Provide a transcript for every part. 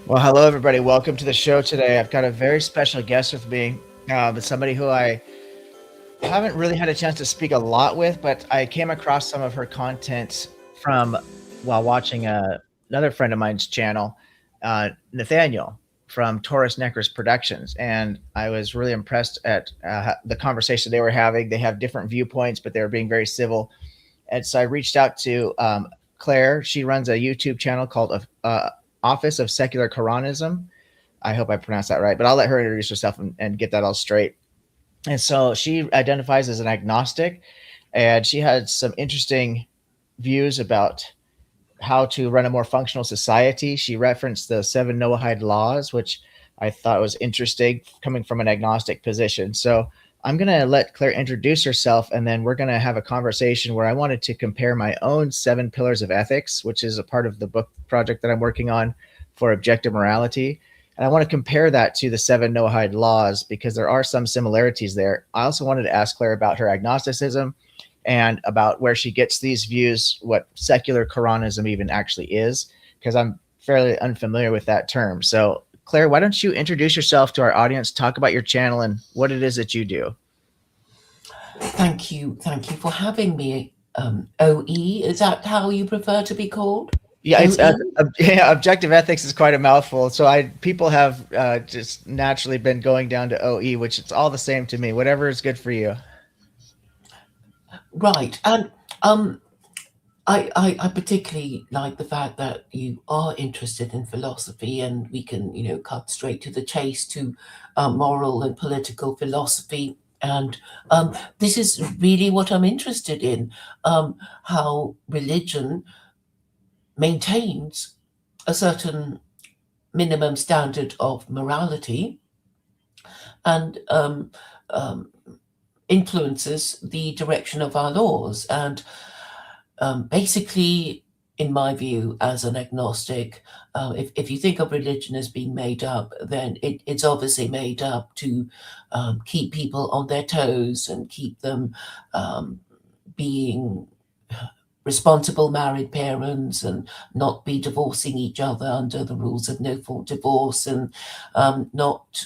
Well, hello, everybody. Welcome to the show today. I've got a very special guest with me. It's somebody who I haven't really had a chance to speak a lot with, but I came across some of her content from while watching another friend of mine's channel, Nathaniel from Taurus Necros Productions. And I was really impressed at the conversation they were having. They have different viewpoints, but they were being very civil. And so I reached out to Claire. She runs a YouTube channel called Office of Secular Koranism. I hope I pronounced that right, but I'll let her introduce herself and get that all straight. And so she identifies as an agnostic, and she had some interesting views about how to run a more functional society. She referenced the seven Noahide laws, which I thought was interesting coming from an agnostic position. So I'm going to let Claire introduce herself, and then we're going to have a conversation where I wanted to compare my own seven pillars of ethics, which is a part of the book project that I'm working on for objective morality. And I want to compare that to the seven Noahide laws because there are some similarities there. I also wanted to ask Claire about her agnosticism and about where she gets these views, what secular Koranism even actually is, because I'm fairly unfamiliar with that term. So, Claire, why don't you introduce yourself to our audience, talk about your channel and what it is that you do? Thank you for having me. OE, is that how you prefer to be called? Yeah, it's OE? yeah, objective ethics is quite a mouthful. So people have just naturally been going down to OE, which it's all the same to me. Whatever is good for you. Right. And um, I particularly like the fact that you are interested in philosophy, and we can, cut straight to the chase to moral and political philosophy. And this is really what I'm interested in, how religion maintains a certain minimum standard of morality and um, influences the direction of our laws. And basically, in my view, as an agnostic, if you think of religion as being made up, then it's obviously made up to keep people on their toes and keep them being responsible married parents and not be divorcing each other under the rules of no fault divorce, and not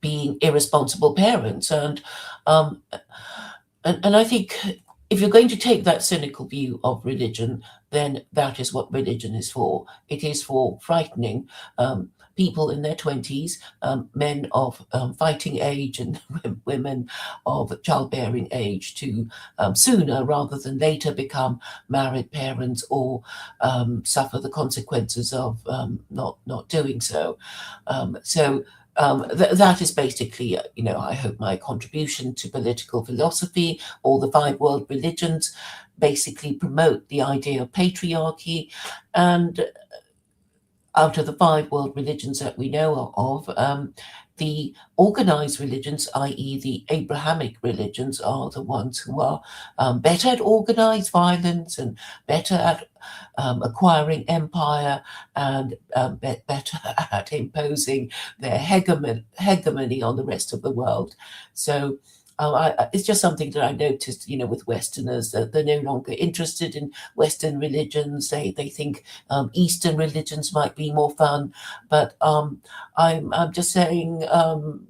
being irresponsible parents. Um, and I think if you're going to take that cynical view of religion, then that is what religion is for. It is for frightening people in their 20s, men of fighting age and women of childbearing age, to sooner rather than later become married parents or suffer the consequences of not doing so. That is basically, I hope, my contribution to political philosophy. All the five world religions basically promote the idea of patriarchy, and out of the five world religions that we know of, the organized religions, i.e., the Abrahamic religions, are the ones who are better at organized violence and better at acquiring empire and better at imposing their hegemony on the rest of the world. So it's just something that I noticed, with Westerners, that they're no longer interested in Western religions. They think Eastern religions might be more fun, but I'm just saying,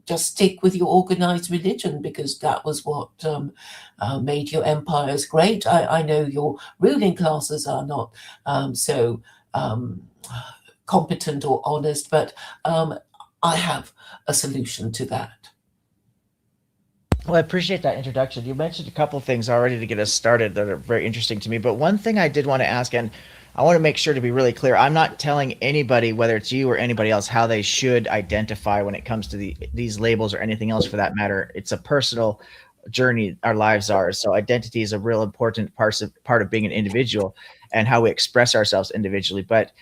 just stick with your organized religion, because that was what made your empires great. I know your ruling classes are not so competent or honest, but I have a solution to that. Well, I appreciate that introduction. You mentioned a couple of things already to get us started that are very interesting to me. But one thing I did want to ask, and I want to make sure to be really clear, I'm not telling anybody, whether it's you or anybody else, how they should identify when it comes to these labels or anything else for that matter. It's a personal journey our lives are. So identity is a real important part of being an individual and how we express ourselves individually. But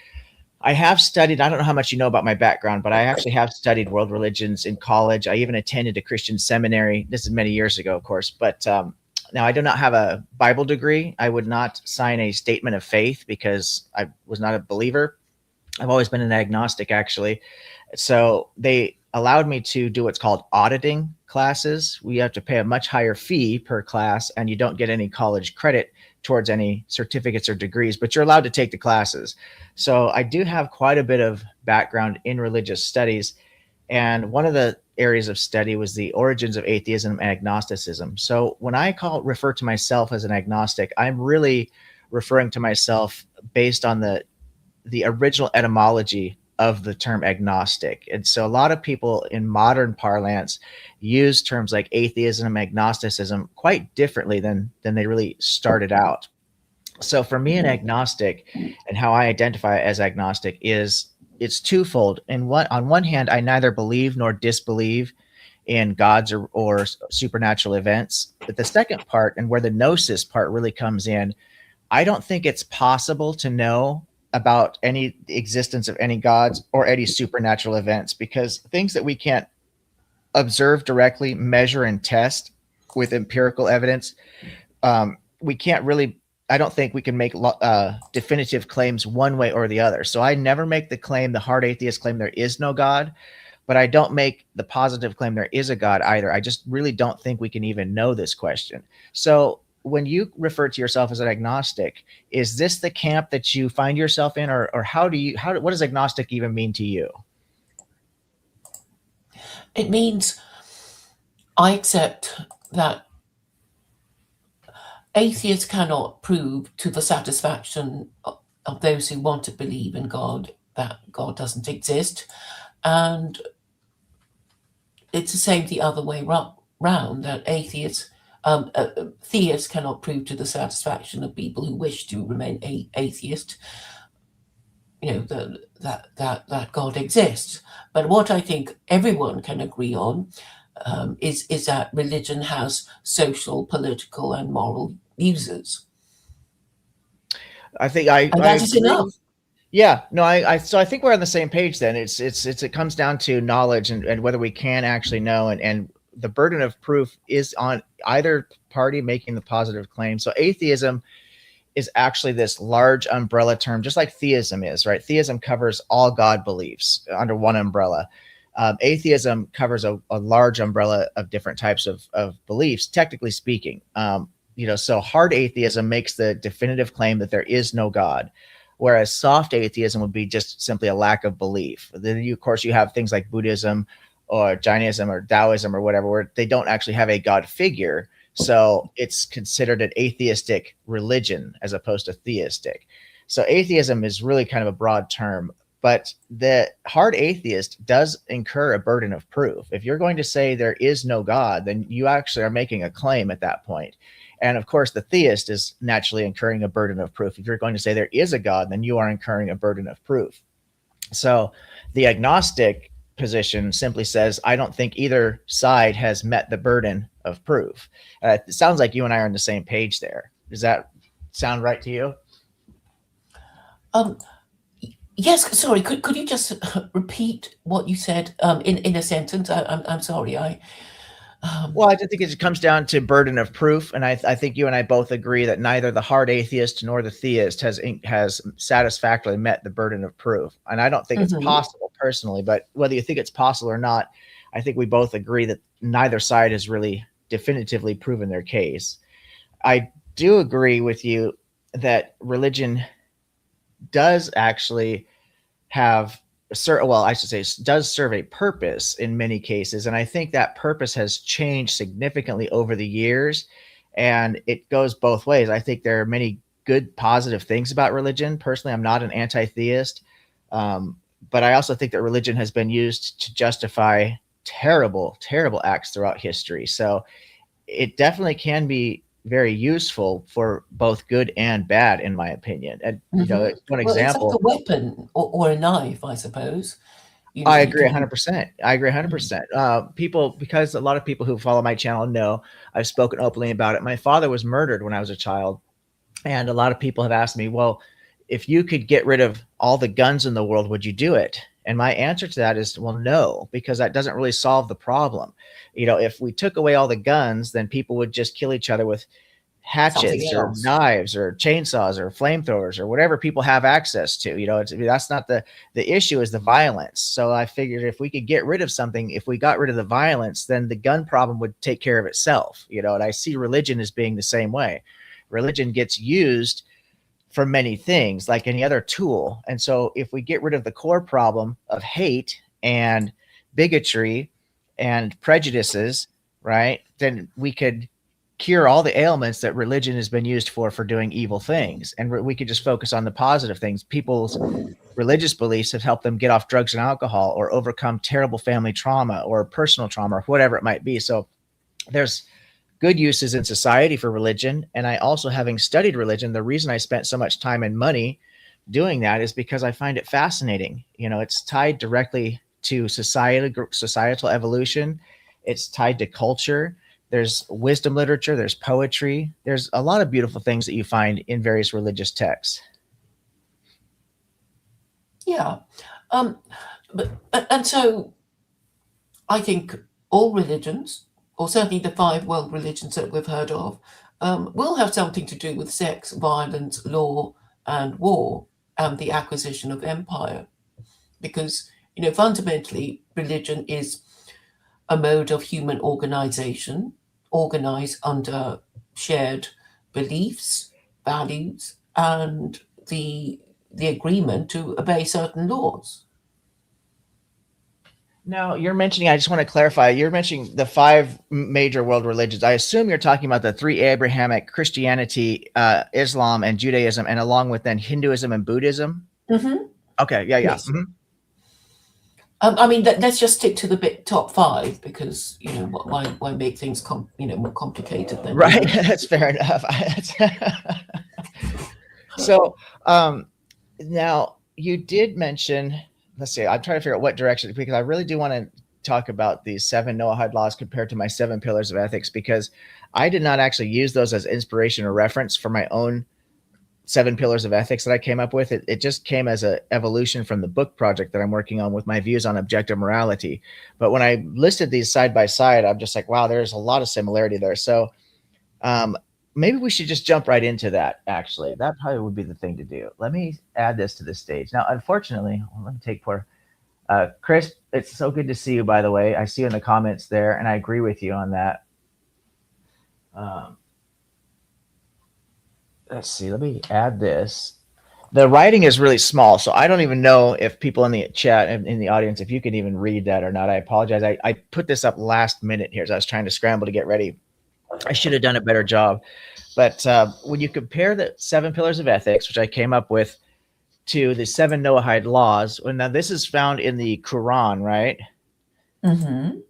I have studied, I don't know how much you know about my background, but I actually have studied world religions in college. I even attended a Christian seminary. This is many years ago, of course. But now I do not have a Bible degree. I would not sign a statement of faith because I was not a believer. I've always been an agnostic, actually. So allowed me to do what's called auditing classes. We have to pay a much higher fee per class, and you don't get any college credit towards any certificates or degrees, but you're allowed to take the classes. So I do have quite a bit of background in religious studies. And one of the areas of study was the origins of atheism and agnosticism. So when I refer to myself as an agnostic, I'm really referring to myself based on the original etymology of the term agnostic. And so a lot of people in modern parlance use terms like atheism and agnosticism quite differently than they really started out. So for me, an agnostic and how I identify as agnostic is it's twofold. And on one hand, I neither believe nor disbelieve in gods or supernatural events. But the second part, and where the gnosis part really comes in, I don't think it's possible to know about any existence of any gods or any supernatural events, because things that we can't observe directly, measure, and test with empirical evidence, we can't really. I don't think we can make definitive claims one way or the other. So I never make the hard atheist claim there is no God, but I don't make the positive claim there is a God either. I just really don't think we can even know this question. So when you refer to yourself as an agnostic, is this the camp that you find yourself in, or what does agnostic even mean to you? It means I accept that atheists cannot prove to the satisfaction of those who want to believe in God that God doesn't exist. And it's the same the other way round, that theists cannot prove to the satisfaction of people who wish to remain atheist, that God exists. But what I think everyone can agree on is that religion has social, political, and moral uses. I think I that is enough. Yeah, no, so I think we're on the same page then. It comes down to knowledge and whether we can actually know, and the burden of proof is on either party making the positive claim. So atheism is actually this large umbrella term, just like theism is, right? Theism covers all God beliefs under one umbrella. Atheism covers a large umbrella of different types of beliefs, technically speaking. So hard atheism makes the definitive claim that there is no God, whereas soft atheism would be just simply a lack of belief. Then, of course, you have things like Buddhism or Jainism or Taoism or whatever, where they don't actually have a God figure. So it's considered an atheistic religion as opposed to theistic. So atheism is really kind of a broad term, but the hard atheist does incur a burden of proof. If you're going to say there is no God, then you actually are making a claim at that point. And of course, the theist is naturally incurring a burden of proof. If you're going to say there is a God, then you are incurring a burden of proof. So the agnostic position simply says, I don't think either side has met the burden of proof. It sounds like you and I are on the same page there. Does that sound right to you? Yes, sorry, could you just repeat what you said in a sentence? I'm sorry. Well, I think it comes down to burden of proof, and I think you and I both agree that neither the hard atheist nor the theist has satisfactorily met the burden of proof. And I don't think it's possible personally, but whether you think it's possible or not, I think we both agree that neither side has really definitively proven their case. I do agree with you that religion does actually have does serve a purpose in many cases. And I think that purpose has changed significantly over the years. And it goes both ways. I think there are many good, positive things about religion. Personally, I'm not an anti-theist. But I also think that religion has been used to justify terrible, terrible acts throughout history. So it definitely can be very useful for both good and bad, in my opinion. And one example, it's like a weapon or a knife, I suppose. I agree 100%. I agree 100%. Because a lot of people who follow my channel know I've spoken openly about it. My father was murdered when I was a child, and a lot of people have asked me, well, if you could get rid of all the guns in the world, would you do it? And my answer to that is, well, no, because that doesn't really solve the problem. If we took away all the guns, then people would just kill each other with something hatchets or else. knives or chainsaws or flamethrowers or whatever people have access to. That's not the issue, is the violence. So I figured if we could get rid of something, if we got rid of the violence, then the gun problem would take care of itself. And I see religion as being the same way. Religion gets used for many things like any other tool. And so if we get rid of the core problem of hate and bigotry and prejudices, right, then we could cure all the ailments that religion has been used for doing evil things. And we could just focus on the positive things. People's religious beliefs have helped them get off drugs and alcohol, or overcome terrible family trauma or personal trauma, or whatever it might be. So there's good uses in society for religion. And I also, having studied religion, the reason I spent so much time and money doing that is because I find it fascinating. It's tied directly to societal evolution. It's tied to culture. There's wisdom literature, there's poetry, there's a lot of beautiful things that you find in various religious texts. Yeah. But and so I think all religions, or certainly the 5 world religions that we've heard of, will have something to do with sex, violence, law, and war, and the acquisition of empire. Because, fundamentally, religion is a mode of human organization, organized under shared beliefs, values, and the agreement to obey certain laws. Now, I just want to clarify, you're mentioning the 5 major world religions. I assume you're talking about the 3 Abrahamic: Christianity, Islam, and Judaism, and along with then Hinduism and Buddhism. Mm-hmm. Okay, yeah. Yes. Mm-hmm. I mean, let's just stick to the top 5, because why make things more complicated than right. That's fair enough. So now you did mention. Let's see. I'm trying to figure out what direction, because I really do want to talk about these 7 Noahide laws compared to my 7 pillars of ethics, because I did not actually use those as inspiration or reference for my own 7 pillars of ethics that I came up with. It just came as an evolution from the book project that I'm working on with my views on objective morality. But when I listed these side by side, I'm just like, wow, there's a lot of similarity there. So maybe we should just jump right into that. Actually, that probably would be the thing to do. Let me add this to the stage. Now, unfortunately, let me take poor Chris. It's so good to see you, by the way. I see you in the comments there, and I agree with you on that. Let's see. Let me add this. The writing is really small, so I don't even know if people in the chat and in the audience, if you can even read that or not. I apologize. I put this up last minute here as I was trying to scramble to get ready. I should have done a better job. But when you compare the 7 pillars of ethics, which I came up with, to the 7 Noahide laws, well, now this is found in the Quran, right? Mm-hmm.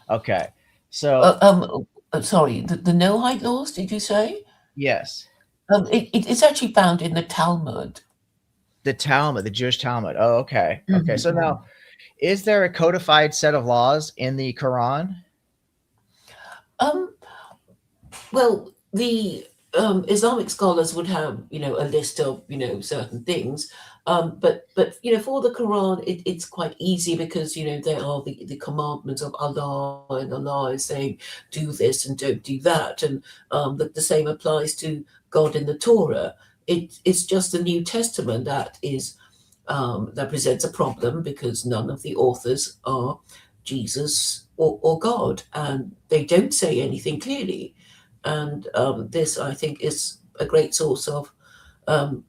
Okay. So, sorry, the Noahide laws, did you say? yes, It's actually found in the Talmud. the Talmud, the Jewish Talmud. Oh, okay. Okay. So Mm-hmm. now, is there a codified set of laws in the Quran? Well, the Islamic scholars would have, a list of, certain things. But for the Quran, it's quite easy, because, there are the commandments of Allah, and Allah is saying, do this and don't do that. And the same applies to God in the Torah. It's just the New Testament that presents a problem, because none of the authors are Jesus or God, and they don't say anything clearly. And this, I think, is a great source of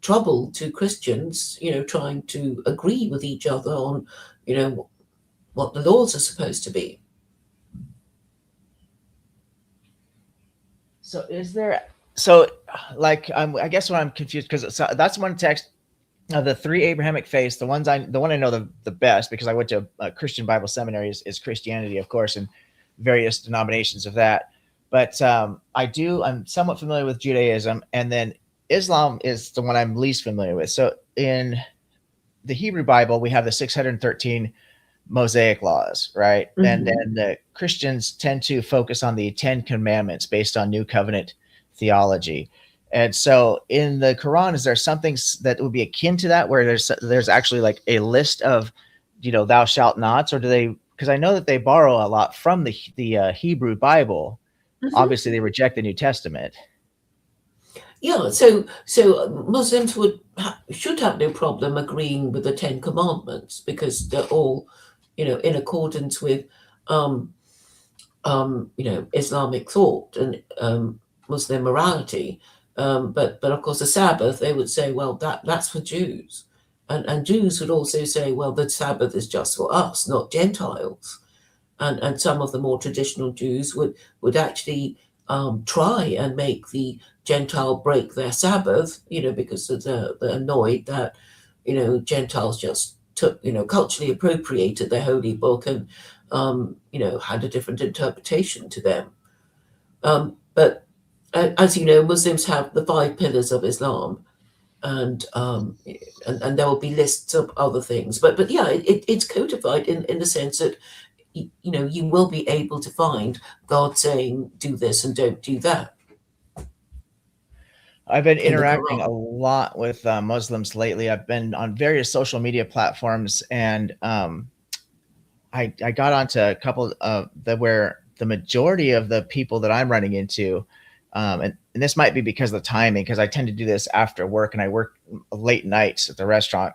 trouble to Christians, trying to agree with each other on, what the laws are supposed to be. So is there? So, like, I guess what I'm confused, because that's one text. The 3 Abrahamic faiths, the one I know the best, because I went to a Christian Bible seminary, is Christianity, of course, and various denominations of that. But I'm somewhat familiar with Judaism, and then Islam is the one I'm least familiar with. So in the Hebrew Bible, we have the 613 Mosaic laws, right? Mm-hmm. And then the Christians tend to focus on the 10 commandments based on New Covenant theology. And so in the Quran, is there something that would be akin to that, where there's actually like a list of, thou shalt nots, or do they? Because I know that they borrow a lot from the Hebrew Bible. Mm-hmm. Obviously, they reject the New Testament. Yeah, so Muslims should have no problem agreeing with the Ten Commandments because they're all, in accordance with, um, Islamic thought and Muslim morality. But of course, the Sabbath, they would say, well, that's for Jews, and Jews would also say, well, the Sabbath is just for us, not Gentiles. And some of the more traditional Jews would actually try and make the Gentile break their Sabbath, because they're annoyed that Gentiles just took culturally appropriated their holy book and had a different interpretation to them. But as you know, Muslims have the five pillars of Islam, and there will be lists of other things. But yeah, it's codified in the sense that you will be able to find God saying do this and don't do that I've been in the interacting a Quran. lot with Muslims lately. I've been on various social media platforms, and I got onto a couple of where the majority of the people that I'm running into, and this might be because of the timing, because I tend to do this after work and I work late nights at the restaurant,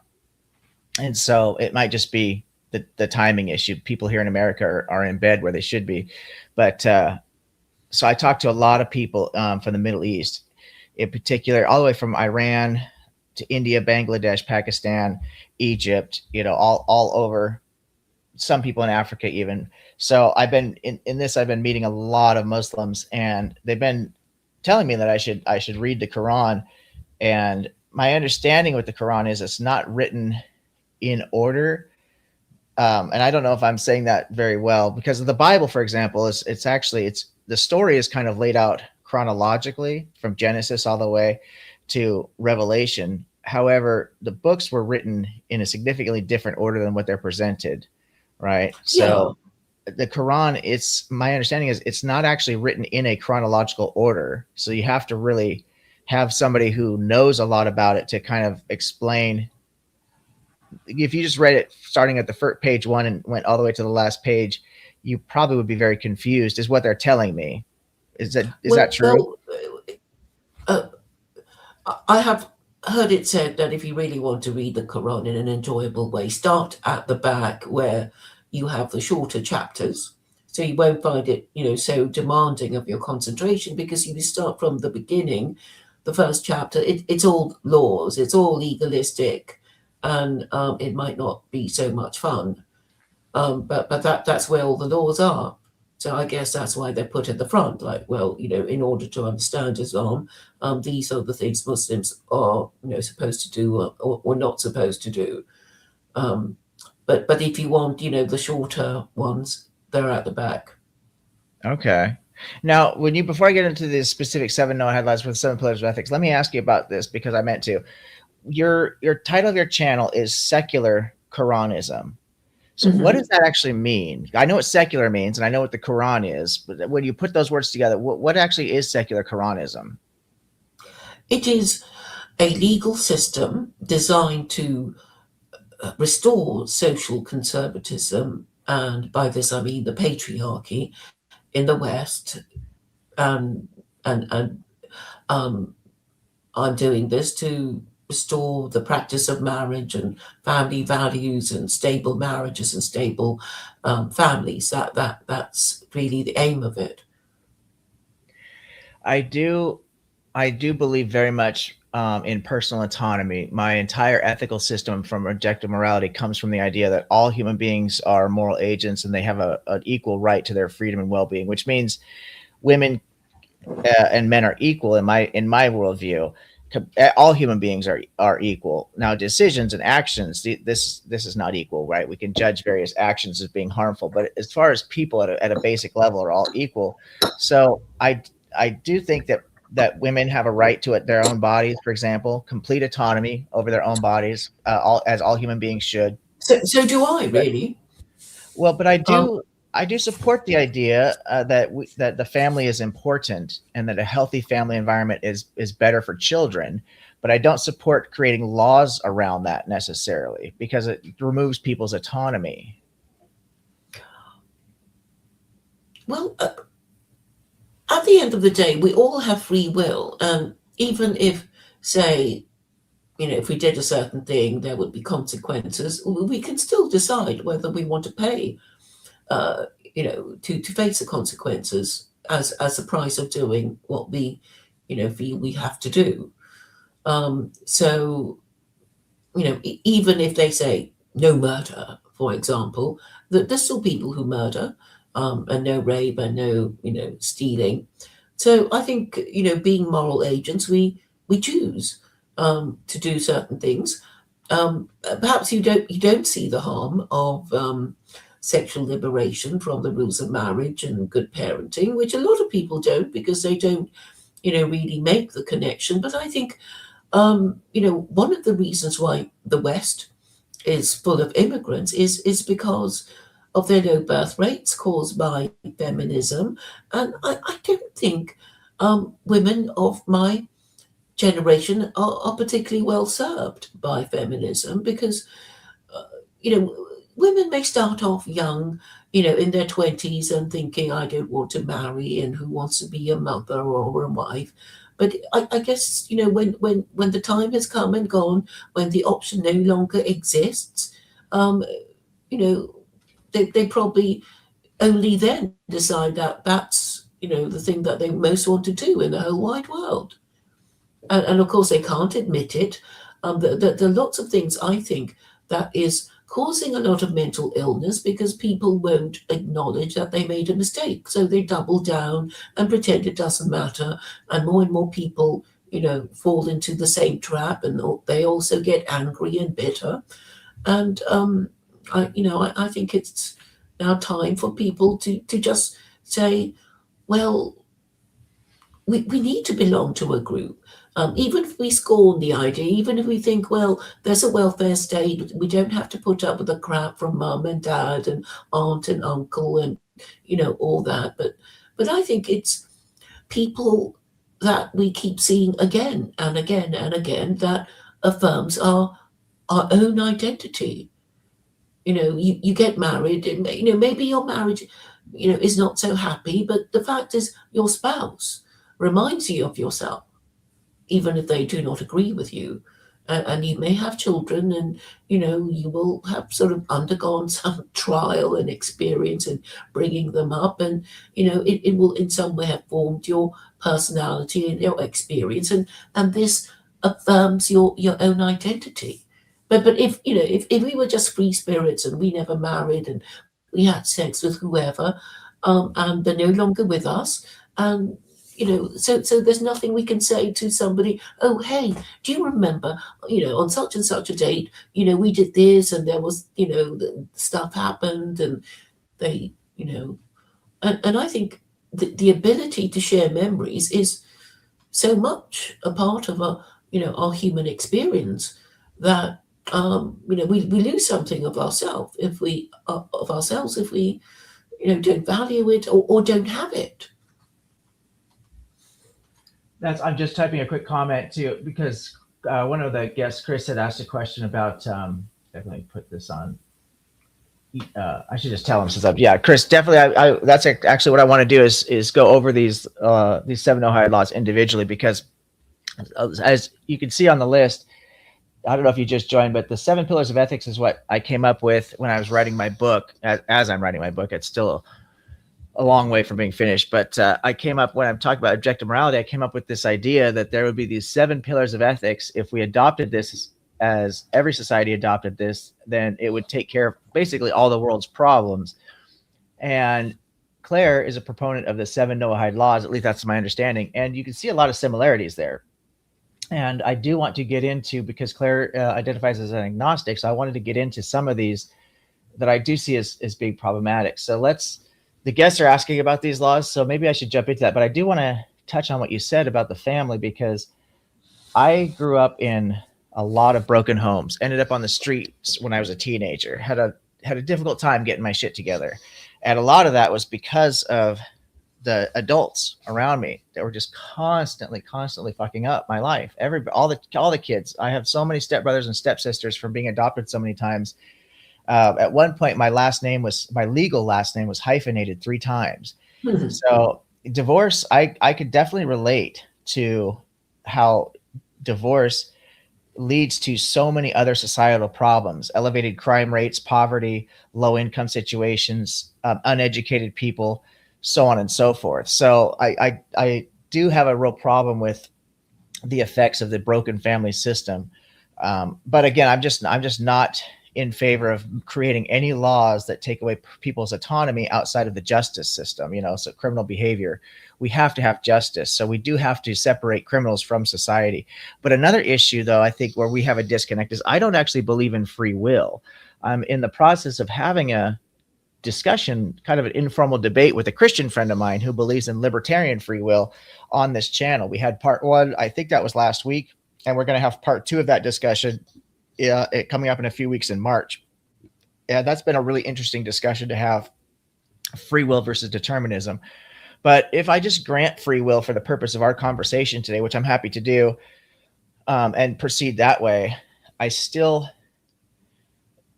and so it might just be the timing issue. People here in America are in bed where they should be, but so I talked to a lot of people from the Middle East, in particular, all the way from Iran to India, Bangladesh, Pakistan, Egypt, all over, some people in Africa even. So I've been in this, I've been meeting a lot of Muslims, and they've been telling me that I should read the Quran. And my understanding with the Quran is it's not written in order. And I don't know if I'm saying that very well, because of the Bible, for example, it's actually, it's the story is kind of laid out chronologically from Genesis all the way to Revelation. However, the books were written in a significantly different order than what they're presented, right? Yeah. So the Quran, it's my understanding is it's not actually written in a chronological order. So you have to really have somebody who knows a lot about it to kind of explain. If you just read it starting at the first page one and went all the way to the last page, you probably would be very confused, is what they're telling me. Is that true? Well, uh, I have heard it said that if you really want to read the Quran in an enjoyable way, start at the back where you have the shorter chapters. So you won't find it, so demanding of your concentration because you start from the beginning, the first chapter. It's all laws, it's all legalistic, and it might not be so much fun. But that's where all the laws are. So I guess that's why they're put at the front. Like, well, in order to understand Islam, these are the things Muslims are, supposed to do or not supposed to do. Um, but if you want, the shorter ones, they're at the back. Okay. Now, before I get into the specific seven Noahide Laws for the seven pillars of ethics, let me ask you about this because I meant to. Your title of your channel is Secular Koranism. So what Hmm. does that actually mean? I know what secular means, and I know what the Quran is, but when you put those words together, what actually is secular Quranism? It is a legal system designed to restore social conservatism, and by this I mean the patriarchy in the West, and and um, I'm doing this to restore the practice of marriage and family values and stable marriages and stable families. That's really the aim of it. I do, I do believe very much in personal autonomy. My entire ethical system from objective morality comes from the idea that all human beings are moral agents and they have an equal right to their freedom and well-being, which means women and men are equal in my worldview. All human beings are equal. Now, decisions and actions, this is not equal, right? We can judge various actions as being harmful, but as far as people at a basic level are all equal. So I do think that women have a right to their own bodies, for example, complete autonomy over their own bodies, all human beings should. So do I But really. well, but I Um, do I do support the idea that the family is important and that a healthy family environment is better for children. But I don't support creating laws around that necessarily because it removes people's autonomy. well, at the end of the day, we all have free will, and even if, say, if we did a certain thing, there would be consequences. We can still decide whether we want to pay, uh, to face the consequences as the price of doing what we, feel we have to do. So, even if they say no murder, for example, that there's still people who murder, and no rape and no, stealing. So I think, being moral agents, we choose, to do certain things. Perhaps you don't see the harm of, sexual liberation from the rules of marriage and good parenting, which a lot of people don't because they don't, really make the connection. But I think, one of the reasons why the West is full of immigrants is because of their low birth rates caused by feminism, and I don't think, women of my generation are particularly well served by feminism because, uh, you know, women may start off young, in their 20s and thinking, I don't want to marry and who wants to be a mother or a wife. But I guess, when the time has come and gone, when the option no longer exists, um, you know, they probably only then decide that that's, the thing that they most want to do in the whole wide world. And of course they can't admit it. There are lots of things I think that is causing a lot of mental illness because people won't acknowledge that they made a mistake. So they double down and pretend it doesn't matter. And more people, fall into the same trap and they also get angry and bitter. And I think it's now time for people to just say, well, we need to belong to a group. Even if we scorn the idea, even if we think, well, there's a welfare state, we don't have to put up with the crap from mum and dad and aunt and uncle and, all that. But I think it's people that we keep seeing again and again and again that affirms our own identity. You get married, and, maybe your marriage, is not so happy, but the fact is your spouse reminds you of yourself even if they do not agree with you. And you may have children, and you will have sort of undergone some trial and experience in bringing them up, and it will in some way have formed your personality and your experience, and this affirms your own identity. But if we were just free spirits and we never married and we had sex with whoever, and they're no longer with us, and so there's nothing we can say to somebody, oh, hey, do you remember, on such and such a date, we did this and there was, the stuff happened and they, and I think the ability to share memories is so much a part of our human experience that, we lose something of ourselves if we, don't value it or don't have it. I'm just typing a quick comment too because one of the guests, Chris, had asked a question about. Definitely put this on. I should just tell him since yeah, Chris, definitely. That's actually what I want to do is go over these seven Noahide laws individually because as you can see on the list, I don't know if you just joined, but the 7 pillars of ethics is what I came up with when I was writing my book. As I'm writing my book, it's still a long way from being finished, but I came up when I'm talking about objective morality, I came up with this idea that there would be these 7 pillars of ethics. If we adopted this as every society adopted this, then it would take care of basically all the world's problems. And Claire is a proponent of the 7 Noahide laws, at least that's my understanding. And you can see a lot of similarities there. And I do want to get into, because Claire identifies as an agnostic, so I wanted to get into some of these that I do see as being problematic. So the guests are asking about these laws, so maybe I should jump into that. But I do want to touch on what you said about the family, because I grew up in a lot of broken homes, ended up on the streets when I was a teenager, had a difficult time getting my shit together. And a lot of that was because of the adults around me that were just constantly fucking up my life. All the kids. I have so many stepbrothers and stepsisters from being adopted so many times. At one point, my legal last name was hyphenated 3 times. Mhm. So divorce, I could definitely relate to how divorce leads to so many other societal problems: elevated crime rates, poverty, low income situations, uneducated people, so on and so forth. So I do have a real problem with the effects of the broken family system. But again, I'm just not in favor of creating any laws that take away people's autonomy outside of the justice system. So criminal behavior, we have to have justice. So we do have to separate criminals from society. But another issue, though, I think where we have a disconnect is I don't actually believe in free will. I'm in the process of having a discussion, kind of an informal debate with a Christian friend of mine who believes in libertarian free will on this channel. We had part one, I think that was last week, and we're going to have part two of that discussion coming up in a few weeks in March. Yeah, that's been a really interesting discussion to have: free will versus determinism. But if I just grant free will for the purpose of our conversation today, which I'm happy to do, and proceed that way, I still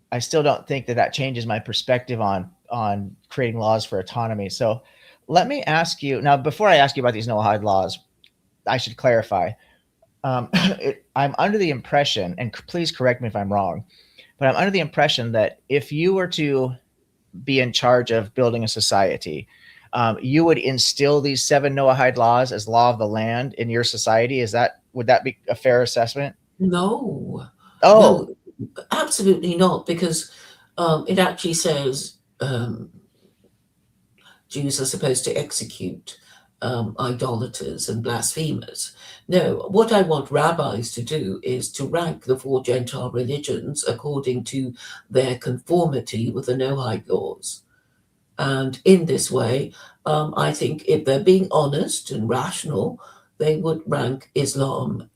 don't think that changes my perspective on creating laws for autonomy. So let me ask you now, before I ask you about these Noahide laws, I should clarify. I'm under the impression, and please correct me if I'm wrong, but I'm under the impression that if you were to be in charge of building a society, you would instill these 7 Noahide laws as law of the land in your society. Would that be a fair assessment? No, Oh, no, absolutely not, because it actually says Jews are supposed to execute idolaters and blasphemers. No, what I want rabbis to do is to rank the 4 Gentile religions according to their conformity with the Noahide laws. And in this way, I think if they're being honest and rational, they would rank Islam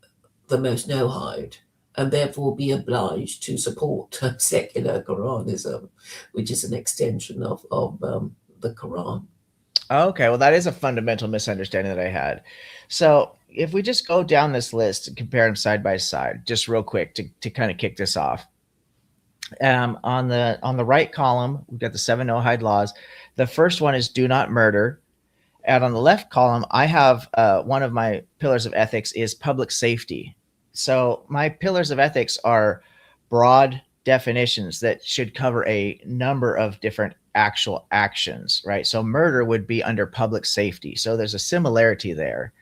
the most Noahide, and therefore be obliged to support secular Koranism, which is an extension of the Quran. okay. Well, that is a fundamental misunderstanding that I had. So if we just go down this list and compare them side by side, just real quick to kind of kick this off. On the right column, we've got the 7 Noahide laws. The first one is do not murder. And on the left column, I have one of my pillars of ethics is public safety. So my pillars of ethics are broad definitions that should cover a number of different actual actions, right? So murder would be under public safety. So there's a similarity there.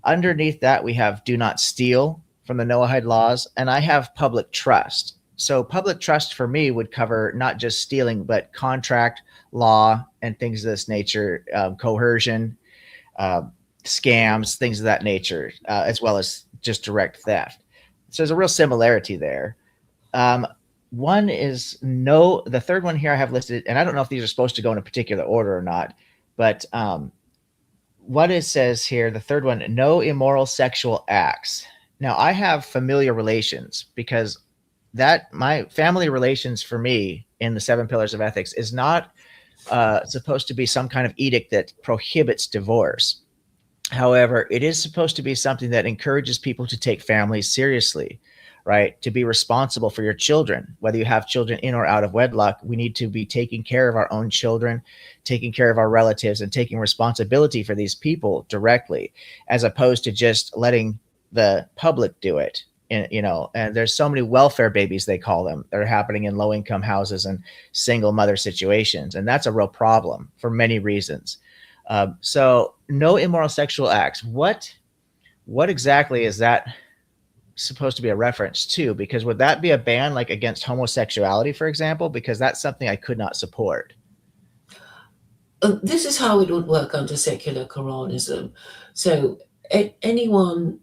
Underneath that, we have do not steal from the Noahide laws, and I have public trust. So public trust for me would cover not just stealing, but contract law and things of this nature, coercion, uh, scams, things of that nature, as well as just direct theft. So there's a real similarity there. Um, One is no, the third one here I have listed, and I don't know if these are supposed to go in a particular order or not, but what it says here, the third one, no immoral sexual acts. Now I have familiar relations because that my family relations for me in the 7 pillars of ethics is not supposed to be some kind of edict that prohibits divorce. However, it is supposed to be something that encourages people to take families seriously, right? To be responsible for your children, whether you have children in or out of wedlock. We need to be taking care of our own children, taking care of our relatives, and taking responsibility for these people directly, as opposed to just letting the public do it. And there's so many welfare babies, they call them, that are happening in low income houses and single mother situations. And that's a real problem for many reasons. So no immoral sexual acts. What exactly is that supposed to be a reference to? Because would that be a ban like against homosexuality, for example? Because that's something I could not support. This is how it would work under secular Koranism. So anyone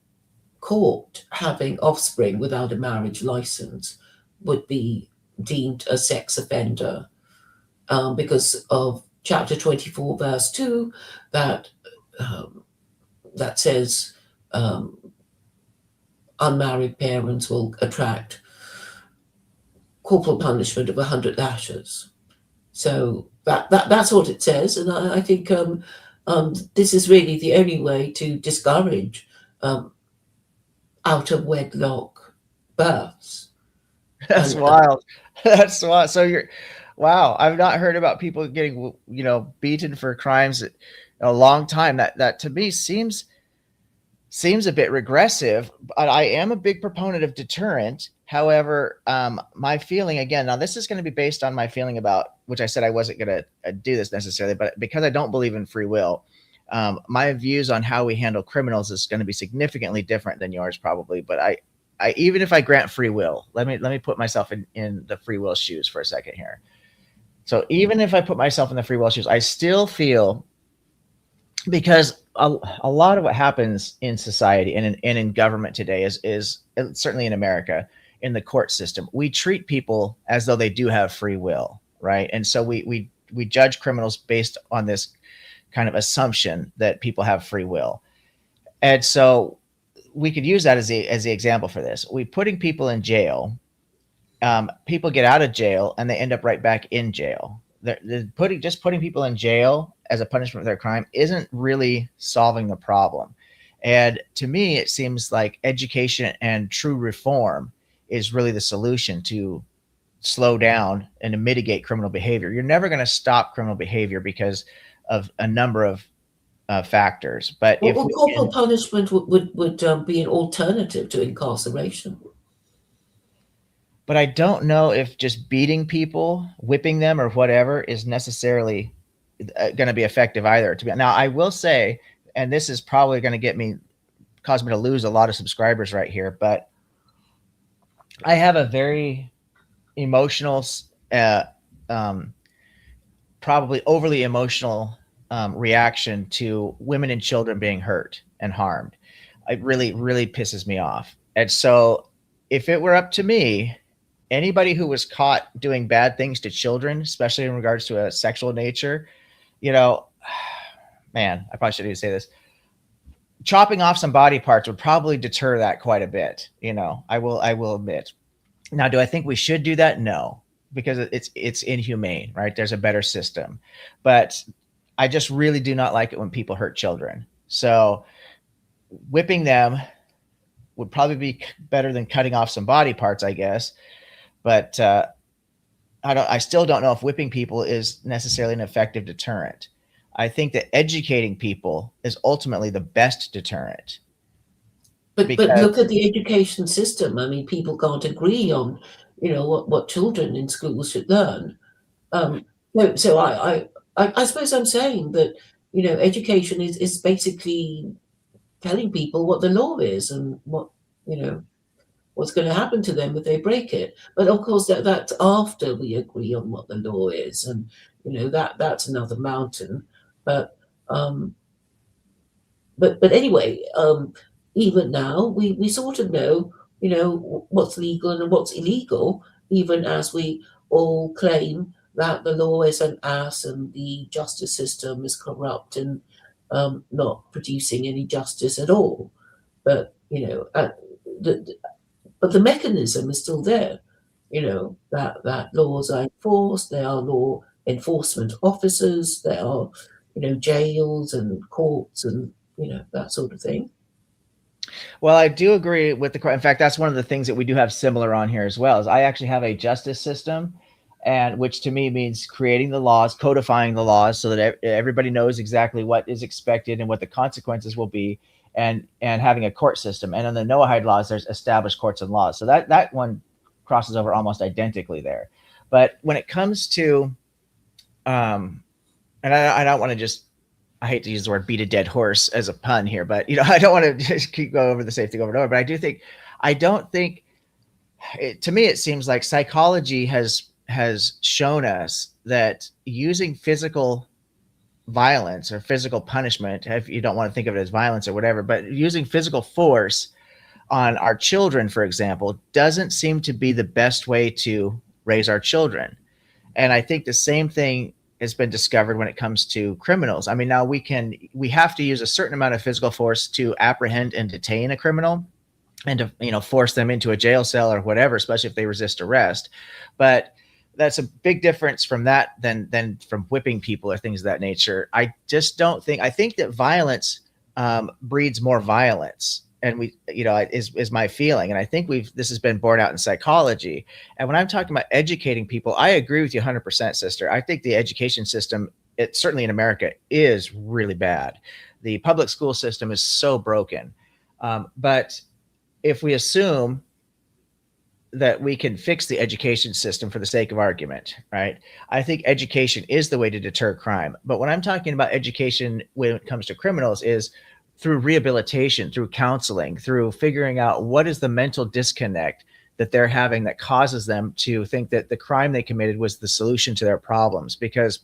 caught having offspring without a marriage license would be deemed a sex offender, because of chapter 24, verse 2, that that says unmarried parents will attract corporal punishment of 100 lashes. So that's what it says, and I think this is really the only way to discourage out of wedlock births. That's And wild. That's wild. So wow. I've not heard about people getting, beaten for crimes a long time. That to me seems seems a bit regressive, but I am a big proponent of deterrent. However, my feeling, again, now this is going to be based on my feeling about, which I said I wasn't going to do this necessarily, but because I don't believe in free will, my views on how we handle criminals is going to be significantly different than yours, probably. But I even if I grant free will, let me put myself in the free will shoes for a second here. So even if I put myself in the free will shoes, I still feel, because a lot of what happens in society and in government today is certainly in America, in the court system, we treat people as though they do have free will, right? And so we judge criminals based on this kind of assumption that people have free will. And so we could use that as the example for this. We putting people in jail, people get out of jail and they end up right back in jail. They're putting people in jail as a punishment for their crime isn't really solving the problem. And to me, it seems like education and true reform is really the solution to slow down and to mitigate criminal behavior. You're never going to stop criminal behavior because of a number of factors. But if Well, we corporal can, punishment would be an alternative to incarceration. but I don't know if just beating people, whipping them, or whatever is necessarily going to be effective either. Now, I will say, and this is probably going to cause me to lose a lot of subscribers right here, but I have a very emotional, uh, um, probably overly emotional reaction to women and children being hurt and harmed. It really, really pisses me off. And so, if it were up to me, anybody who was caught doing bad things to children, especially in regards to a sexual nature, you know, man, I probably shouldn't even say this. Chopping off some body parts would probably deter that quite a bit. I will admit. Now, do I think we should do that? No, because it's inhumane, right? There's a better system, but I just really do not like it when people hurt children. So whipping them would probably be better than cutting off some body parts, I guess. But I still don't know if whipping people is necessarily an effective deterrent. I think that educating people is ultimately the best deterrent. But Because look at the education system. I mean, people can't agree on, what children in schools should learn. So I suppose I'm saying that, education is basically telling people what the law is and you know, what's going to happen to them if they break it. But of course, that's after we agree on what the law is, and that's another mountain. But um, but anyway, even now we sort of know, what's legal and what's illegal, even as we all claim that the law is an ass and the justice system is corrupt and not producing any justice at all. But the, but the mechanism is still there. That laws are enforced. There are law enforcement officers. There are jails and courts and that sort of thing. Well, I do agree with in fact, that's one of the things that we do have similar on here as well. Is I actually have a justice system, and which to me means creating the laws, codifying the laws, so that everybody knows exactly what is expected and what the consequences will be, and having a court system. And in the Noahide laws, there's established courts and laws, so that one crosses over almost identically there. But when it comes to, and I don't want to just, I hate to use the word beat a dead horse as a pun here, but I don't want to just keep going over the same thing over and over. But I don't think, to me, it seems like psychology has shown us that using physical violence or physical punishment, if you don't want to think of it as violence or whatever, but using physical force on our children, for example, doesn't seem to be the best way to raise our children. And I think the same thing has been discovered when it comes to criminals. I mean, now we have to use a certain amount of physical force to apprehend and detain a criminal and to, force them into a jail cell or whatever, especially if they resist arrest. But that's a big difference from that than from whipping people or things of that nature. I just don't think, I think that violence breeds more violence. And is my feeling. And I think this has been borne out in psychology. And when I'm talking about educating people, I agree with you 100%, sister. I think the education system, certainly in America, is really bad. The public school system is so broken. But if we assume that we can fix the education system for the sake of argument, right? I think education is the way to deter crime. But when I'm talking about education when it comes to criminals is through rehabilitation, through counseling, through figuring out what is the mental disconnect that they're having that causes them to think that the crime they committed was the solution to their problems. Because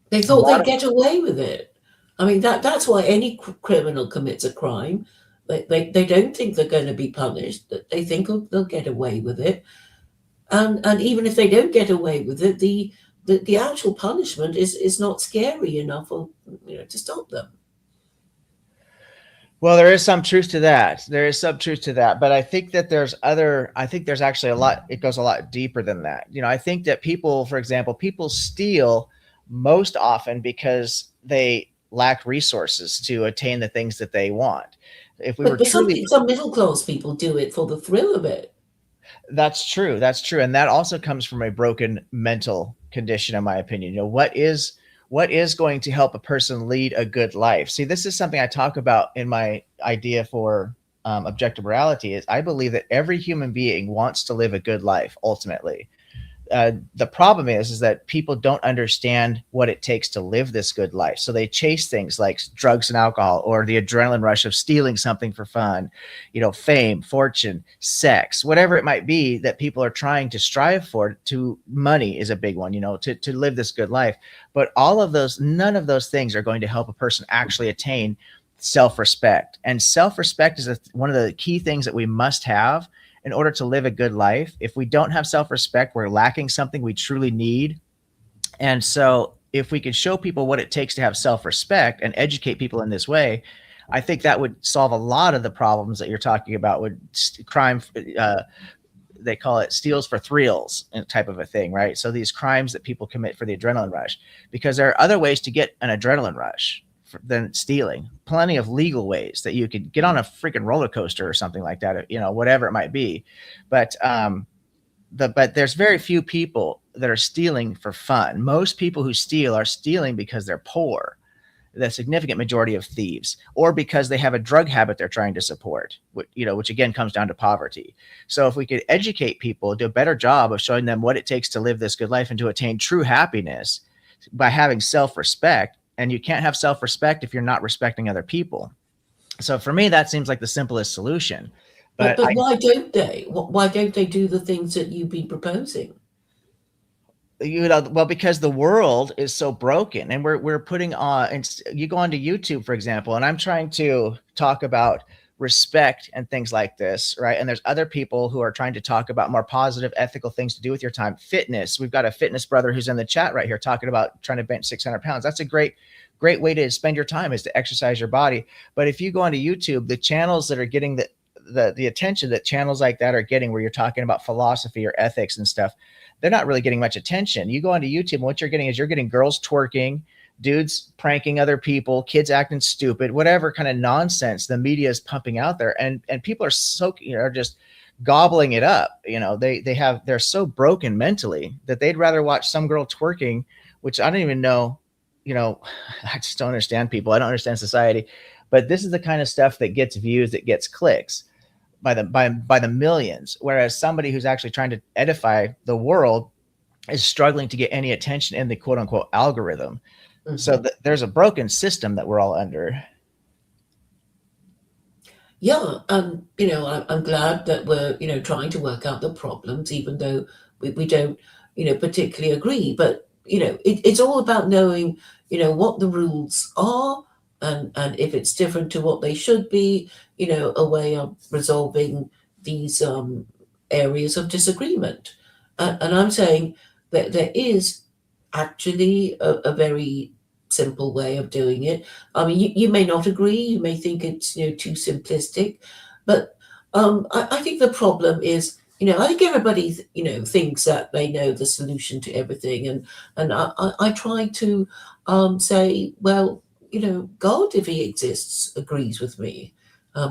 They a thought lot they'd of get away with it. I mean, that's why any criminal commits a crime. They don't think they're going to be punished. They think they'll get away with it. And even if they don't get away with it, the actual punishment is not scary enough for, to stop them. Well, there is some truth to that. There is some truth to that. But I think that I think there's actually a lot, it goes a lot deeper than that. I think that people, for example, people steal most often because they lack resources to attain the things that they want. If we were But truly, some middle class people do it for the thrill of it. that's true. That's true. And that also comes from a broken mental condition, in my opinion. What is going to help a person lead a good life? See, this is something I talk about in my idea for objective morality. Is I believe that every human being wants to live a good life ultimately. The problem is that people don't understand what it takes to live this good life. So they chase things like drugs and alcohol or the adrenaline rush of stealing something for fun, fame, fortune, sex, whatever it might be that people are trying to strive for. To money is a big one, to live this good life. But none of those things are going to help a person actually attain self-respect. And self-respect is one of the key things that we must have in order to live a good life. If we don't have self-respect, we're lacking something we truly need. And so if we can show people what it takes to have self-respect and educate people in this way, I think that would solve a lot of the problems that you're talking about with crime. They call it steals for thrills type of a thing, right? So these crimes that people commit for the adrenaline rush, because there are other ways to get an adrenaline rush than stealing. Plenty of legal ways that you could get on a freaking roller coaster or something like that, whatever it might be. But but there's very few people that are stealing for fun. Most people who steal are stealing because they're poor. The significant majority of thieves, or because they have a drug habit they're trying to support, which again comes down to poverty. So if we could educate people, do a better job of showing them what it takes to live this good life and to attain true happiness by having self-respect. And you can't have self-respect if you're not respecting other people. So for me, that seems like the simplest solution. But But I, why don't they? Why don't they do the things that you've been proposing? well, because the world is so broken, and we're putting on. And you go onto YouTube, for example, and I'm trying to talk about respect and things like this, right? And there's other people who are trying to talk about more positive, ethical things to do with your time. Fitness. We've got a fitness brother who's in the chat right here talking about trying to bench 600 pounds. That's a great way to spend your time, is to exercise your body. But if you go onto YouTube, the channels that are getting the attention that channels like that are getting, where you're talking about philosophy or ethics and stuff, they're not really getting much attention. You go onto YouTube and what you're getting girls twerking, dudes pranking other people, kids acting stupid, whatever kind of nonsense the media is pumping out there. And people are are just gobbling it up. They're so broken mentally that they'd rather watch some girl twerking, which I don't even know, I just don't understand people. I don't understand society. But this is the kind of stuff that gets views, that gets clicks by the millions, whereas somebody who's actually trying to edify the world is struggling to get any attention in the quote unquote algorithm. Mm-hmm. So there's a broken system that we're all under. Yeah, I'm glad that we're, trying to work out the problems, even though we don't, particularly agree. But, it's all about knowing, what the rules are, and if it's different to what they should be, a way of resolving these areas of disagreement. And I'm saying that there is actually a very simple way of doing it. I mean, you may not agree, you may think it's too simplistic, but I think the problem is, I think everybody thinks that they know the solution to everything, and I try to say, well, God, if he exists, agrees with me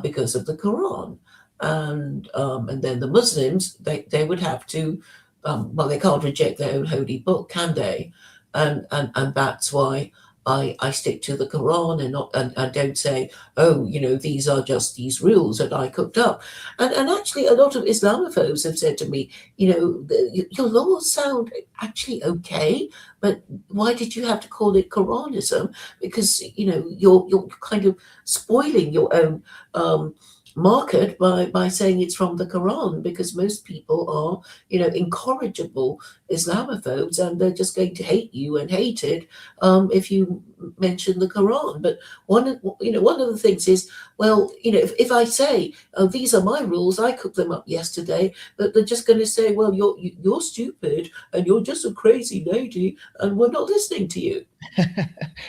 because of the Quran, and then the Muslims, they would have to, well, they can't reject their own holy book, can they? And that's why I stick to the Quran and not and don't say, oh, these are just these rules that I cooked up. And actually, a lot of Islamophobes have said to me, your laws sound actually okay, but why did you have to call it Quranism? Because you're kind of spoiling your own market by saying it's from the Quran, because most people are incorrigible Islamophobes, and they're just going to hate you and hate it if you mention the Quran. But one of the things is, well, if I say, oh, these are my rules, I cooked them up yesterday, but they're just going to say, well, you're stupid and you're just a crazy lady and we're not listening to you.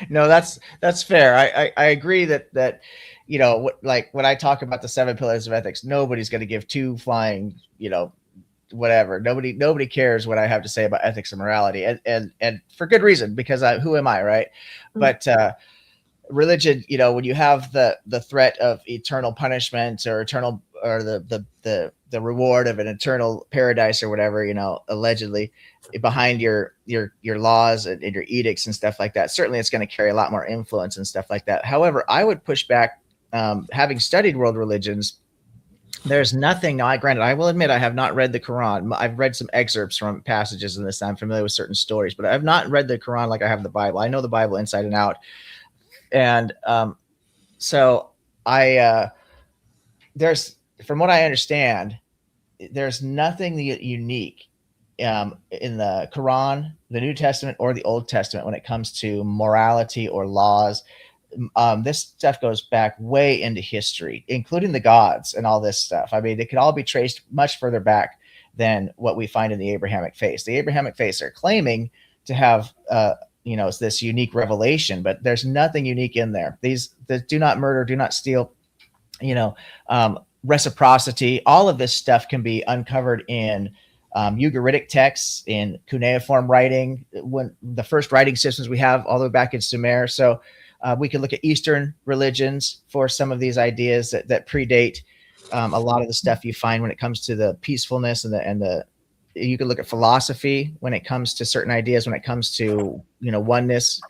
No, that's fair. I agree that like when I talk about the 7 pillars of ethics, nobody's going to give two flying whatever. Nobody cares what I have to say about ethics and morality, and for good reason, because who am I, right? But religion, when you have the threat of eternal punishment or the reward of an eternal paradise or whatever, allegedly behind your laws and your edicts and stuff like that, certainly it's going to carry a lot more influence and stuff like that. However, I would push back, having studied world religions. There's nothing. Now, granted, I will admit I have not read the Quran. I've read some excerpts from passages in this. I'm familiar with certain stories, but I've not read the Quran like I have the Bible. I know the Bible inside and out. And so there's, from what I understand, there's nothing unique in the Quran, the New Testament, or the Old Testament when it comes to morality or laws. This stuff goes back way into history, including the gods and all this stuff. I mean, it could all be traced much further back than what we find in the Abrahamic faith. The Abrahamic faith are claiming to have it's this unique revelation, but there's nothing unique in there. The do not murder, do not steal, reciprocity, all of this stuff can be uncovered in Ugaritic texts, in cuneiform writing, when the first writing systems we have all the way back in Sumer. So we could look at Eastern religions for some of these ideas that predate a lot of the stuff you find when it comes to the peacefulness and the you could look at philosophy when it comes to certain ideas, when it comes to oneness,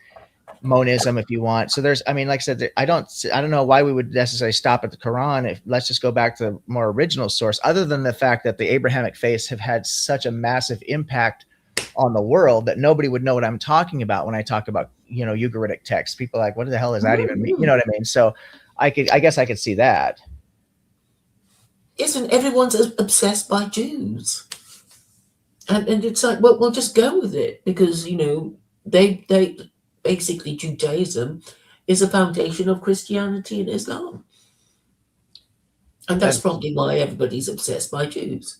monism, if you want. So there's, like I said, I don't know why we would necessarily stop at the Quran. Let's just go back to the more original source, other than the fact that the Abrahamic faiths have had such a massive impact on the world that nobody would know what I'm talking about when I talk about Ugaritic texts. People are like, what the hell does that even mean? You know what I mean? So I guess I could see that. Isn't everyone's obsessed by Jews? And it's like, well, we'll just go with it, because they basically, Judaism is a foundation of Christianity and Islam, and that's probably why everybody's obsessed by Jews,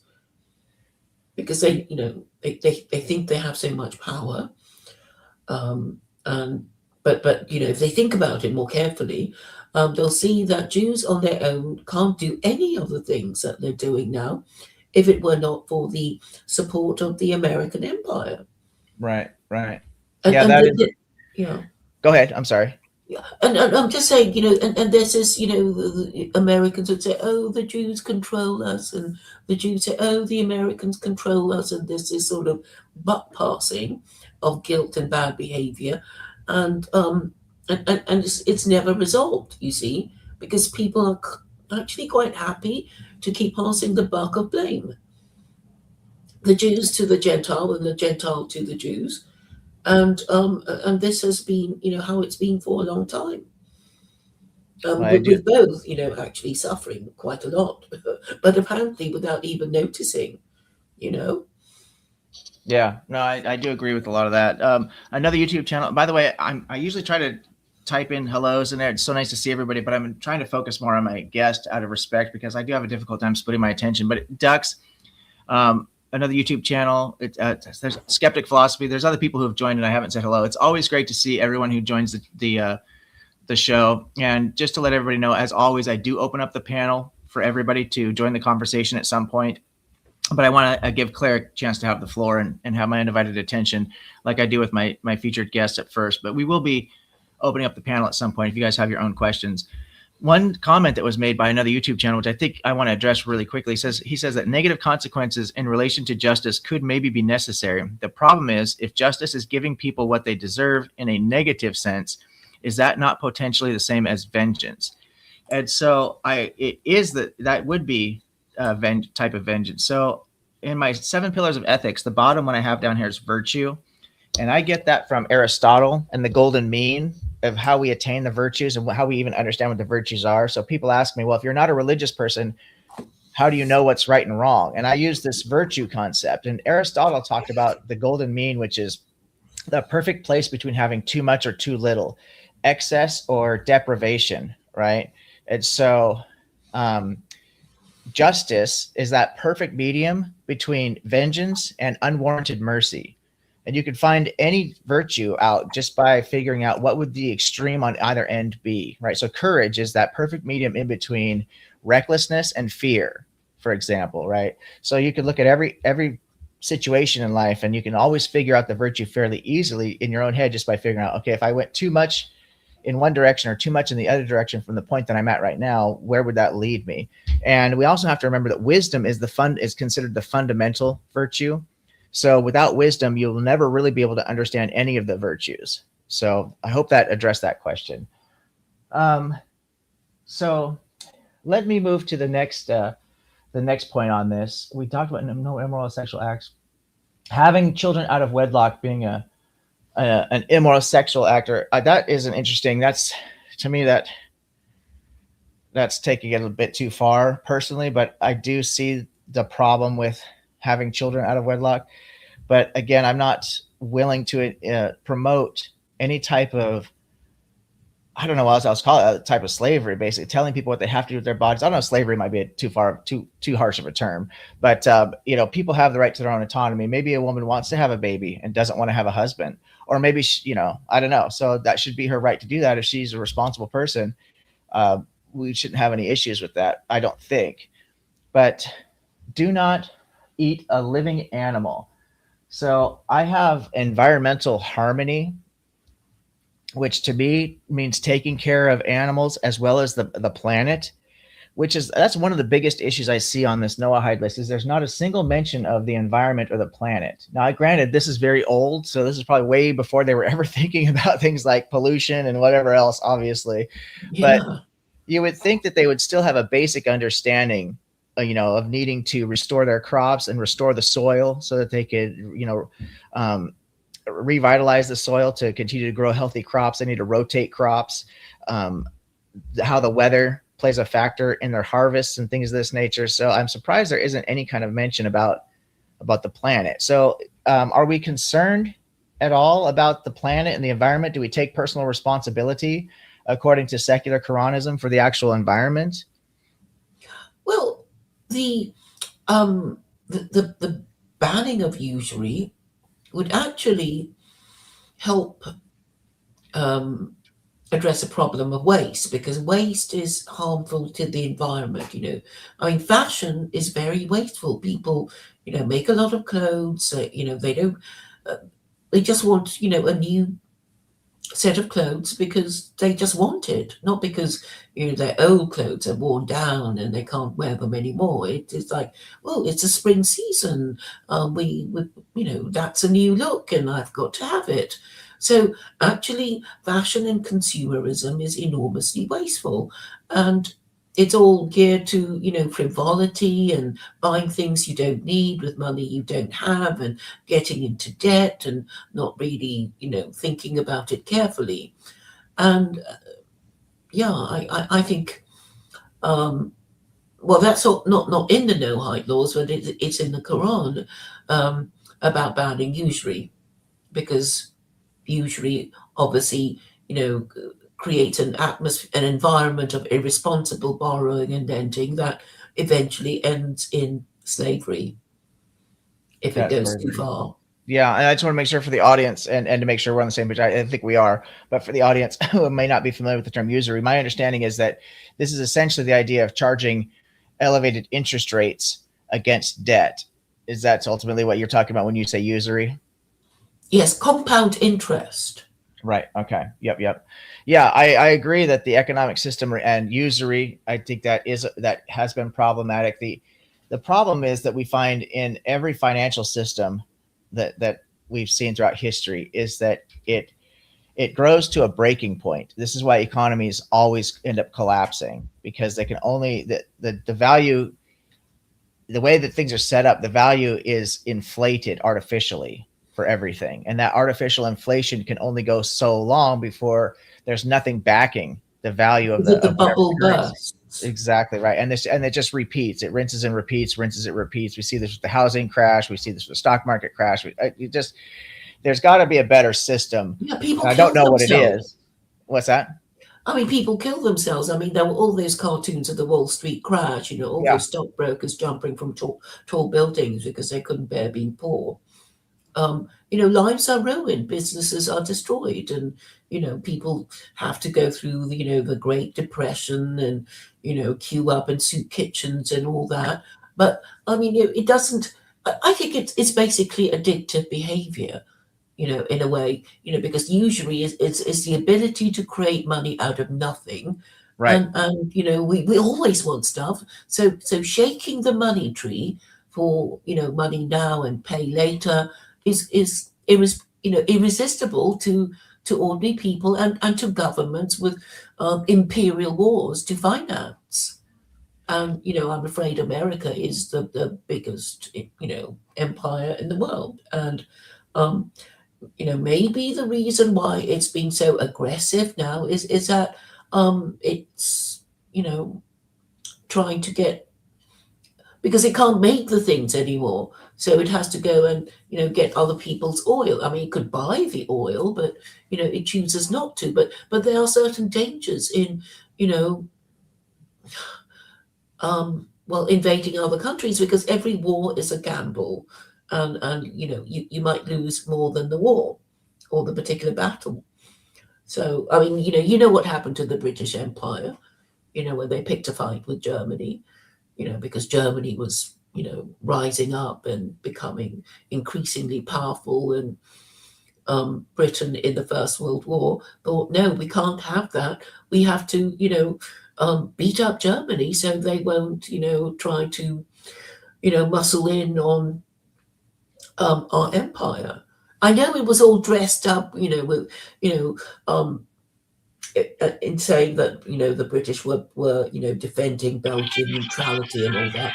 because they think they have so much power, and but if they think about it more carefully, they'll see that Jews on their own can't do any of the things that they're doing now if it were not for the support of the American empire. Right. And Go ahead. I'm sorry. Yeah, and I'm just saying, and there's this, the Americans would say, oh, the Jews control us, and the Jews say, oh, the Americans control us, and there's this sort of buck passing of guilt and bad behavior, and it's never resolved, you see, because people are actually quite happy to keep passing the buck of blame. The Jews to the Gentile, and the Gentile to the Jews. And this has been, how it's been for a long time. With both, actually suffering quite a lot, but apparently without even noticing, Yeah, no, I do agree with a lot of that. Another YouTube channel, by the way, I usually try to type in hellos in there. It's so nice to see everybody, but I'm trying to focus more on my guest out of respect, because I do have a difficult time splitting my attention. But Ducks, another YouTube channel. There's Skeptic Philosophy. There's other people who have joined and I haven't said hello. It's always great to see everyone who joins the show. And just to let everybody know, as always, I do open up the panel for everybody to join the conversation at some point. But I want to give Claire a chance to have the floor and have my undivided attention, like I do with my featured guests at first. But we will be opening up the panel at some point if you guys have your own questions. one comment that was made by another YouTube channel, which I think I want to address really quickly, he says that negative consequences in relation to justice could maybe be necessary. The problem is, if justice is giving people what they deserve in a negative sense, is that not potentially the same as vengeance? And so it is that would be a type of vengeance. So in my 7 pillars of ethics, the bottom one I have down here is virtue. And I get that from Aristotle and the golden mean of how we attain the virtues and how we even understand what the virtues are. So people ask me, well, if you're not a religious person, how do you know what's right and wrong? And I use this virtue concept. And Aristotle talked about the golden mean, which is the perfect place between having too much or too little, excess or deprivation, right? And so justice is that perfect medium between vengeance and unwarranted mercy. And you can find any virtue out just by figuring out what would the extreme on either end be, right? So courage is that perfect medium in between recklessness and fear, for example, right? So you could look at every situation in life and you can always figure out the virtue fairly easily in your own head just by figuring out, okay, if I went too much in one direction or too much in the other direction from the point that I'm at right now, where would that lead me? And we also have to remember that wisdom is considered the fundamental virtue. So without wisdom, you'll never really be able to understand any of the virtues. So I hope that addressed that question. So let me move to the next point on this. We talked about no immoral sexual acts. Having children out of wedlock being an immoral sexual act, that is an interesting. To me that's taking it a bit too far personally, but I do see the problem with having children out of wedlock. But again, I'm not willing to promote any type of, I don't know what else I'll call it, a type of slavery, basically telling people what they have to do with their bodies. I don't know, slavery might be too harsh of a term, but people have the right to their own autonomy. Maybe a woman wants to have a baby and doesn't want to have a husband, or maybe I don't know. So that should be her right to do that. If she's a responsible person, we shouldn't have any issues with that, I don't think. But do not eat a living animal. So I have environmental harmony, which to me means taking care of animals as well as the planet, that's one of the biggest issues I see on this Noahide list, is there's not a single mention of the environment or the planet. Now, granted, this is very old, so this is probably way before they were ever thinking about things like pollution and whatever else, obviously. Yeah. But you would think that they would still have a basic understanding of needing to restore their crops and restore the soil so that they could, revitalize the soil to continue to grow healthy crops. They need to rotate crops, how the weather plays a factor in their harvests and things of this nature. So I'm surprised there isn't any kind of mention about the planet. So are we concerned at all about the planet and the environment? Do we take personal responsibility according to secular Koranism for the actual environment? Well, the banning of usury would actually help address a problem of waste, because waste is harmful to the environment. I mean, fashion is very wasteful. People, make a lot of clothes. They don't. They just want, a new set of clothes because they just want it, not because their old clothes are worn down and they can't wear them anymore. It's like, well, it's a spring season, we that's a new look and I've got to have it. So actually, fashion and consumerism is enormously wasteful, and it's all geared to frivolity and buying things you don't need with money you don't have, and getting into debt and not really thinking about it carefully. And I think that's not in the Noahide laws, but it's in the Quran, about banning usury, because usury obviously creates an environment of irresponsible borrowing and lending that eventually ends in slavery if it goes too far. Yeah, and I just want to make sure for the audience and to make sure we're on the same page. I think we are, but for the audience who may not be familiar with the term usury, my understanding is that this is essentially the idea of charging elevated interest rates against debt. Is that ultimately what you're talking about when you say usury? Yes, compound interest. Right. Okay. Yep. Yep. Yeah, I agree that the economic system and usury, I think that has been problematic. The problem is that we find in every financial system that we've seen throughout history is that it grows to a breaking point. This is why economies always end up collapsing, because they can only the value, the way that things are set up, the value is inflated artificially for everything. And that artificial inflation can only go so long before there's nothing backing the value of Is it the the of whatever bubble currency. bursts? Exactly right. And it just repeats. It rinses and repeats, rinses it repeats. We see this with the housing crash. We see this with the stock market crash. There's got to be a better system. Yeah, people And I don't kill know what it themselves. is. What's that? I mean, people kill themselves. I mean, there were all those cartoons of the Wall Street crash, all Yeah. those stockbrokers jumping from tall buildings because they couldn't bear being poor. Lives are ruined, businesses are destroyed, and people have to go through the Great Depression and queue up in soup kitchens and all that. But I mean, it doesn't. I think it's basically addictive behavior, in a way, because usually it's the ability to create money out of nothing. Right. And we always want stuff. So shaking the money tree for money now and pay later is irresistible to ordinary people and to governments with imperial wars to finance. And I'm afraid America is the biggest empire in the world. And um, maybe the reason why it's been so aggressive now is that it's trying to get, because it can't make the things anymore, so it has to go and get other people's oil. I mean, it could buy the oil, but it chooses not to. But there are certain dangers in you know well, invading other countries, because every war is a gamble, and you might lose more than the war or the particular battle. So, I mean, what happened to the British Empire, when they picked a fight with Germany, because Germany was, rising up and becoming increasingly powerful. And Britain in the First World War thought, no, we can't have that. We have to, beat up Germany so they won't, try to, muscle in on our empire. I know it was all dressed up, with, you know, in saying that the British were defending Belgian neutrality and all that.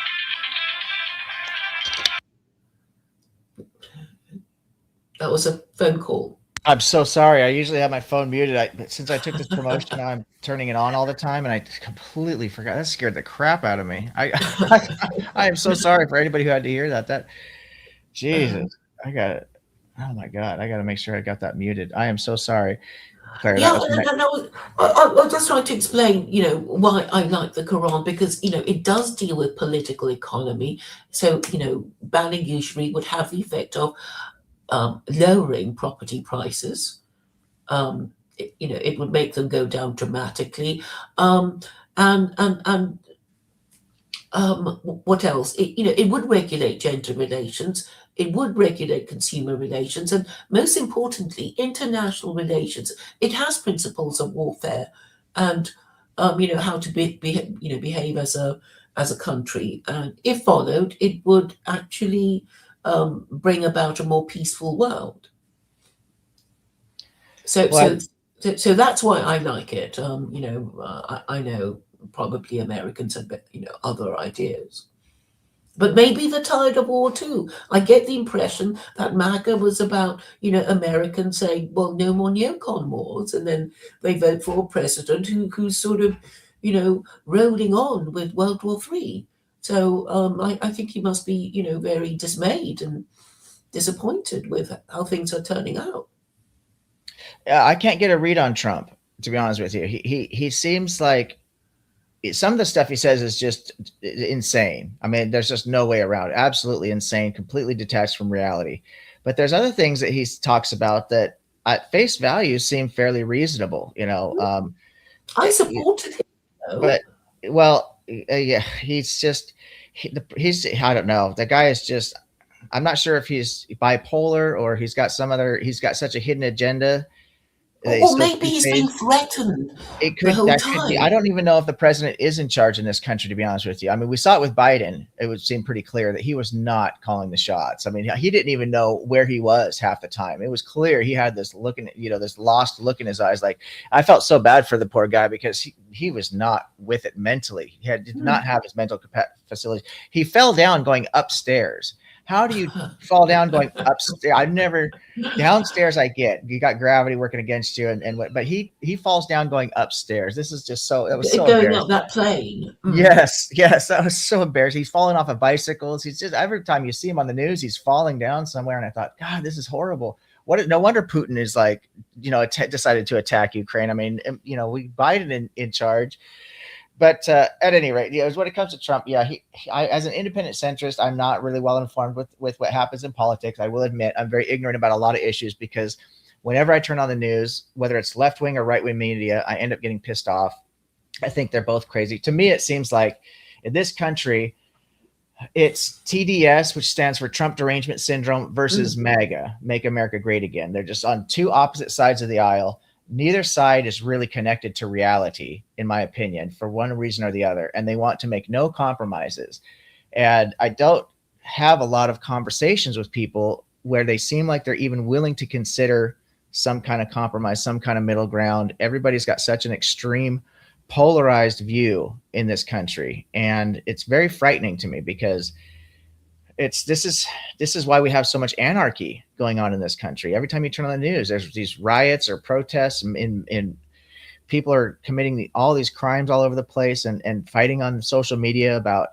That was a phone call. I'm so sorry. I usually have my phone muted. But since I took this promotion, now I'm turning it on all the time, and I completely forgot. That scared the crap out of me. I am so sorry for anybody who had to hear that. Jesus, I got it. Oh my God, I got to make sure I got that muted. I am so sorry, Claire. That Yeah, was my. and I was just trying to explain, why I like the Quran, because it does deal with political economy. So banning usury would have the effect of lowering property prices. It would make them go down dramatically. Um, and what else? It would regulate gender relations. It would regulate consumer relations, and most importantly, international relations. It has principles of warfare, and how to behave as a country. And if followed, it would actually bring about a more peaceful world. So, so, Well, so that's why I like it. I know probably Americans have other ideas, but maybe they're tired of war too. I get the impression that MAGA was about Americans saying, "Well, no more neocon wars," and then they vote for a president who's sort of rolling on with World War III. So I think he must be very dismayed and disappointed with how things are turning out. yeah, I can't get a read on Trump, to be honest with you. He seems like some of the stuff he says is just insane. I mean, there's just no way around it. Absolutely insane, completely detached from reality. But there's other things that he talks about that at face value seem fairly reasonable, I supported him, though. but well, yeah, he's I don't know. The guy is just, I'm not sure if he's bipolar or he's got such a hidden agenda They Or still maybe keep he's been phase. threatened It the could whole that could be. I time. don't even know if the president is in charge in this country, to be honest with you. I mean, we saw it with Biden. It would seem pretty clear that he was not calling the shots. I mean, he didn't even know where he was half the time. It was clear he had this looking, this lost look in his eyes. Like, I felt so bad for the poor guy because he was not with it mentally. Did not have his mental facilities. He fell down going upstairs. How do you fall down going upstairs? I've never downstairs. I get you got gravity working against you, and what, but he falls down going upstairs. This is just so, that was so Going up embarrassing. that plane. Yes, that was so embarrassing. He's falling off of bicycles. He's just, every time you see him on the news, he's falling down somewhere, and I thought, God, this is horrible. What? No wonder Putin is like, decided to attack Ukraine. I mean, we Biden in charge. But at any rate, when it comes to Trump, as an independent centrist, I'm not really well informed with what happens in politics. I will admit I'm very ignorant about a lot of issues because whenever I turn on the news, whether it's left wing or right wing media, I end up getting pissed off. I think they're both crazy. To me, it seems like in this country, it's TDS, which stands for Trump Derangement Syndrome, versus MAGA, Make America Great Again. They're just on two opposite sides of the aisle. Neither side is really connected to reality, in my opinion, for one reason or the other. And they want to make no compromises. And I don't have a lot of conversations with people where they seem like they're even willing to consider some kind of compromise, some kind of middle ground. Everybody's got such an extreme polarized view in this country. And it's very frightening to me because this is why we have so much anarchy going on in this country. Every time you turn on the news, there's these riots or protests, in people are committing all these crimes all over the place, and fighting on social media about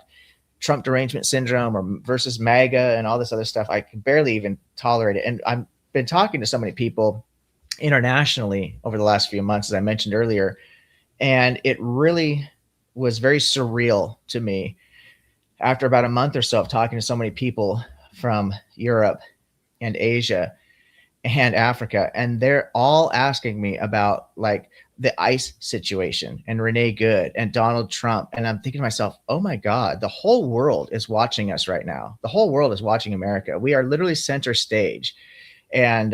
Trump derangement syndrome or versus MAGA and all this other stuff. I can barely even tolerate it. And I've been talking to so many people internationally over the last few months, as I mentioned earlier, and it really was very surreal to me after about a month or so of talking to so many people from Europe and Asia and Africa, and they're all asking me about like the ICE situation and Renee Good and Donald Trump. And I'm thinking to myself, oh my God, the whole world is watching us right now. The whole world is watching America. We are literally center stage. And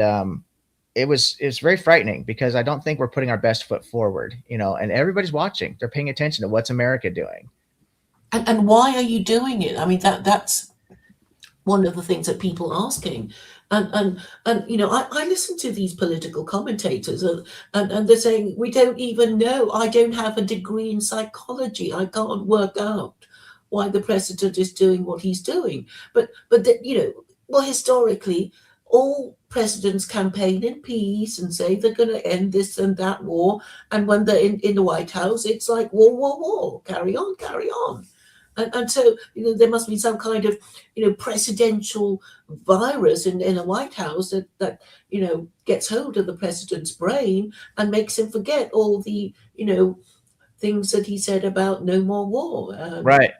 it's very frightening because I don't think we're putting our best foot forward, and everybody's watching. They're paying attention to what's America doing. And why are you doing it? I mean, that's one of the things that people are asking. And I listen to these political commentators, and they're saying, we don't even know. I don't have a degree in psychology. I can't work out why the president is doing what he's doing. But historically, all presidents campaign in peace and say they're going to end this and that war. And when they're in the White House, it's like war, war, war. Carry on, carry on. And so, there must be some kind of, presidential virus in a White House that gets hold of the president's brain and makes him forget all the, things that he said about no more war. Right.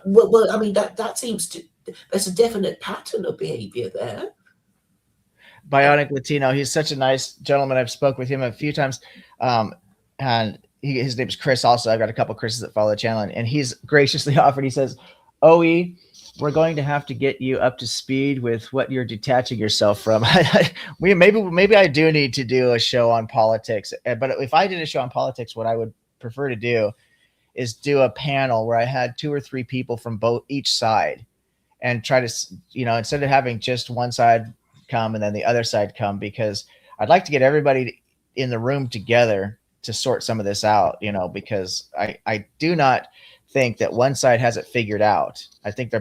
Well, I mean, that seems to, there's a definite pattern of behavior there. Bionic Latino. He's such a nice gentleman. I've spoke with him a few times. And his name's Chris also. I've got a couple Chris's that follow the channel, and he's graciously offered. He says, OE, we're going to have to get you up to speed with what you're detaching yourself from. Maybe I do need to do a show on politics. But if I did a show on politics, what I would prefer to do is do a panel where I had 2 or 3 people from each side, and try to, instead of having just one side come and then the other side come, because I'd like to get everybody in the room together to sort some of this out, because I do not think that one side has it figured out. I think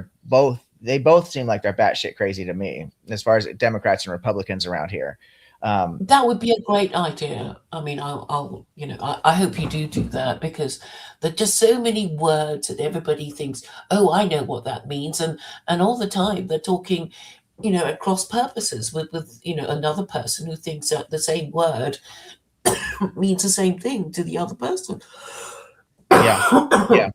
they both seem like they're batshit crazy to me, as far as Democrats and Republicans around here. That would be a great idea. I mean, I hope you do that, because there are just so many words that everybody thinks, oh, I know what that means. And all the time they're talking, at cross purposes with another person who thinks that the same word means the same thing to the other person. Yeah.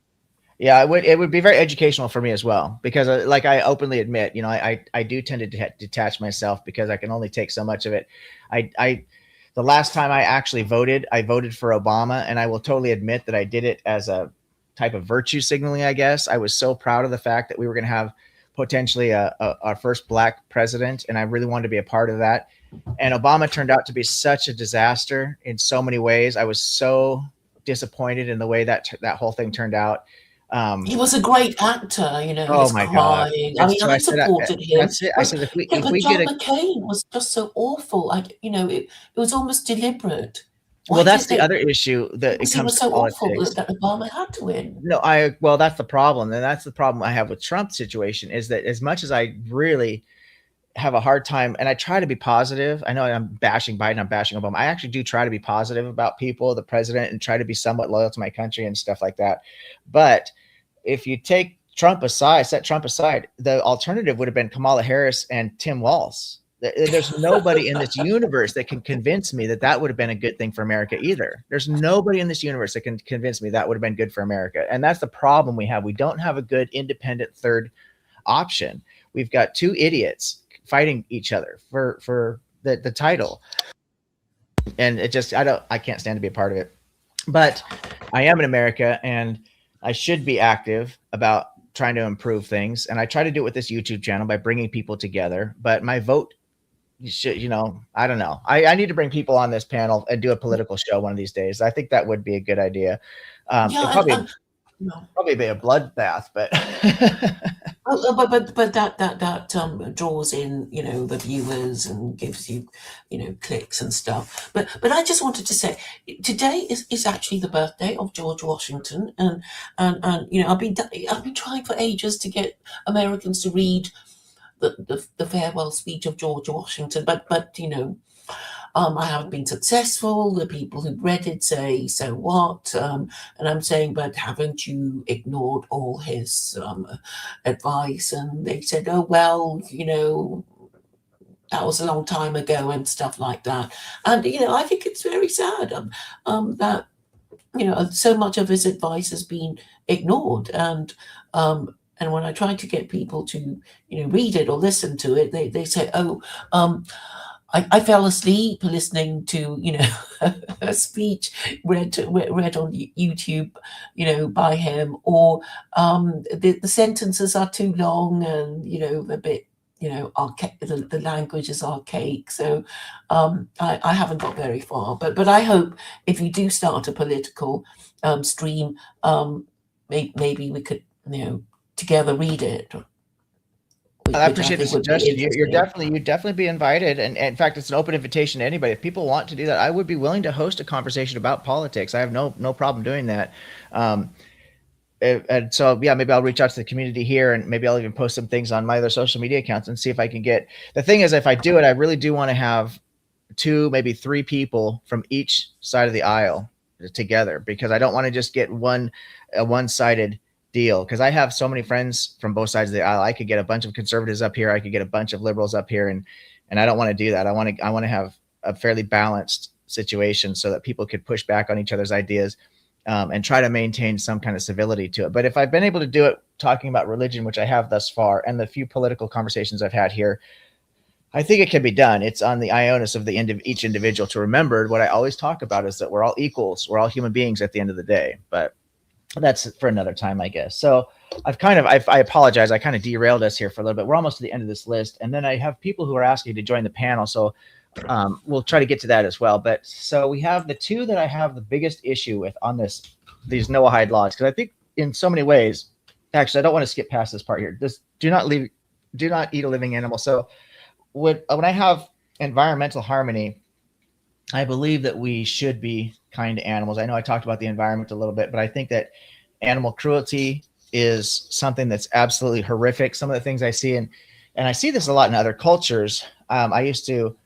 It would be very educational for me as well, because like I openly admit, I do tend to detach myself because I can only take so much of it. The last time I actually voted, I voted for Obama, and I will totally admit that I did it as a type of virtue signaling, I guess. I was so proud of the fact that we were going to have potentially our first black president, and I really wanted to be a part of that. And Obama turned out to be such a disaster in so many ways. I was so disappointed in the way that whole thing turned out. He was a great actor, Oh his my God! crying. I And mean, so I I said, supported him, that's it. I but said, yeah, if but we get John a McCain was just so awful. Like, it was almost deliberate. well, Why that's did the they? other issue that it Because he comes was to so awful politics. that Obama had to win. No, well, that's the problem, and that's the problem I have with Trump's situation is that as much as I really have a hard time, and I try to be positive. I know I'm bashing Biden, I'm bashing Obama. I actually do try to be positive about people, the president, and try to be somewhat loyal to my country and stuff like that. But if you take Trump aside, set Trump aside, the alternative would have been Kamala Harris and Tim Walz. There's nobody in this universe that can convince me that that would have been a good thing for America either. There's nobody in this universe that can convince me that would have been good for America. And that's the problem we have. We don't have a good independent third option. We've got two idiots fighting each other for the title. And it just I can't stand to be a part of it. But I am in America and I should be active about trying to improve things. And I try to do it with this YouTube channel by bringing people together. But my vote should, I don't know. I need to bring people on this panel and do a political show one of these days. I think that would be a good idea. It'd Yeah, probably be a bloodbath, but but that draws in the viewers and gives you clicks and stuff. But I just wanted to say today is actually the birthday of George Washington, and I've been trying for ages to get Americans to read the farewell speech of George Washington, but I haven't been successful. The people who read it say, so what? And I'm saying, but haven't you ignored all his advice? And they said, oh, well, that was a long time ago and stuff like that. And, I think it's very sad that, so much of his advice has been ignored. And when I try to get people to, read it or listen to it, they say, oh, I fell asleep listening to, a speech read on YouTube, by him, or the sentences are too long and, a bit, the language is archaic. So I haven't got very far. But I hope if you do start a political stream, maybe we could, together read it. I appreciate the suggestion. You'd definitely be invited, and in fact, it's an open invitation to anybody. If people want to do that, I would be willing to host a conversation about politics. I have no problem doing that. And so, yeah, maybe I'll reach out to the community here, and maybe I'll even post some things on my other social media accounts and see if I can get. The thing is, if I do it, I really do want to have 2, maybe 3 people from each side of the aisle together, because I don't want to just get a one-sided deal, because I have so many friends from both sides of the aisle. I could get a bunch of conservatives up here, I could get a bunch of liberals up here, and I don't want to do that. I want to have a fairly balanced situation so that people could push back on each other's ideas, and try to maintain some kind of civility to it. But if I've been able to do it talking about religion, which I have thus far, and the few political conversations I've had here, I think it can be done. It's on the ionus of each individual to remember what I always talk about is that we're all equals. We're all human beings at the end of the day. But that's for another time, I guess. So I apologize. I kind of derailed us here for a little bit. We're almost to the end of this list. And then I have people who are asking to join the panel. So we'll try to get to that as well. But so we have the 2 that I have the biggest issue with on these Noahide laws, because I think in so many ways, actually, I don't want to skip past this part here. This do not eat a living animal. So when I have environmental harmony, I believe that we should be kind to animals. I know I talked about the environment a little bit, but I think that animal cruelty is something that's absolutely horrific. Some of the things I see, and I see this a lot in other cultures. I used to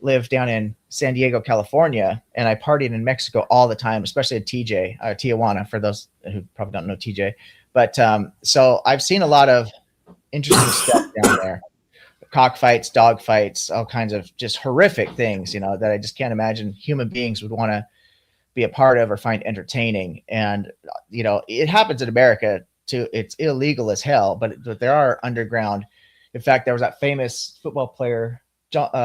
live down in San Diego, California, and I partied in Mexico all the time, especially at Tijuana, for those who probably don't know TJ. But so I've seen a lot of interesting stuff down there. Cockfights, dog fights, all kinds of just horrific things, that I just can't imagine human beings would want to be a part of or find entertaining. And, it happens in America too. It's illegal as hell, but there are underground. In fact, there was that famous football player,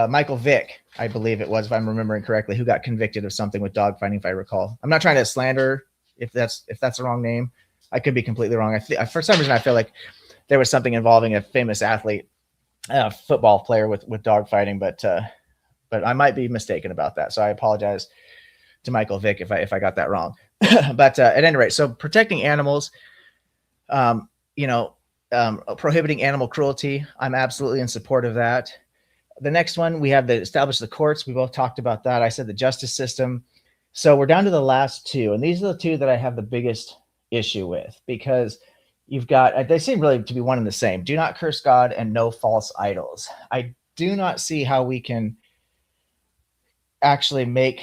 Michael Vick, I believe it was, if I'm remembering correctly, who got convicted of something with dog fighting, if I recall. I'm not trying to slander if that's the wrong name. I could be completely wrong. For some reason, I feel like there was something involving a famous athlete, football player with dog fighting, but I might be mistaken about that. So I apologize to Michael Vick if I got that wrong. But at any rate, so protecting animals, um, you know, prohibiting animal cruelty, I'm absolutely in support of that. The next one, we have the establish the courts. We both talked about that. I said the justice system. So we're down to the last two, and these are the two that I have the biggest issue with, because you've got, they seem really to be one and the same: do not curse God and no false idols. I do not see how we can actually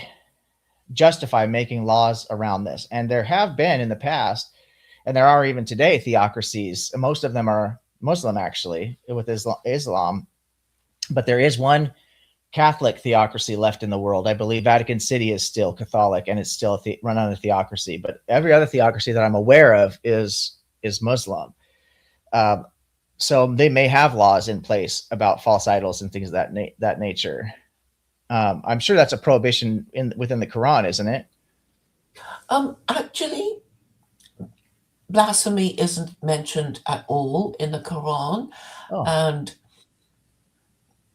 justify making laws around this. And there have been in the past, and there are even today, theocracies. Most of them are Muslim, actually, with Islam. But there is one Catholic theocracy left in the world. I believe Vatican City is still Catholic, and it's still run on a theocracy. But every other theocracy that I'm aware of is Muslim. So they may have laws in place about false idols and things of that nature. I'm sure that's a prohibition within the Quran, isn't it? Actually, blasphemy isn't mentioned at all in the Quran, Oh. and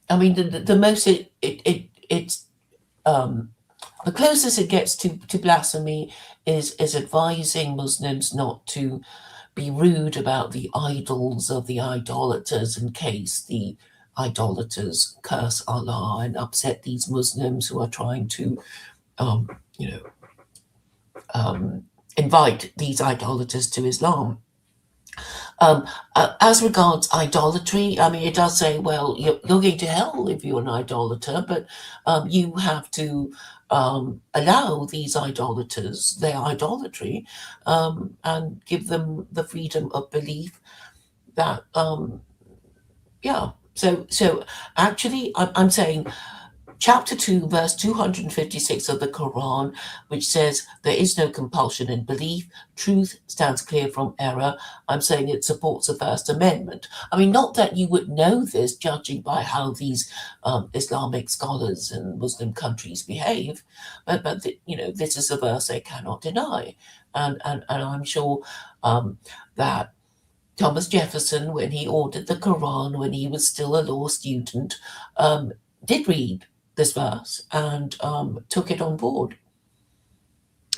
I mean the most it's the closest it gets to blasphemy is advising Muslims not to be rude about the idols of the idolaters, in case the idolaters curse Allah and upset these Muslims who are trying to, you know, invite these idolaters to Islam. As regards idolatry, I mean, it does say, well, you're going to hell if you're an idolater, but you have to allow these idolaters their idolatry, and give them the freedom of belief that, yeah. So actually, I'm saying chapter 2, verse 256 of the Quran, which says there is no compulsion in belief, truth stands clear from error. I'm saying it supports the First Amendment. I mean, not that you would know this judging by how these Islamic scholars in Muslim countries behave, but you know, this is a verse they cannot deny. And I'm sure that Thomas Jefferson, when he ordered the Quran, when he was still a law student, did read this verse and took it on board.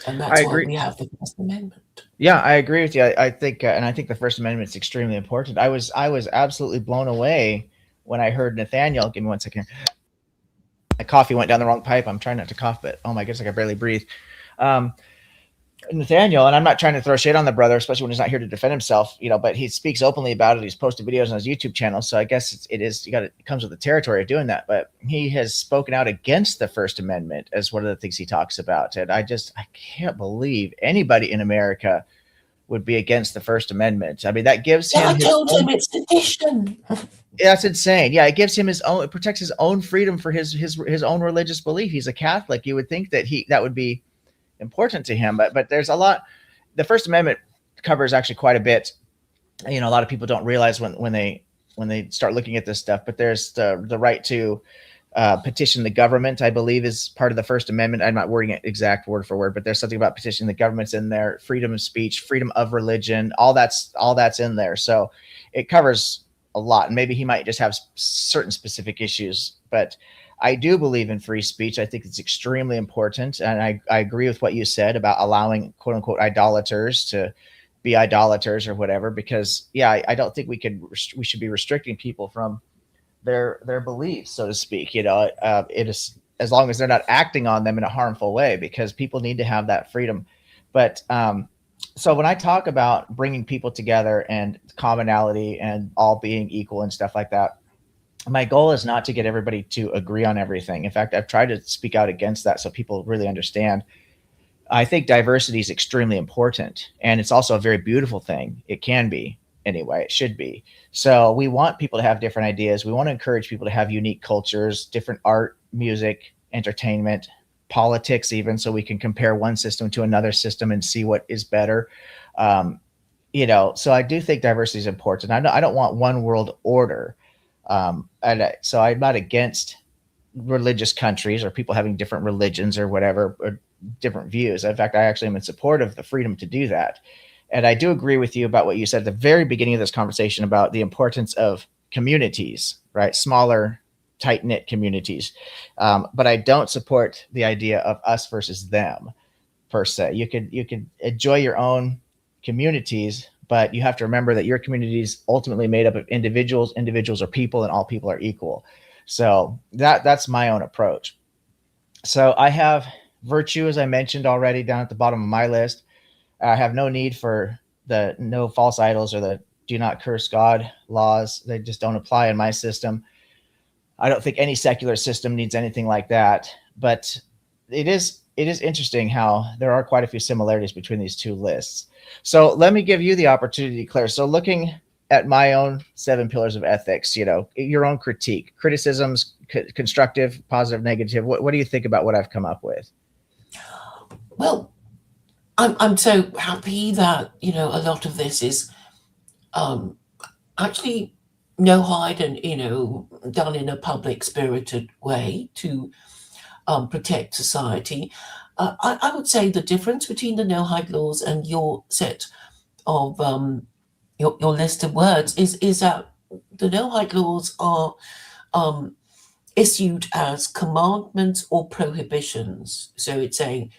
And I that's why agree. we have the First Amendment. Yeah, I agree with you. I think, and I think the First Amendment is extremely important. I was absolutely blown away when I heard Nathaniel. Give me 1 second. My coffee went down the wrong pipe. I'm trying not to cough, but oh my goodness, I can barely breathe. Nathaniel, and I'm not trying to throw shade on the brother, especially when he's not here to defend himself, you know, but he speaks openly about it. He's posted videos on his YouTube channel. So I guess it comes with the territory of doing that. But he has spoken out against the First Amendment as one of the things he talks about. And I can't believe anybody in America would be against the First Amendment. I mean, that gives him. Yeah, I told him it's sedition. That's insane. Yeah, it gives him it protects his own freedom for his own religious belief. He's a Catholic. You would think that that would be important to him, but there's a lot. The First Amendment covers actually quite a bit. You know, a lot of people don't realize when they start looking at this stuff, but there's the right to petition the government, I believe, is part of the First Amendment. I'm not wording it exact word for word, but there's something about petitioning the government's in there. Freedom of speech, freedom of religion, all that's in there. So it covers a lot. And maybe he might just have certain specific issues, but I do believe in free speech. I think it's extremely important. And I agree with what you said about allowing quote unquote idolaters to be idolaters or whatever, because I don't think we should be restricting people from their beliefs, so to speak. You know, it is, as long as they're not acting on them in a harmful way, because people need to have that freedom. But so when I talk about bringing people together and commonality and all being equal and stuff like that, my goal is not to get everybody to agree on everything. In fact, I've tried to speak out against that so people really understand. I think diversity is extremely important, and it's also a very beautiful thing. It can be, anyway. It should be. So we want people to have different ideas. We want to encourage people to have unique cultures, different art, music, entertainment, politics, even, so we can compare one system to another system and see what is better. You know, so I do think diversity is important. I don't want one world order. So I'm not against religious countries or people having different religions or whatever, or different views. In fact, I actually am in support of the freedom to do that. And I do agree with you about what you said at the very beginning of this conversation about the importance of communities, right? Smaller, tight knit communities. But I don't support the idea of us versus them per se. You could enjoy your own communities, but you have to remember that your community is ultimately made up of individuals. Individuals are people, and all people are equal. So that's my own approach. So I have virtue, as I mentioned already, down at the bottom of my list. I have no need for the no false idols or the do not curse God laws. They just don't apply in my system. I don't think any secular system needs anything like that. But it is interesting how there are quite a few similarities between these two lists. So let me give you the opportunity, Claire. So looking at my own seven pillars of ethics, your own critique, criticisms, constructive, positive, negative. What do you think about what I've come up with? Well, I'm so happy that a lot of this is um, actually Noahide and done in a public spirited way to protect society. I would say the difference between the Noahide laws and your set of your list of words is that the Noahide laws are um, issued as commandments or prohibitions. So it's saying,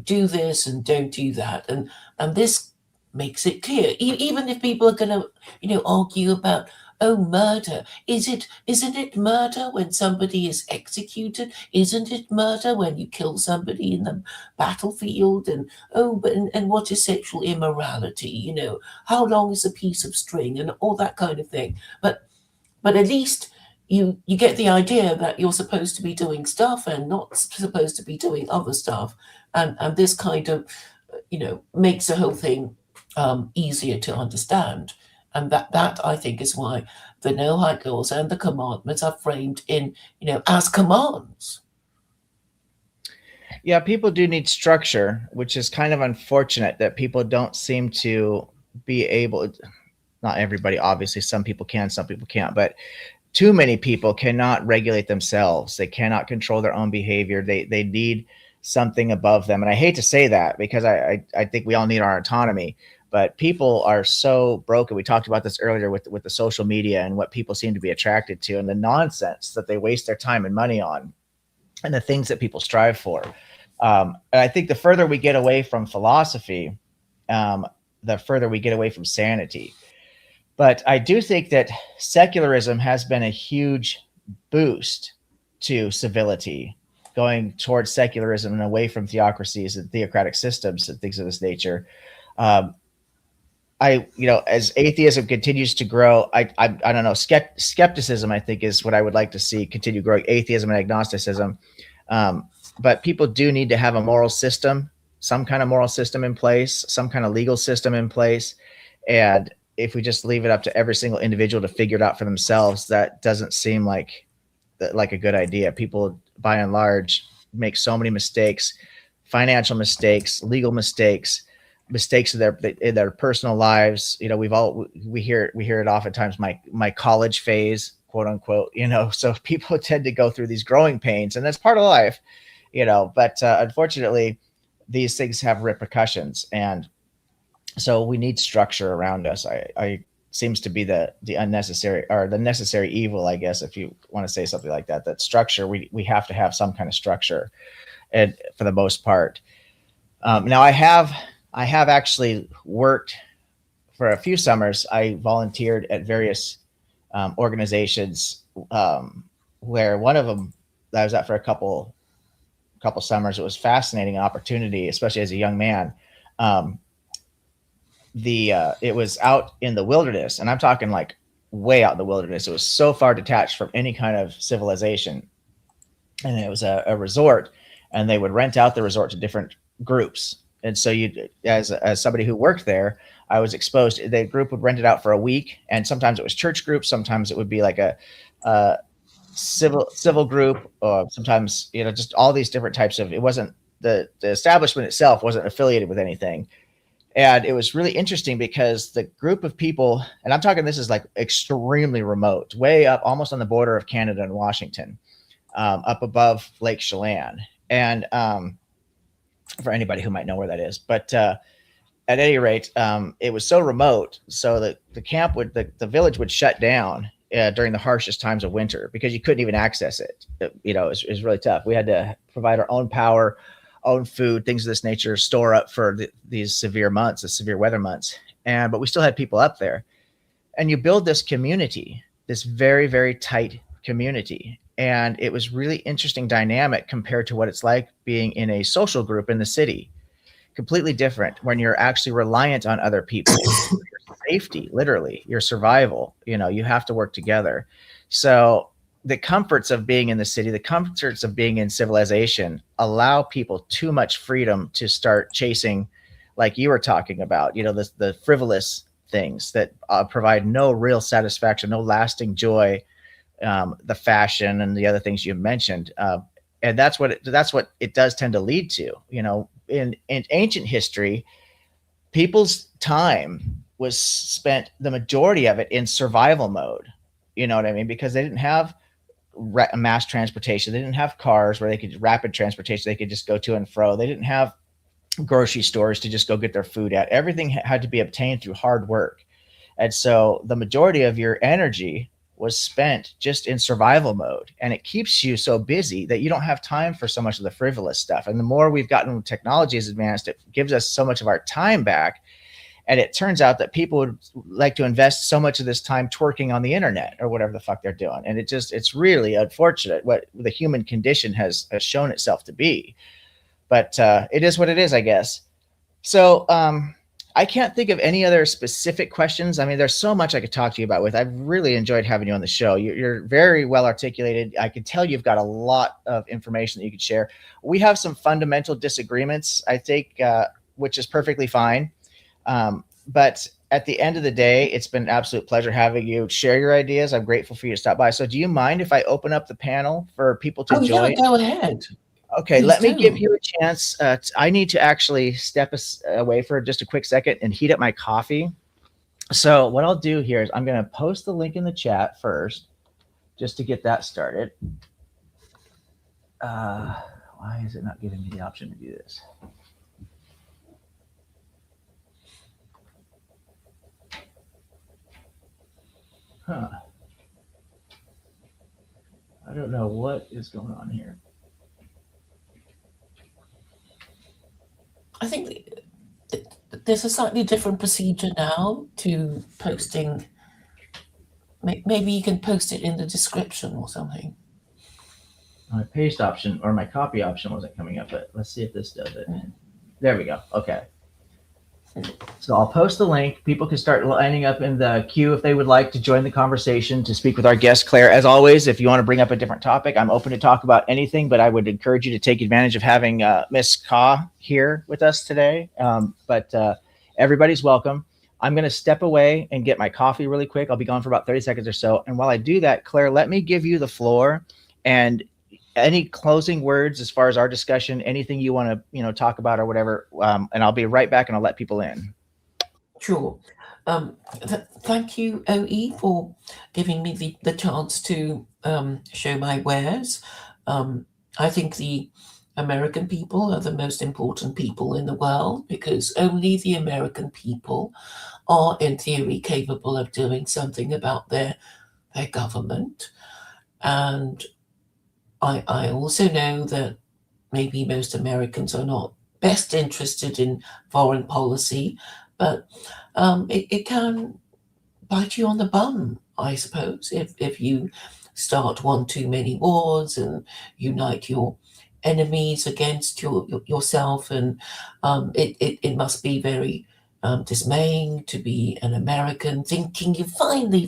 do this and don't do that. And this makes it clear. Even if people are going to, argue about, oh, murder. Isn't it murder when somebody is executed? Isn't it murder when you kill somebody in the battlefield? And and what is sexual immorality? How long is a piece of string and all that kind of thing. But at least you get the idea that you're supposed to be doing stuff and not supposed to be doing other stuff, and this kind of makes the whole thing easier to understand, and that I think is why the Noahide laws and the commandments are framed in as commands. Yeah, people do need structure, which is kind of unfortunate that people don't seem to be able. Not everybody, obviously. Some people can, some people can't, but too many people cannot regulate themselves. They cannot control their own behavior. They need something above them. And I hate to say that because I think we all need our autonomy, but people are so broken. We talked about this earlier with the social media and what people seem to be attracted to and the nonsense that they waste their time and money on and the things that people strive for. And I think the further we get away from philosophy, the further we get away from sanity. But I do think that secularism has been a huge boost to civility, going towards secularism and away from theocracies and theocratic systems and things of this nature. Um, as atheism continues to grow, I don't know, skepticism, I think, is what I would like to see continue growing, atheism and agnosticism. But people do need to have a moral system, some kind of moral system in place, some kind of legal system in place. And if we just leave it up to every single individual to figure it out for themselves, that doesn't seem like a good idea. People, by and large, make so many mistakes, financial mistakes, legal mistakes, mistakes in their personal lives. We hear it oftentimes. My college phase, quote unquote. So people tend to go through these growing pains, and that's part of life. But unfortunately, these things have repercussions, and so we need structure around us. I seems to be the unnecessary or the necessary evil, I guess, if you want to say something like that. That structure, we have to have some kind of structure, and for the most part. Now I have actually worked for a few summers. I volunteered at various organizations, where one of them I was at for a couple summers. It was fascinating opportunity, especially as a young man. Um, it was out in the wilderness, and I'm talking like way out in the wilderness. It was so far detached from any kind of civilization, and it was a resort, and they would rent out the resort to different groups. And so you, as somebody who worked there, I was exposed. The group would rent it out for a week, and sometimes it was church groups, sometimes it would be like a civil group, or sometimes just all these different types of. It wasn't the establishment itself wasn't affiliated with anything. And it was really interesting because the group of people, and I'm talking, this is like extremely remote, way up, almost on the border of Canada and Washington, up above Lake Chelan. And for anybody who might know where that is, but at any rate, it was so remote, so that the village would shut down during the harshest times of winter because you couldn't even access it. It was really tough. We had to provide our own power, own food, things of this nature, store up for these severe months, the severe weather months. But we still had people up there, and you build this community, this very, very tight community. And it was really interesting dynamic compared to what it's like being in a social group in the city. Completely different when you're actually reliant on other people for your safety, literally your survival. You have to work together. So the comforts of being in the city, the comforts of being in civilization allow people too much freedom to start chasing, like you were talking about, the frivolous things that provide no real satisfaction, no lasting joy, the fashion and the other things you mentioned. And that's what it does tend to lead to. In ancient history, people's time was spent, the majority of it, in survival mode. You know what I mean? Because they didn't have mass transportation. They didn't have cars where they could rapid transportation. They could just go to and fro. They didn't have grocery stores to just go get their food at. Everything had to be obtained through hard work. And so the majority of your energy was spent just in survival mode, and it keeps you so busy that you don't have time for so much of the frivolous stuff. And the more we've gotten, technology has advanced, it gives us so much of our time back. And it turns out that people would like to invest so much of this time twerking on the internet or whatever the fuck they're doing. And it's really unfortunate what the human condition has shown itself to be. But it is what it is, I guess. So I can't think of any other specific questions. I mean, there's so much I could talk to you about with. I've really enjoyed having you on the show. You're very well articulated. I can tell you've got a lot of information that you could share. We have some fundamental disagreements, I think, which is perfectly fine. But at the end of the day, it's been an absolute pleasure having you share your ideas. I'm grateful for you to stop by. So do you mind if I open up the panel for people to join? Yeah, go ahead. Okay, Please let me do. give you a chance. I need to actually step away for just a quick second and heat up my coffee. So what I'll do here is I'm going to post the link in the chat first, just to get that started. Why is it not giving me the option to do this? Huh. I don't know what is going on here. I think there's a slightly different procedure now to posting. Maybe you can post it in the description or something. My paste option or my copy option wasn't coming up, but let's see if this does it. There we go. Okay. So I'll post the link. People can start lining up in the queue if they would like to join the conversation to speak with our guest, Claire. As always, if you want to bring up a different topic, I'm open to talk about anything, but I would encourage you to take advantage of having Miss Khaw here with us today. But everybody's welcome. I'm going to step away and get my coffee really quick. I'll be gone for about 30 seconds or so. And while I do that, Claire, let me give you the floor and any closing words as far as our discussion, anything you want to, talk about or whatever. And I'll be right back and I'll let people in. Sure. Thank you, OE, for giving me the chance to show my wares. I think the American people are the most important people in the world because only the American people are, in theory, capable of doing something about their government. And I also know that maybe most Americans are not best interested in foreign policy, but it can bite you on the bum, I suppose, if you start one too many wars and unite your enemies against yourself. And it must be very dismaying to be an American thinking you finally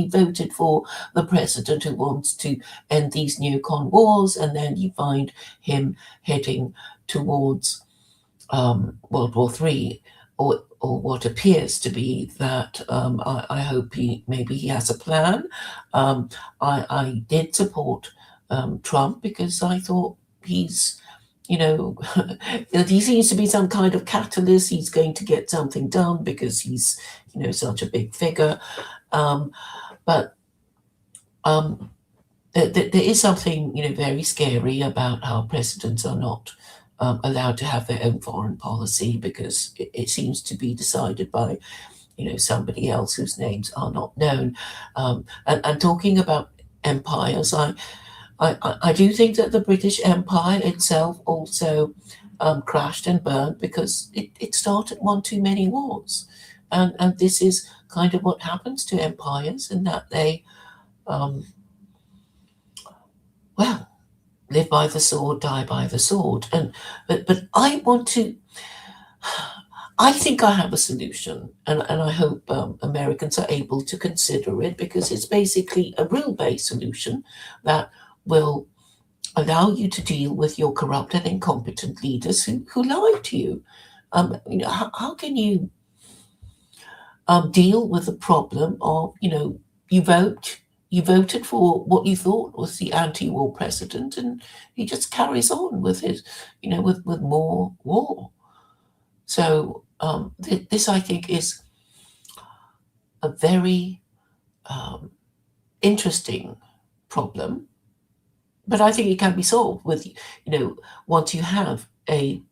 voted for the president who wants to end these neocon wars, and then you find him heading towards World War III, or what appears to be that. I hope maybe he has a plan. I did support Trump because I thought he's, he seems to be some kind of catalyst. He's going to get something done because he's, such a big figure. But there is something, very scary about how presidents are not allowed to have their own foreign policy because it seems to be decided by somebody else whose names are not known. And talking about empires, I do think that the British Empire itself also crashed and burned because it started one too many wars. And this is kind of what happens to empires, in that they, well, live by the sword, die by the sword. But I think I have a solution, and I hope Americans are able to consider it, because it's basically a rule-based solution that will allow you to deal with your corrupt and incompetent leaders who lie to you. How can you deal with the problem of, you voted for what you thought was the anti-war president, and he just carries on with his, with more war. So this, I think, is a very interesting problem, but I think it can be solved with, once you have a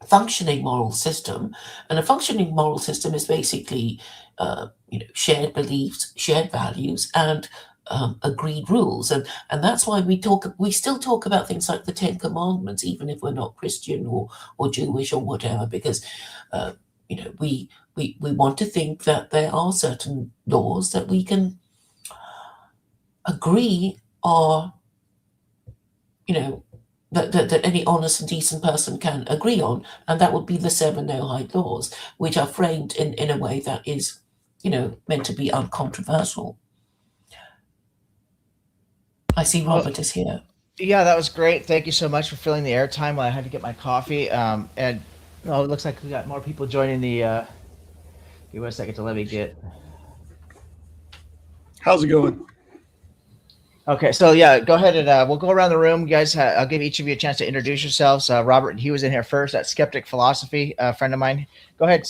functioning moral system. And a functioning moral system is basically, shared beliefs, shared values, and agreed rules. And that's why we still talk about things like the Ten Commandments, even if we're not Christian or Jewish or whatever, because we want to think that there are certain laws that we can agree are, that any honest and decent person can agree on, and that would be the 7 Noahide Laws, which are framed in a way that is, meant to be uncontroversial. I see Robert is here. Yeah, that was great. Thank you so much for filling the airtime while I had to get my coffee. And it looks like we got more people joining the. Give me a second to let me get. How's it going? Okay, so yeah, go ahead and we'll go around the room, guys. I'll give each of you a chance to introduce yourselves. Robert, he was in here first. That's Skeptic Philosophy, a friend of mine. Go ahead,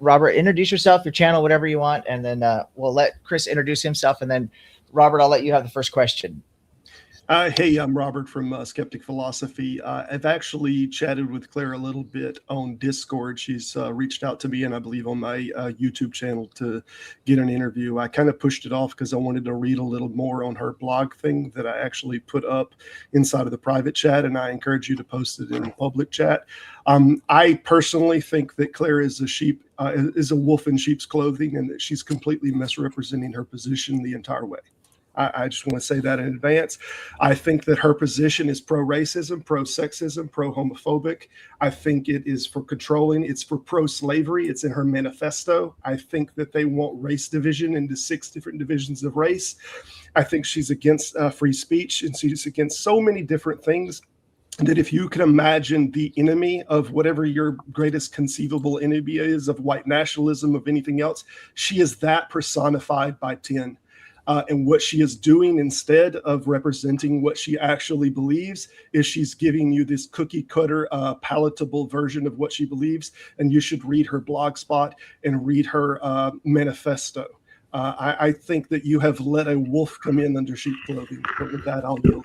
Robert. Introduce yourself, your channel, whatever you want, and then we'll let Chris introduce himself, and then Robert, I'll let you have the first question. Hey, I'm Robert from Skeptic Philosophy. I've actually chatted with Claire a little bit on Discord. She's reached out to me, and I believe on my YouTube channel, to get an interview. I kind of pushed it off because I wanted to read a little more on her blog thing that I actually put up inside of the private chat, and I encourage you to post it in the public chat. I personally think that Claire is a wolf in sheep's clothing, and that she's completely misrepresenting her position the entire way. I just want to say that in advance. I think that her position is pro-racism, pro-sexism, pro-homophobic. I think it is for controlling. It's for pro-slavery. It's in her manifesto. I think that they want race division into 6 different divisions of race. I think she's against free speech, and she's against so many different things that if you can imagine the enemy of whatever your greatest conceivable enemy is, of white nationalism, of anything else, she is that personified by 10. And what she is doing, instead of representing what she actually believes, is she's giving you this cookie cutter, palatable version of what she believes. And you should read her blog spot and read her manifesto. I think that you have let a wolf come in under sheep clothing. But with that, I'll yield.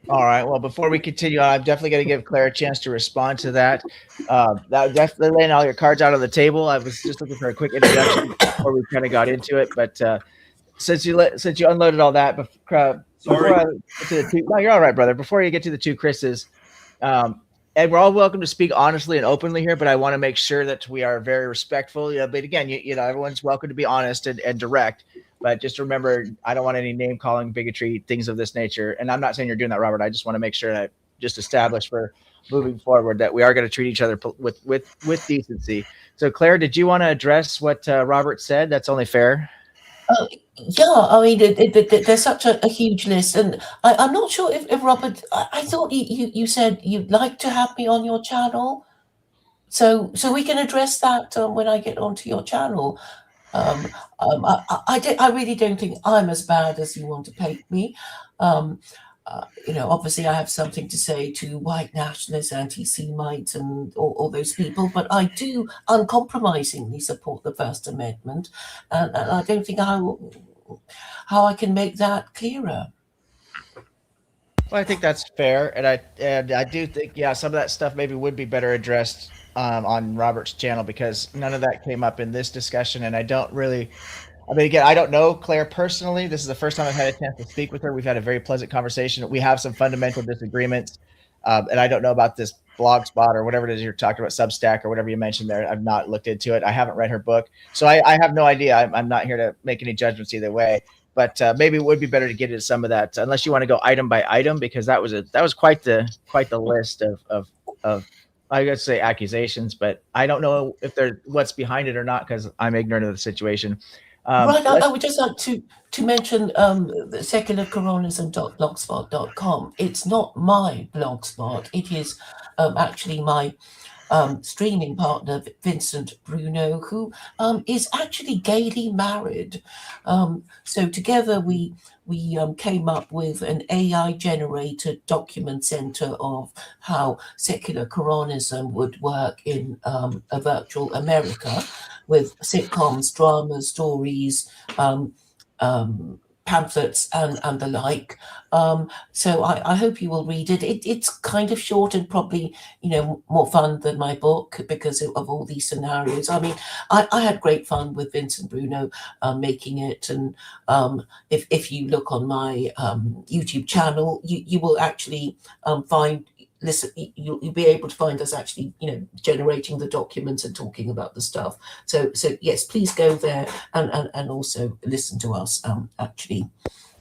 All right. Well, before we continue on, I'm definitely going to give Claire a chance to respond to that. That definitely laying all your cards out on the table. I was just looking for a quick introduction before we kind of got into it, but. Since you unloaded all that, before I get to the two, no, you're all right, brother. Before you get to the two Chris's, and we're all welcome to speak honestly and openly here, but I want to make sure that we are very respectful. But again, everyone's welcome to be honest and direct. But just remember, I don't want any name calling, bigotry, things of this nature. And I'm not saying you're doing that, Robert. I just want to make sure that just establish for moving forward that we are going to treat each other with decency. So, Claire, did you want to address what Robert said? That's only fair. Yeah, I mean, there's such a huge list, and I'm not sure if Robert. I thought you said you'd like to have me on your channel, so we can address that when I get onto your channel. I really don't think I'm as bad as you want to paint me. Obviously I have something to say to white nationalists, anti-Semites, and all those people, but I do uncompromisingly support the First Amendment, and I don't think how I can make that clearer. Well, I think that's fair, and I do think, yeah, some of that stuff maybe would be better addressed on Robert's channel, because none of that came up in this discussion, and I don't really. I mean, again, I don't know Claire personally. This is the first time I've had a chance to speak with her. We've had a very pleasant conversation. We have some fundamental disagreements, and I don't know about this blog spot or whatever it is you're talking about, Substack or whatever you mentioned there. I've not looked into it. I haven't read her book, so I have no idea. I'm not here to make any judgments either way. But maybe it would be better to get into some of that, unless you want to go item by item, because that was quite the list of I guess say accusations, but I don't know if they're what's behind it or not, because I'm ignorant of the situation. Right, I Let's would just like to mention the secularkoranism.blogspot.com. It's not my blogspot. It is actually my streaming partner, Vincent Bruno, who is actually gaily married. So together we came up with an AI-generated document center of how secular Koranism would work in a virtual America, with sitcoms, dramas, stories, pamphlets, and the like. So I hope you will read it. It's kind of short and probably, more fun than my book because of all these scenarios. I mean, I had great fun with Vincent Bruno making it, and if you look on my YouTube channel, you will actually find. Listen, you'll be able to find us actually, generating the documents and talking about the stuff. So yes, please go there and also listen to us actually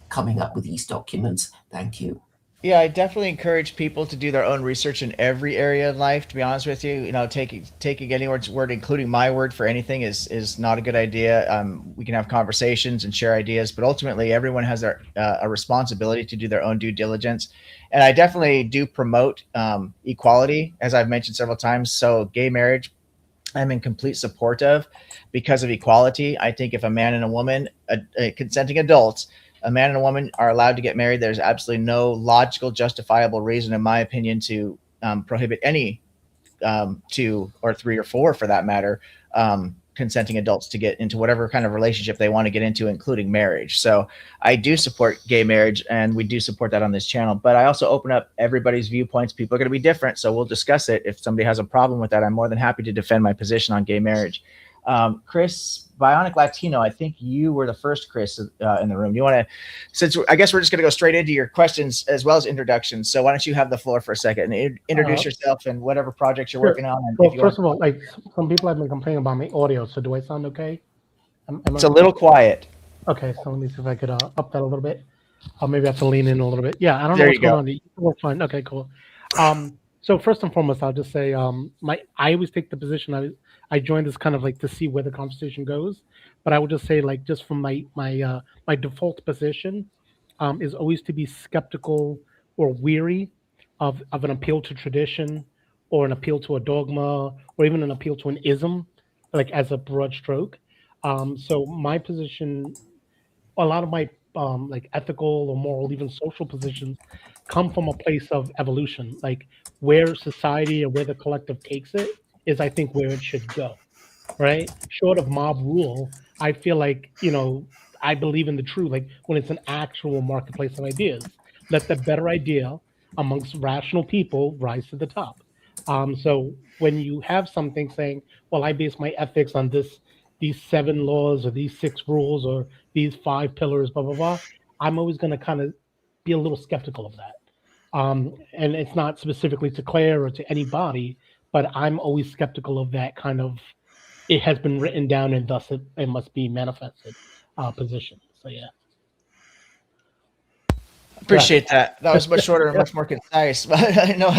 coming up with these documents. Thank you. Yeah, I definitely encourage people to do their own research in every area of life. To be honest with you, taking anyone's word, including my word, for anything is not a good idea. We can have conversations and share ideas, but ultimately, everyone has a responsibility to do their own due diligence. And I definitely do promote equality, as I've mentioned several times. So, gay marriage, I'm in complete support of, because of equality. I think if a man and a woman, consenting adults, a man and a woman are allowed to get married, there's absolutely no logical, justifiable reason, in my opinion, to prohibit any two or three or four, for that matter, consenting adults to get into whatever kind of relationship they want to get into, including marriage. So I do support gay marriage, and we do support that on this channel. But I also open up everybody's viewpoints. People are going to be different, so we'll discuss it. If somebody has a problem with that, I'm more than happy to defend my position on gay marriage. Chris, Bionic Latino, I think you were the first Chris in the room. You want to, since I guess we're just going to go straight into your questions as well as introductions. So why don't you have the floor for a second and introduce yourself and whatever projects you're working on. And well, first of all, like some people have been complaining about my audio. So do I sound okay? It's a little quiet. Okay, so let me see if I could up that a little bit. I'll maybe have to lean in a little bit. Yeah, I don't know There what's you go. going on. We're fine. Okay, cool. So first and foremost, I'll just say I always take the position I joined this kind of like to see where the conversation goes, but I would just say, like, just from my default position is always to be skeptical or weary of an appeal to tradition, or an appeal to a dogma, or even an appeal to an ism, like as a broad stroke. So my position, a lot of my like ethical or moral, even social positions come from a place of evolution, like where society or where the collective takes it is, I think, where it should go, right? Short of mob rule, I feel like, I believe in the true, like when it's an actual marketplace of ideas, let the better idea amongst rational people rise to the top. So when you have something saying, well, I base my ethics on these 7 laws or these 6 rules or these 5 pillars, blah, blah, blah, I'm always going to kind of be a little skeptical of that. And it's not specifically to Claire or to anybody, but I'm always skeptical of that kind of, it has been written down and thus it must be manifested position. So yeah. Appreciate that. That was much shorter and much more concise. But I know.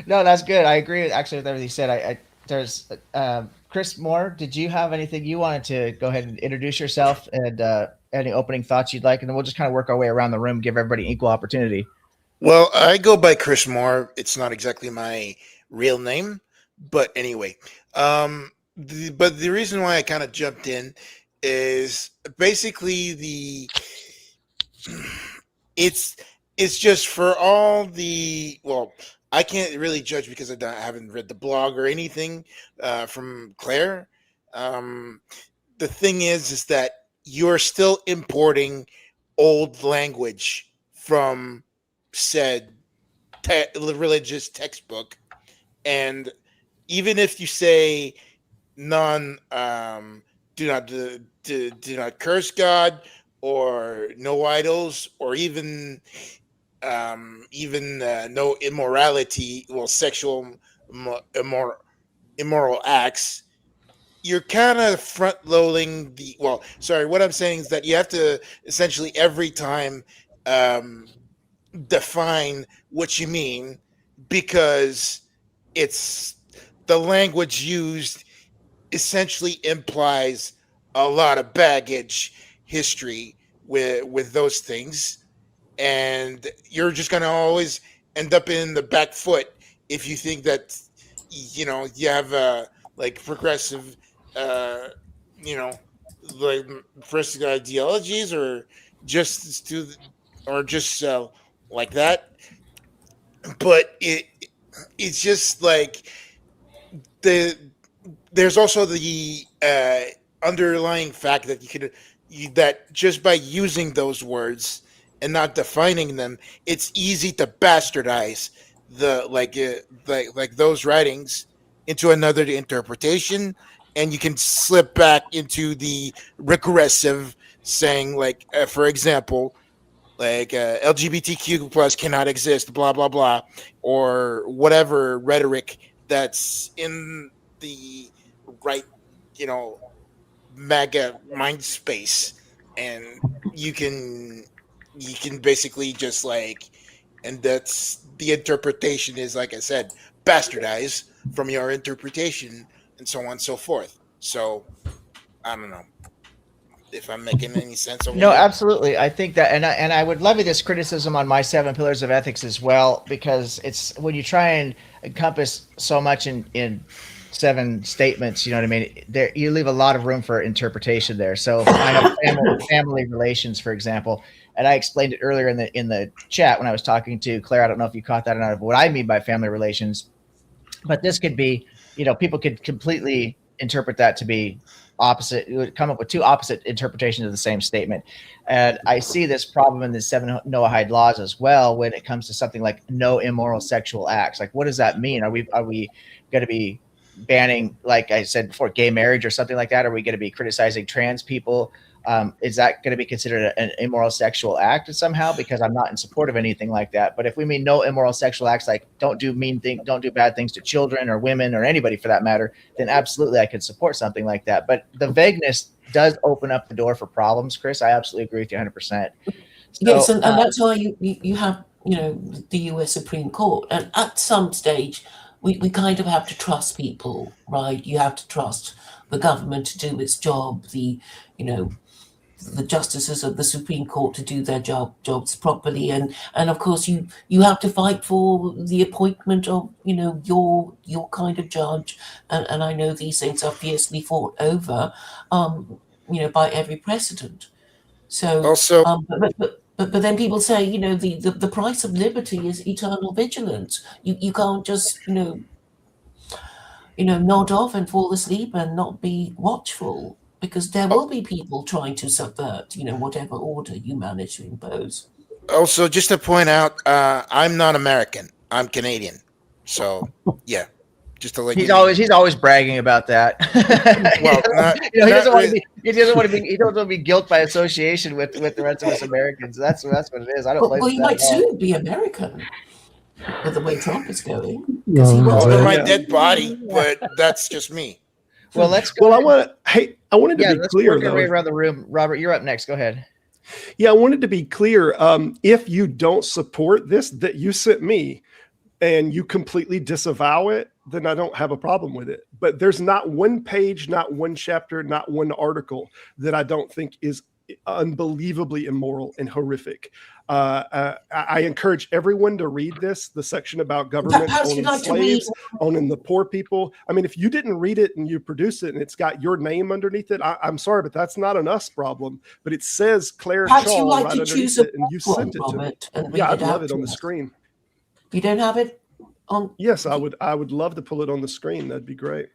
No, that's good. I agree actually with everything you said. There's Chris Moore. Did you have anything you wanted to go ahead and introduce yourself, and any opening thoughts you'd like, and then we'll just kind of work our way around the room, give everybody equal opportunity. Well, I go by Chris Moore. It's not exactly my real name, but anyway. But the reason why I kind of jumped in is basically it's just for all the, well, I can't really judge because I haven't read the blog or anything from Claire. The thing is that you're still importing old language from said religious textbook. And even if you say do not curse God, or no idols, or even no immorality, well, sexual immoral acts, you're kind of front loading what I'm saying is that you have to essentially every time define what you mean, because it's the language used essentially implies a lot of baggage history with those things, and you're just going to always end up in the back foot if you think that you have like progressive you know like progressive ideologies, or just to or just like that. But it's just like there's also the underlying fact that that just by using those words and not defining them, it's easy to bastardize the like those writings into another interpretation, and you can slip back into the regressive saying, like for example, like LGBTQ plus cannot exist, blah blah blah, or whatever rhetoric that's in the right, mega mind space, and you can basically just and that's the interpretation is, like I said, bastardized from your interpretation, and so on and so forth. So I don't know if I'm making any sense over No, here. absolutely. I think that, and I would levy this criticism on my 7 pillars of ethics as well, because it's when you try and encompass so much in 7 statements, you know what I mean? There, you leave a lot of room for interpretation there. So I have family relations, for example, and I explained it earlier in the chat when I was talking to Claire. I don't know if you caught that or not, what I mean by family relations, but this could be, people could completely interpret that to be opposite. It would come up with 2 opposite interpretations of the same statement. And I see this problem in the 7 Noahide laws as well when it comes to something like no immoral sexual acts. Like, what does that mean? Are we going to be banning, like I said before, gay marriage or something like that? Are we going to be criticizing trans people? Is that going to be considered an immoral sexual act somehow? Because I'm not in support of anything like that. But if we mean no immoral sexual acts, like don't do don't do bad things to children or women or anybody for that matter, then absolutely I could support something like that. But the vagueness does open up the door for problems, Chris. I absolutely agree with you 100%. So, yes, and that's why you have the US Supreme Court, and at some stage we kind of have to trust people, right? You have to trust the government to do its job, the justices of the Supreme Court to do their jobs properly, and of course you have to fight for the appointment of your kind of judge, and I know these things are fiercely fought over by every precedent. So Also, but then people say the price of liberty is eternal vigilance. You can't just nod off and fall asleep and not be watchful, because there will be people trying to subvert, whatever order you manage to impose. Also, just to point out, I'm not American. I'm Canadian. So, yeah, just to let you know. he's always bragging about that. Well, he doesn't want to be guilt by association with the rest of us Americans. That's what it is. I don't blame Well, you him might at all. soon be American with the way Trump is going. Over my Yeah. dead body, but that's just me. Well, let's go. Well, I wanted to be let's clear work our way though. around the room. Robert, you're up next. Go ahead. Yeah, I wanted to be clear. If you don't support this that you sent me and you completely disavow it, then I don't have a problem with it. But there's not one page, not one chapter, not one article that I don't think is unbelievably immoral and horrific. I encourage everyone to read this, the section about government owning slaves, owning the poor people. I mean, if you didn't read it and you produce it and it's got your name underneath it, I'm sorry, but that's not an us problem. But it says Claire Khaw right underneath it, and you sent it to me. Yeah, I'd love it on the screen. You don't have it on? Yes, I would love to pull it on the screen. That'd be great.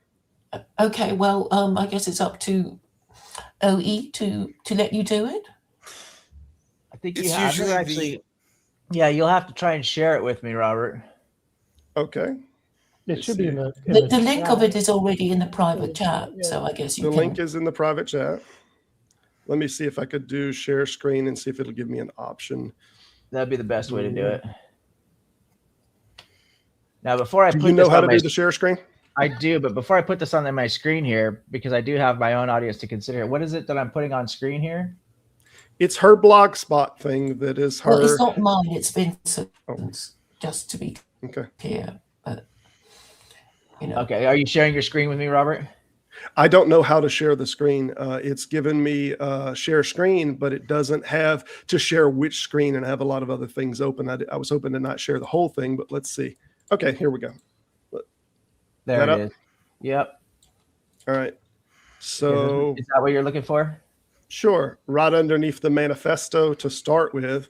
Okay, well, I guess it's up to OE to let you do it. I think It's I've never usually actually. Yeah, you'll have to try and share it with me, Robert. Okay. It should be in the. The link of it is already in the private chat, so I guess you The can. link is in the private chat. Let me see if I could do share screen and see if it'll give me an option. That'd be the best way to do it. Now, before I Do put you know this how on to my do the share screen? I do, but before I put this on my screen here, because I do have my own audience to consider, what is it that I'm putting on screen here? It's her blogspot thing that is her. Well, it's not mine, it's Vincent's, just to be clear. But, you know. Okay, are you sharing your screen with me, Robert? I don't know how to share the screen. It's given me share screen, but it doesn't have to share which screen, and I have a lot of other things open. I was hoping to not share the whole thing, but let's see. Okay, here we go. There it is. Yep. All right. So is that what you're looking for? Sure. Right underneath the manifesto to start with.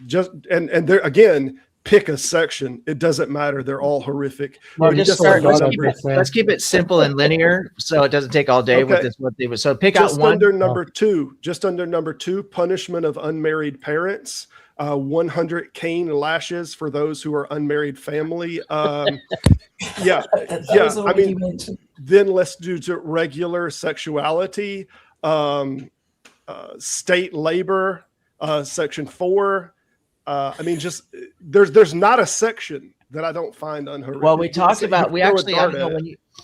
Just and there again, pick a section. It doesn't matter. They're all horrific. Well, let's keep it simple and linear, so it doesn't take all day with this. What they was so pick just out one under number two. Just under number 2, punishment of unmarried parents. 100 cane lashes for those who are unmarried family. Yeah. I mean, then let's do regular sexuality, state labor, section 4. I mean, just there's not a section that I don't find unhorrific. Well, we talked about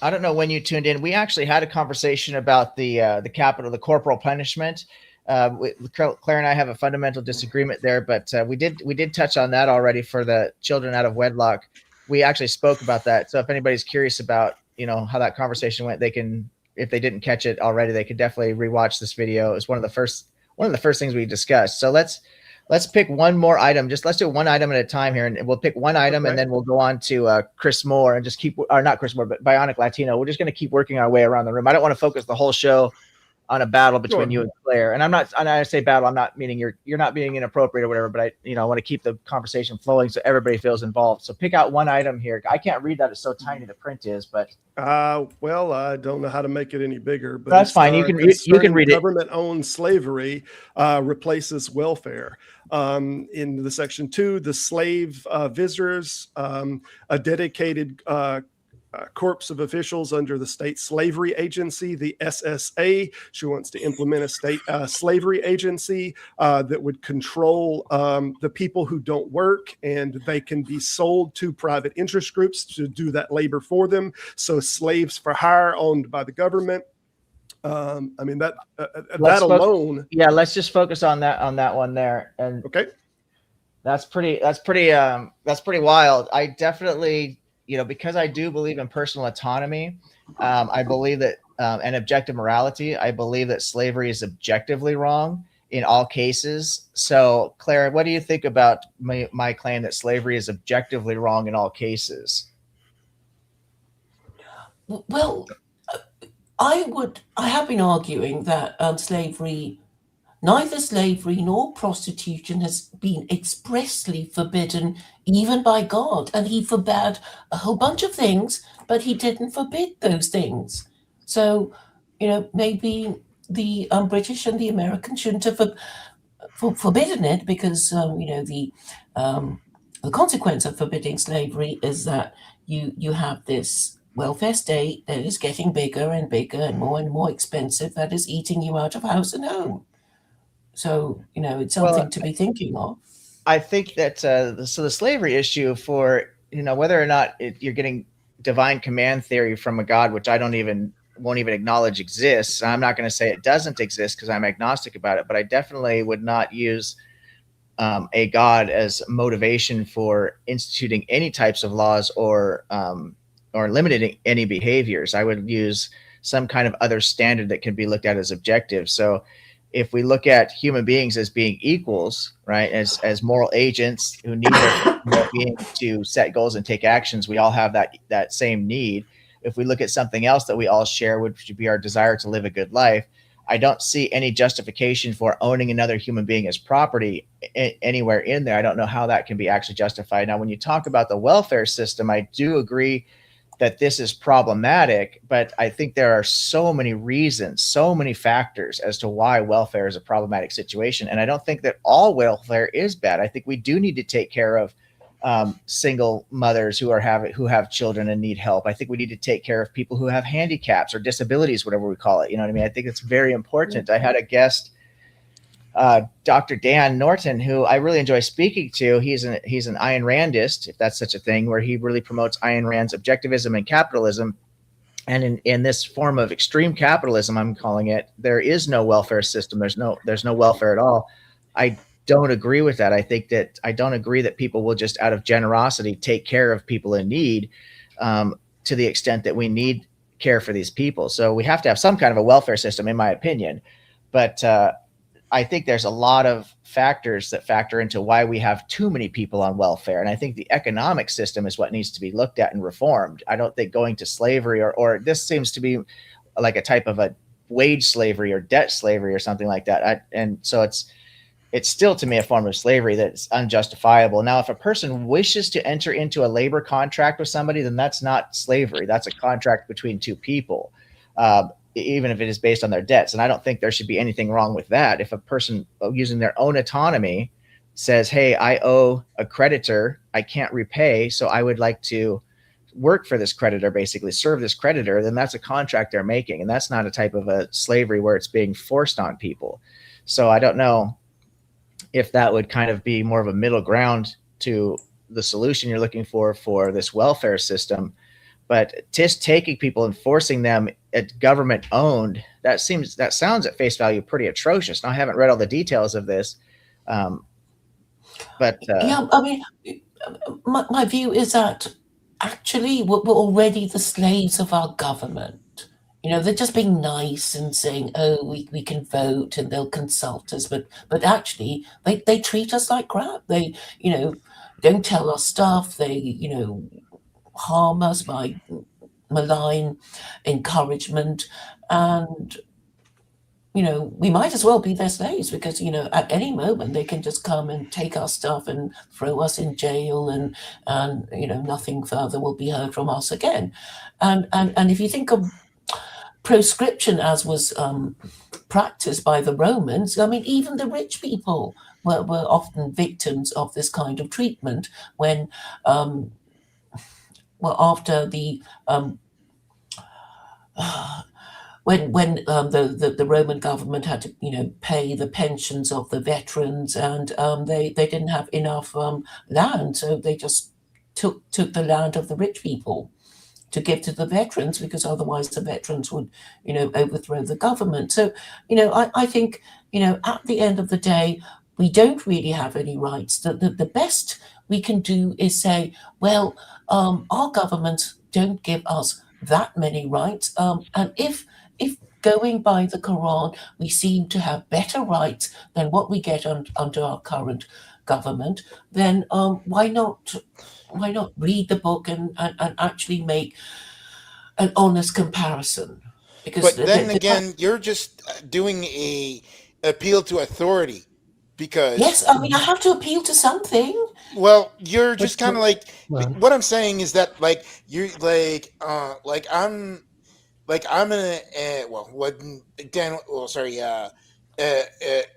I don't know when you tuned in. We actually had a conversation about the capital, the corporal punishment. Claire and I have a fundamental disagreement there, but we did touch on that already for the children out of wedlock. We actually spoke about that. So if anybody's curious about how that conversation went, they can, if they didn't catch it already, they could definitely rewatch this video. It was one of the first things we discussed. So let's pick one more item. Let's do one item at a time here, and we'll pick one item, and then we'll go on to Chris Moore and just not Chris Moore, but Bionic Latino. We're just going to keep working our way around the room. I don't want to focus the whole show on a battle between you and Claire. And I say battle, I'm not meaning you're not being inappropriate or whatever, but I want to keep the conversation flowing so everybody feels involved. So pick out one item here. I can't read that. It's so tiny the print is, but well, I don't know how to make it any bigger, but that's fine. You can read it. Government-owned slavery replaces welfare. In the section 2, the slave visitors, a dedicated corps of officials under the state slavery agency, the SSA. She wants to implement a state slavery agency that would control the people who don't work, and they can be sold to private interest groups to do that labor for them. So slaves for hire owned by the government. I mean that alone. Yeah, let's just focus on that one there. And okay, that's pretty wild. I definitely, because I do believe in personal autonomy, I believe that and objective morality, I believe that slavery is objectively wrong in all cases. So, Claire, what do you think about my claim that slavery is objectively wrong in all cases? Well, I have been arguing that neither slavery nor prostitution has been expressly forbidden even by God. And he forbade a whole bunch of things, but he didn't forbid those things. So, maybe the British and the Americans shouldn't have forbidden it because, the consequence of forbidding slavery is that you have this welfare state that is getting bigger and bigger and more expensive, that is eating you out of house and home. So, it's something to be thinking of. I think that so the slavery issue for, whether or not you're getting divine command theory from a God, which I won't even acknowledge exists. I'm not going to say it doesn't exist because I'm agnostic about it, but I definitely would not use a God as motivation for instituting any types of laws or limiting any behaviors. I would use some kind of other standard that can be looked at as objective. So if we look at human beings as being equals, right, as moral agents who need their well-being to set goals and take actions, we all have that same need. If we look at something else that we all share, which would be our desire to live a good life, I don't see any justification for owning another human being as property anywhere in there. I don't know how that can be actually justified. Now, when you talk about the welfare system, I do agree that this is problematic, but I think there are so many reasons, so many factors as to why welfare is a problematic situation. And I don't think that all welfare is bad. I think we do need to take care of single mothers who have children and need help. I think we need to take care of people who have handicaps or disabilities, whatever we call it. You know what I mean? I think it's very important. I had a guest, Dr. Dan Norton, who I really enjoy speaking to. He's an Ayn Randist, if that's such a thing, where he really promotes Ayn Rand's objectivism and capitalism. And in this form of extreme capitalism, I'm calling it, there is no welfare system. There's no welfare at all. I don't agree with that. I don't agree that people will just out of generosity take care of people in need to the extent that we need care for these people. So we have to have some kind of a welfare system, in my opinion. But I think there's a lot of factors that factor into why we have too many people on welfare. And I think the economic system is what needs to be looked at and reformed. I don't think going to slavery or this seems to be like a type of a wage slavery or debt slavery or something like that. And so it's still to me a form of slavery that's unjustifiable. Now, if a person wishes to enter into a labor contract with somebody, then that's not slavery. That's a contract between two people. Even if it is based on their debts. And I don't think there should be anything wrong with that. If a person using their own autonomy says, hey, I owe a creditor, I can't repay, so I would like to work for this creditor, basically serve this creditor, then that's a contract they're making. And that's not a type of a slavery where it's being forced on people. So I don't know if that would kind of be more of a middle ground to the solution you're looking for this welfare system. But just taking people and forcing them at government owned, that sounds at face value pretty atrocious. Now, I haven't read all the details of this, but yeah, I mean, my view is that actually we're already the slaves of our government. You know, they're just being nice and saying, oh, we can vote and they'll consult us, but actually they treat us like crap. They, you know, don't tell us stuff. They, you know, harm us by malign encouragement, and you know, we might as well be their slaves because, you know, at any moment they can just come and take our stuff and throw us in jail, and you know, nothing further will be heard from us again. And if you think of proscription as was practiced by the Romans, I mean, even the rich people were often victims of this kind of treatment when after the when the Roman government had to, you know, pay the pensions of the veterans, and they didn't have enough land, so they just took the land of the rich people to give to the veterans, because otherwise the veterans would, you know, overthrow the government. So, you know, I think, you know, at the end of the day, we don't really have any rights. The best we can do is say, well, our governments don't give us that many rights. And if going by the Quran, we seem to have better rights than what we get under our current government, then why not read the book and actually make an honest comparison? Because But then again, you're just doing a appeal to authority, because yes, I mean, I have to appeal to something. well, you're just kind of like, Well, what I'm saying is that like you're like I'm in a well, what Dan, well, sorry,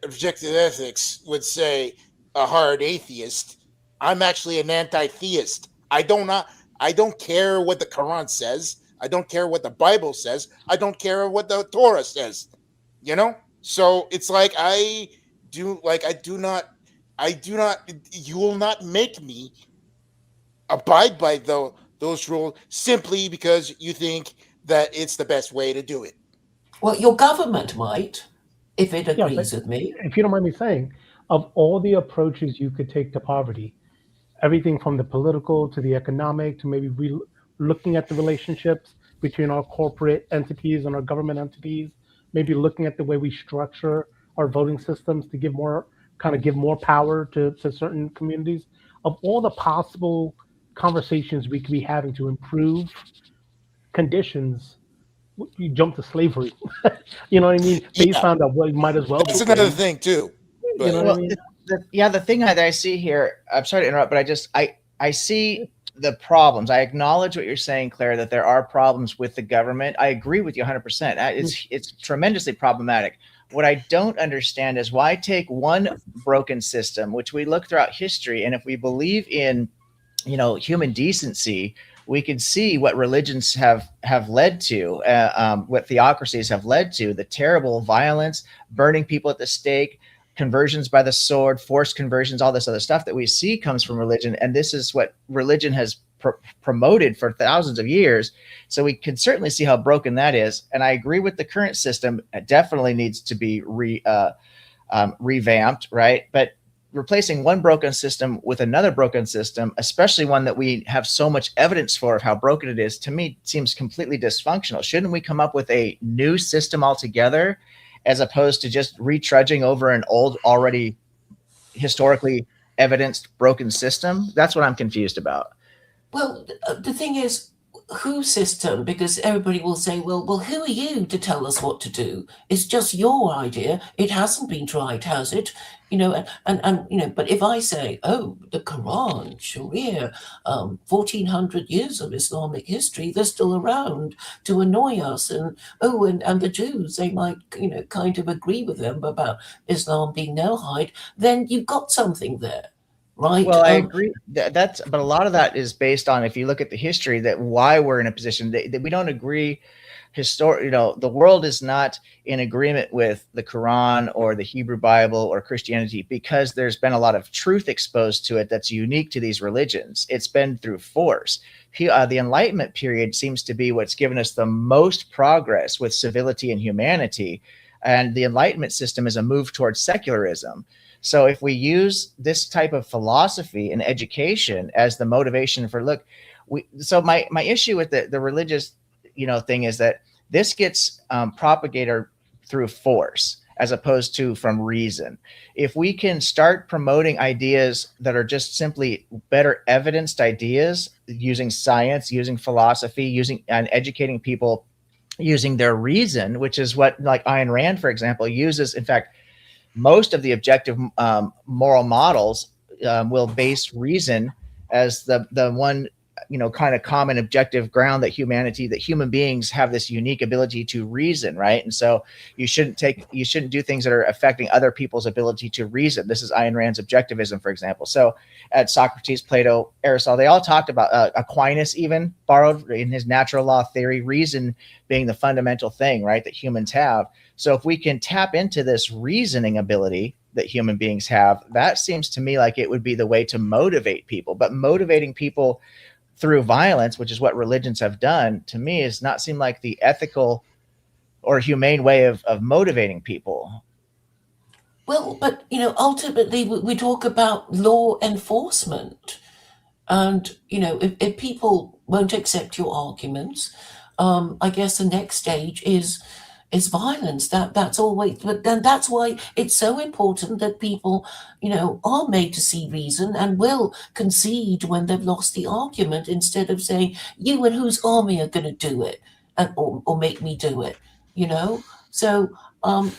objective ethics would say a hard atheist. I'm actually an anti-theist. I don't care what the Quran says. I don't care what the Bible says. I don't care what the Torah says. You know? So it's like you will not make me abide by those rules simply because you think that it's the best way to do it. Well, your government might, if it Yeah, agrees but with me. if you don't mind me saying, of all the approaches you could take to poverty, everything from the political to the economic to maybe looking at the relationships between our corporate entities and our government entities, maybe looking at the way we structure our voting systems to give more power to certain communities. Of all the possible conversations we could be having to improve conditions, you jump to slavery. You know what I mean? Based Yeah, on that, well, you might as well. that's another thing too. You know But what I mean? the thing that I see here, I'm sorry to interrupt, but I see the problems. I acknowledge what you're saying, Claire, that there are problems with the government. I agree with you 100%. It's tremendously problematic. What I don't understand is why take one broken system, which we look throughout history, and if we believe in, human decency, we can see what religions have led to, what theocracies have led to, the terrible violence, burning people at the stake, conversions by the sword, forced conversions, all this other stuff that we see comes from religion. And this is what religion has promoted for thousands of years. So we can certainly see how broken that is. And I agree with the current system. It definitely needs to be revamped, right? But replacing one broken system with another broken system, especially one that we have so much evidence for of how broken it is, to me seems completely dysfunctional. Shouldn't we come up with a new system altogether, as opposed to just retrudging over an old, already historically evidenced broken system? That's what I'm confused about. Well, the thing is, whose system? Because everybody will say, well, who are you to tell us what to do? It's just your idea. It hasn't been tried, has it? But if I say, oh, the Quran, Sharia, 1400 years of Islamic history, they're still around to annoy us. And the Jews, they might, kind of agree with them about Islam being Noahide, then you've got something there. Right. Well, I agree. But a lot of that is based on, if you look at the history, that why we're in a position that we don't agree. The world is not in agreement with the Quran or the Hebrew Bible or Christianity because there's been a lot of truth exposed to it that's unique to these religions. It's been through force. The Enlightenment period seems to be what's given us the most progress with civility and humanity. And the Enlightenment system is a move towards secularism. So if we use this type of philosophy and education as the motivation for my issue with the religious, thing is that this gets propagated through force as opposed to from reason. If we can start promoting ideas that are just simply better evidenced ideas, using science, using philosophy, and educating people using their reason, which is what, like Ayn Rand, for example, uses. In fact, most of the objective moral models will base reason as the one, kind of common objective ground that human beings have this unique ability to reason, right? And so you shouldn't do things that are affecting other people's ability to reason. This is Ayn Rand's objectivism, for example. So at Socrates, Plato, Aristotle, they all talked about Aquinas even borrowed in his natural law theory, reason being the fundamental thing, right, that humans have. So if we can tap into this reasoning ability that human beings have, that seems to me like it would be the way to motivate people. But motivating people through violence, which is what religions have done, to me does not seem like the ethical or humane way of motivating people. Well, but, ultimately we talk about law enforcement. And, if people won't accept your arguments, I guess the next stage is violence. That's always, but then that's why it's so important that people, are made to see reason and will concede when they've lost the argument, instead of saying, you and whose army are going to do it, or make me do it, So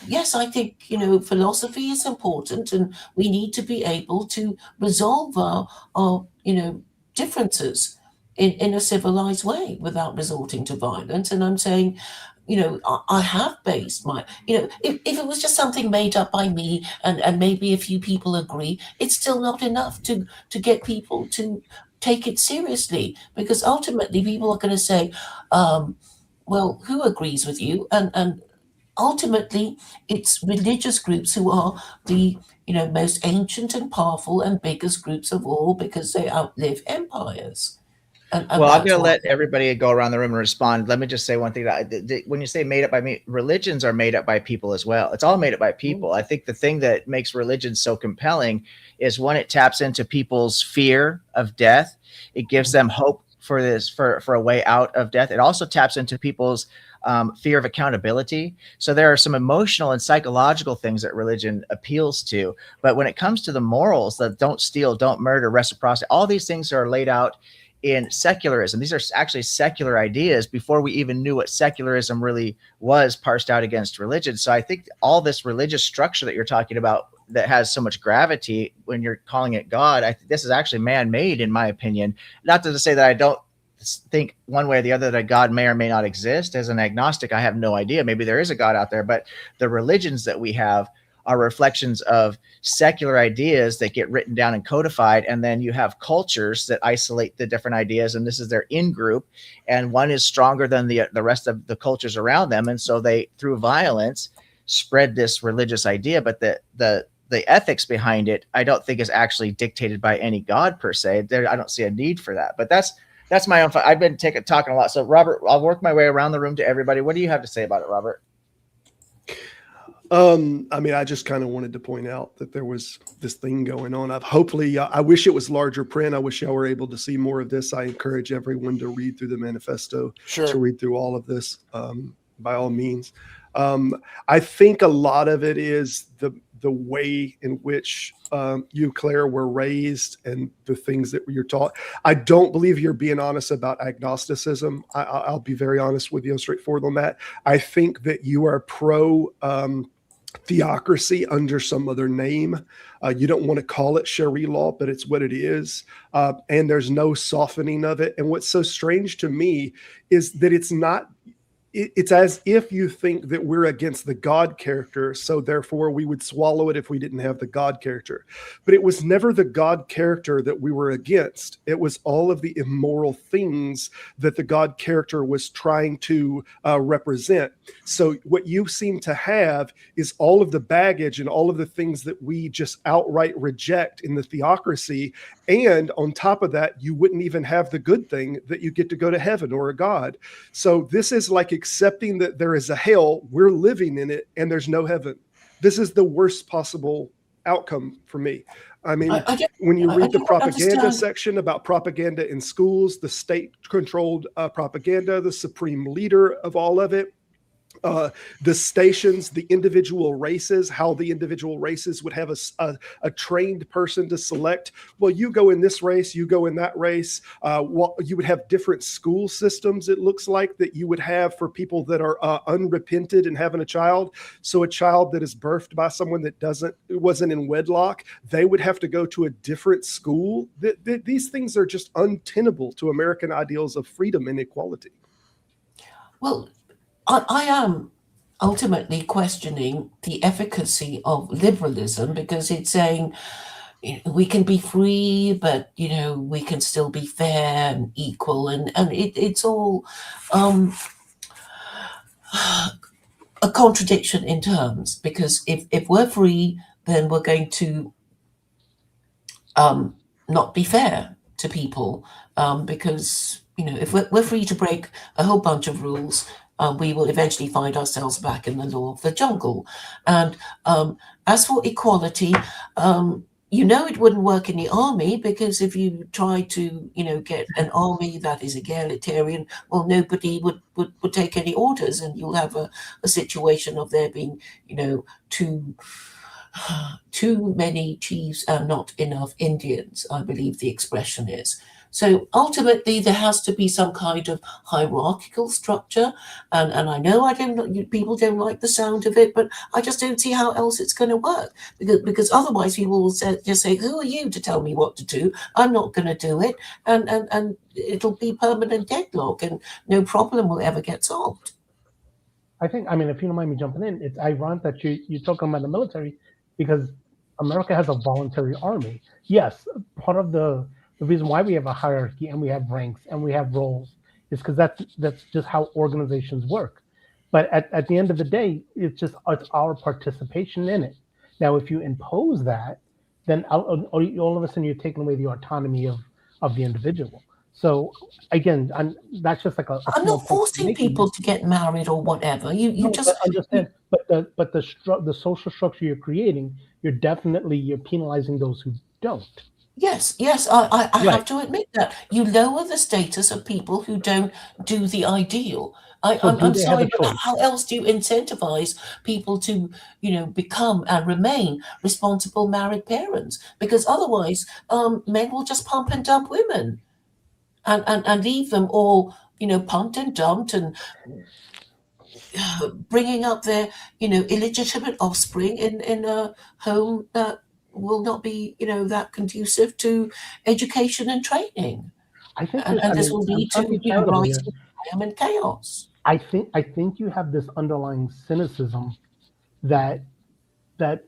yes, I think, philosophy is important, and we need to be able to resolve our differences in a civilized way without resorting to violence. And I'm saying, I have based my, if it was just something made up by me and maybe a few people agree, it's still not enough to get people to take it seriously, because ultimately people are going to say, well, who agrees with you? And ultimately it's religious groups who are the, most ancient and powerful and biggest groups of all, because they outlive empires. And well, I'm going to let everybody go around the room and respond. Let me just say one thing. When you say made up by me, religions are made up by people as well. It's all made up by people. I think the thing that makes religion so compelling is when it taps into people's fear of death. It gives them hope for a way out of death. It also taps into people's fear of accountability. So there are some emotional and psychological things that religion appeals to. But when it comes to the morals, that don't steal, don't murder, reciprocity, all these things are laid out in secularism. These are actually secular ideas before we even knew what secularism really was, parsed out against religion. So I think all this religious structure that you're talking about that has so much gravity when you're calling it God. This is actually man-made, in my opinion. Not to say that I don't think one way or the other that God may or may not exist. As an agnostic, I have no idea. Maybe there is a God out there, but the religions that we have are reflections of secular ideas that get written down and codified, and then you have cultures that isolate the different ideas, and this is their in-group, and one is stronger than the rest of the cultures around them, and so they, through violence, spread this religious idea. But the ethics behind it, I don't think is actually dictated by any God per se. I don't see a need for that. But that's my own. I've been talking a lot. So Robert, I'll work my way around the room to everybody. What do you have to say about it, Robert? I mean, I just kind of wanted to point out that there was this thing going on. Hopefully, I wish it was larger print. I wish y'all were able to see more of this. I encourage everyone to read through the manifesto, to read through all of this, by all means. I think a lot of it is the way in which you, Claire, were raised and the things that you're taught. I don't believe you're being honest about agnosticism. I'll be very honest with you, straightforward on that. I think that you are pro theocracy under some other name. You don't want to call it Sharia law, but it's what it is. And there's no softening of it. And what's so strange to me is that it's as if you think that we're against the God character, so therefore we would swallow it if we didn't have the God character. But it was never the God character that we were against. It was all of the immoral things that the God character was trying to represent. So what you seem to have is all of the baggage and all of the things that we just outright reject in the theocracy. And on top of that, you wouldn't even have the good thing that you get to go to heaven or a God. So this is like accepting that there is a hell, we're living in it, and there's no heaven. This is the worst possible outcome for me. I mean, when you read the propaganda section about propaganda in schools, the state-controlled propaganda, the supreme leader of all of it, the stations, the individual races, how the individual races would have a trained person to select. Well, you go in this race, you go in that race. You would have different school systems, it looks like, that you would have for people that are unrepented and having a child. So a child that is birthed by someone that wasn't in wedlock, they would have to go to a different school. These things are just untenable to American ideals of freedom and equality. Well, I am ultimately questioning the efficacy of liberalism, because it's saying we can be free, but we can still be fair and equal, and it's all a contradiction in terms. Because if we're free, then we're going to not be fair to people, because if we're free to break a whole bunch of rules, we will eventually find ourselves back in the law of the jungle. And as for equality, it wouldn't work in the army, because if you try to, get an army that is egalitarian, well, nobody would take any orders, and you'll have a situation of there being, too many chiefs and not enough Indians, I believe the expression is. So ultimately, there has to be some kind of hierarchical structure, and I know people don't like the sound of it, but I just don't see how else it's going to work, because otherwise people will just say, "Who are you to tell me what to do? I'm not going to do it," and it'll be permanent deadlock, and no problem will ever get solved. I think, if you don't mind me jumping in, it's ironic that you're talking about the military, because America has a voluntary army. Yes, part of the reason why we have a hierarchy and we have ranks and we have roles is because that's just how organizations work. But at the end of the day, it's our participation in it. Now, if you impose that, then all of a sudden you're taking away the autonomy of the individual. So again, that's just like I'm not forcing people to get married or whatever. You just understand. But the social structure you're creating, you're penalizing those who don't. Yes, I have to admit that. You lower the status of people who don't do the ideal. I'm sorry, but how else do you incentivize people to, become and remain responsible married parents? Because otherwise, men will just pump and dump women and leave them all, pumped and dumped, and bringing up their, illegitimate offspring in a home that will not be, that conducive to education and training. I think And this will I'm lead trying to to, be charitable here. rising crime and chaos. I think you have this underlying cynicism that that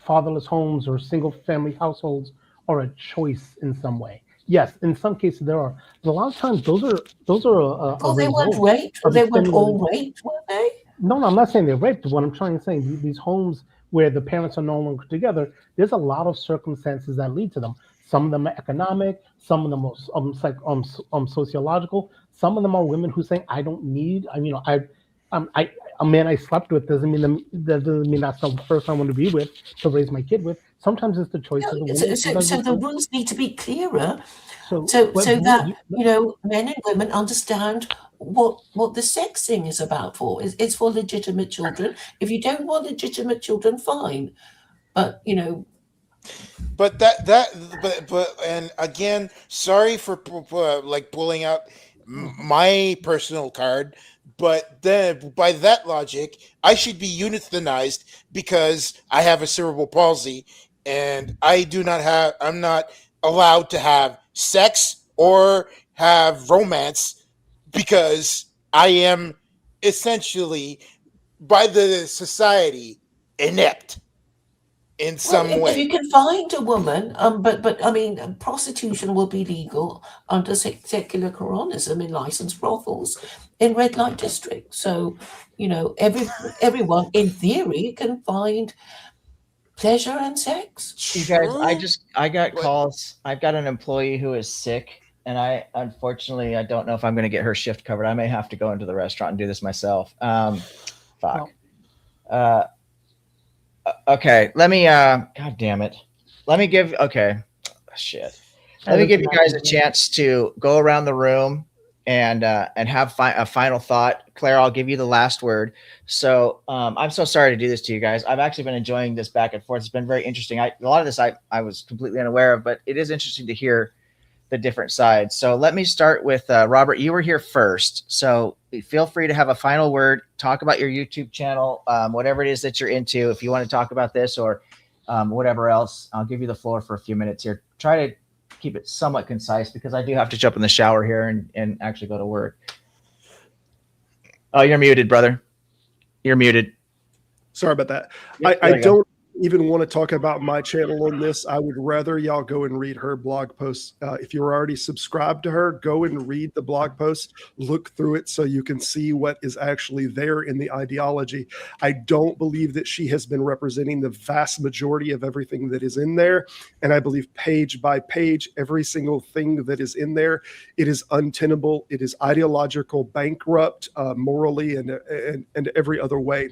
fatherless homes or single family households are a choice in some way. Yes, in some cases there are, but a lot of times those are a Well, they weren't result raped. of They weren't extenuating. all raped, were they? No, I'm not saying they're raped. What I'm trying to say, these homes where the parents are no longer together, there's a lot of circumstances that lead to them. Some of them are economic, some of them are sociological. Some of them are women who say, "I don't need." I a man I slept with that doesn't mean that's not the first I want to be with to raise my kid with. Sometimes it's the choice of the So, woman. so, Sometimes so it's the the, rules need to be clearer, so. so But that men and women understand what the sex thing is about. It's for legitimate children. If you don't want legitimate children, fine. But But and again, sorry for like pulling out my personal card, but then by that logic, I should be euthanized because I have a cerebral palsy and I'm not allowed to have sex or have romance because I am essentially by the society inept in well, some if you way. can find a woman, but I mean, prostitution will be legal under secular Koranism in licensed brothels in red light districts. So, everyone in theory can find pleasure and sex. You guys, True, I got but calls. I've got an employee who is sick, and I unfortunately I don't know if I'm going to get her shift covered. I may have to go into the restaurant and do this myself. Fuck. well, Uh, okay, let me. God damn it. Let me give. Okay, shit. Let and me give listen, you guys a chance to go around the room and have a final thought. Claire, I'll give you the last word. So I'm so sorry to do this to you guys. I've actually been enjoying this back and forth. It's been very interesting. A lot of this I was completely unaware of, but it is interesting to hear the different sides. So let me start with Robert. You were here first, so feel free to have a final word. Talk about your YouTube channel, whatever it is that you're into. If you want to talk about this or whatever else, I'll give you the floor for a few minutes here. Try to keep it somewhat concise because I do have to jump in the shower here and actually go to work. Oh, you're muted, brother. You're muted. Sorry about that. Yep, I there you go. don't even want to talk about my channel on this. I would rather y'all go and read her blog posts. If you're already subscribed to her, go and read the blog post, look through it so you can see what is actually there in the ideology. I don't believe that she has been representing the vast majority of everything that is in there. And I believe page by page, every single thing that is in there, it is untenable. It is ideological, bankrupt, morally, and every other way.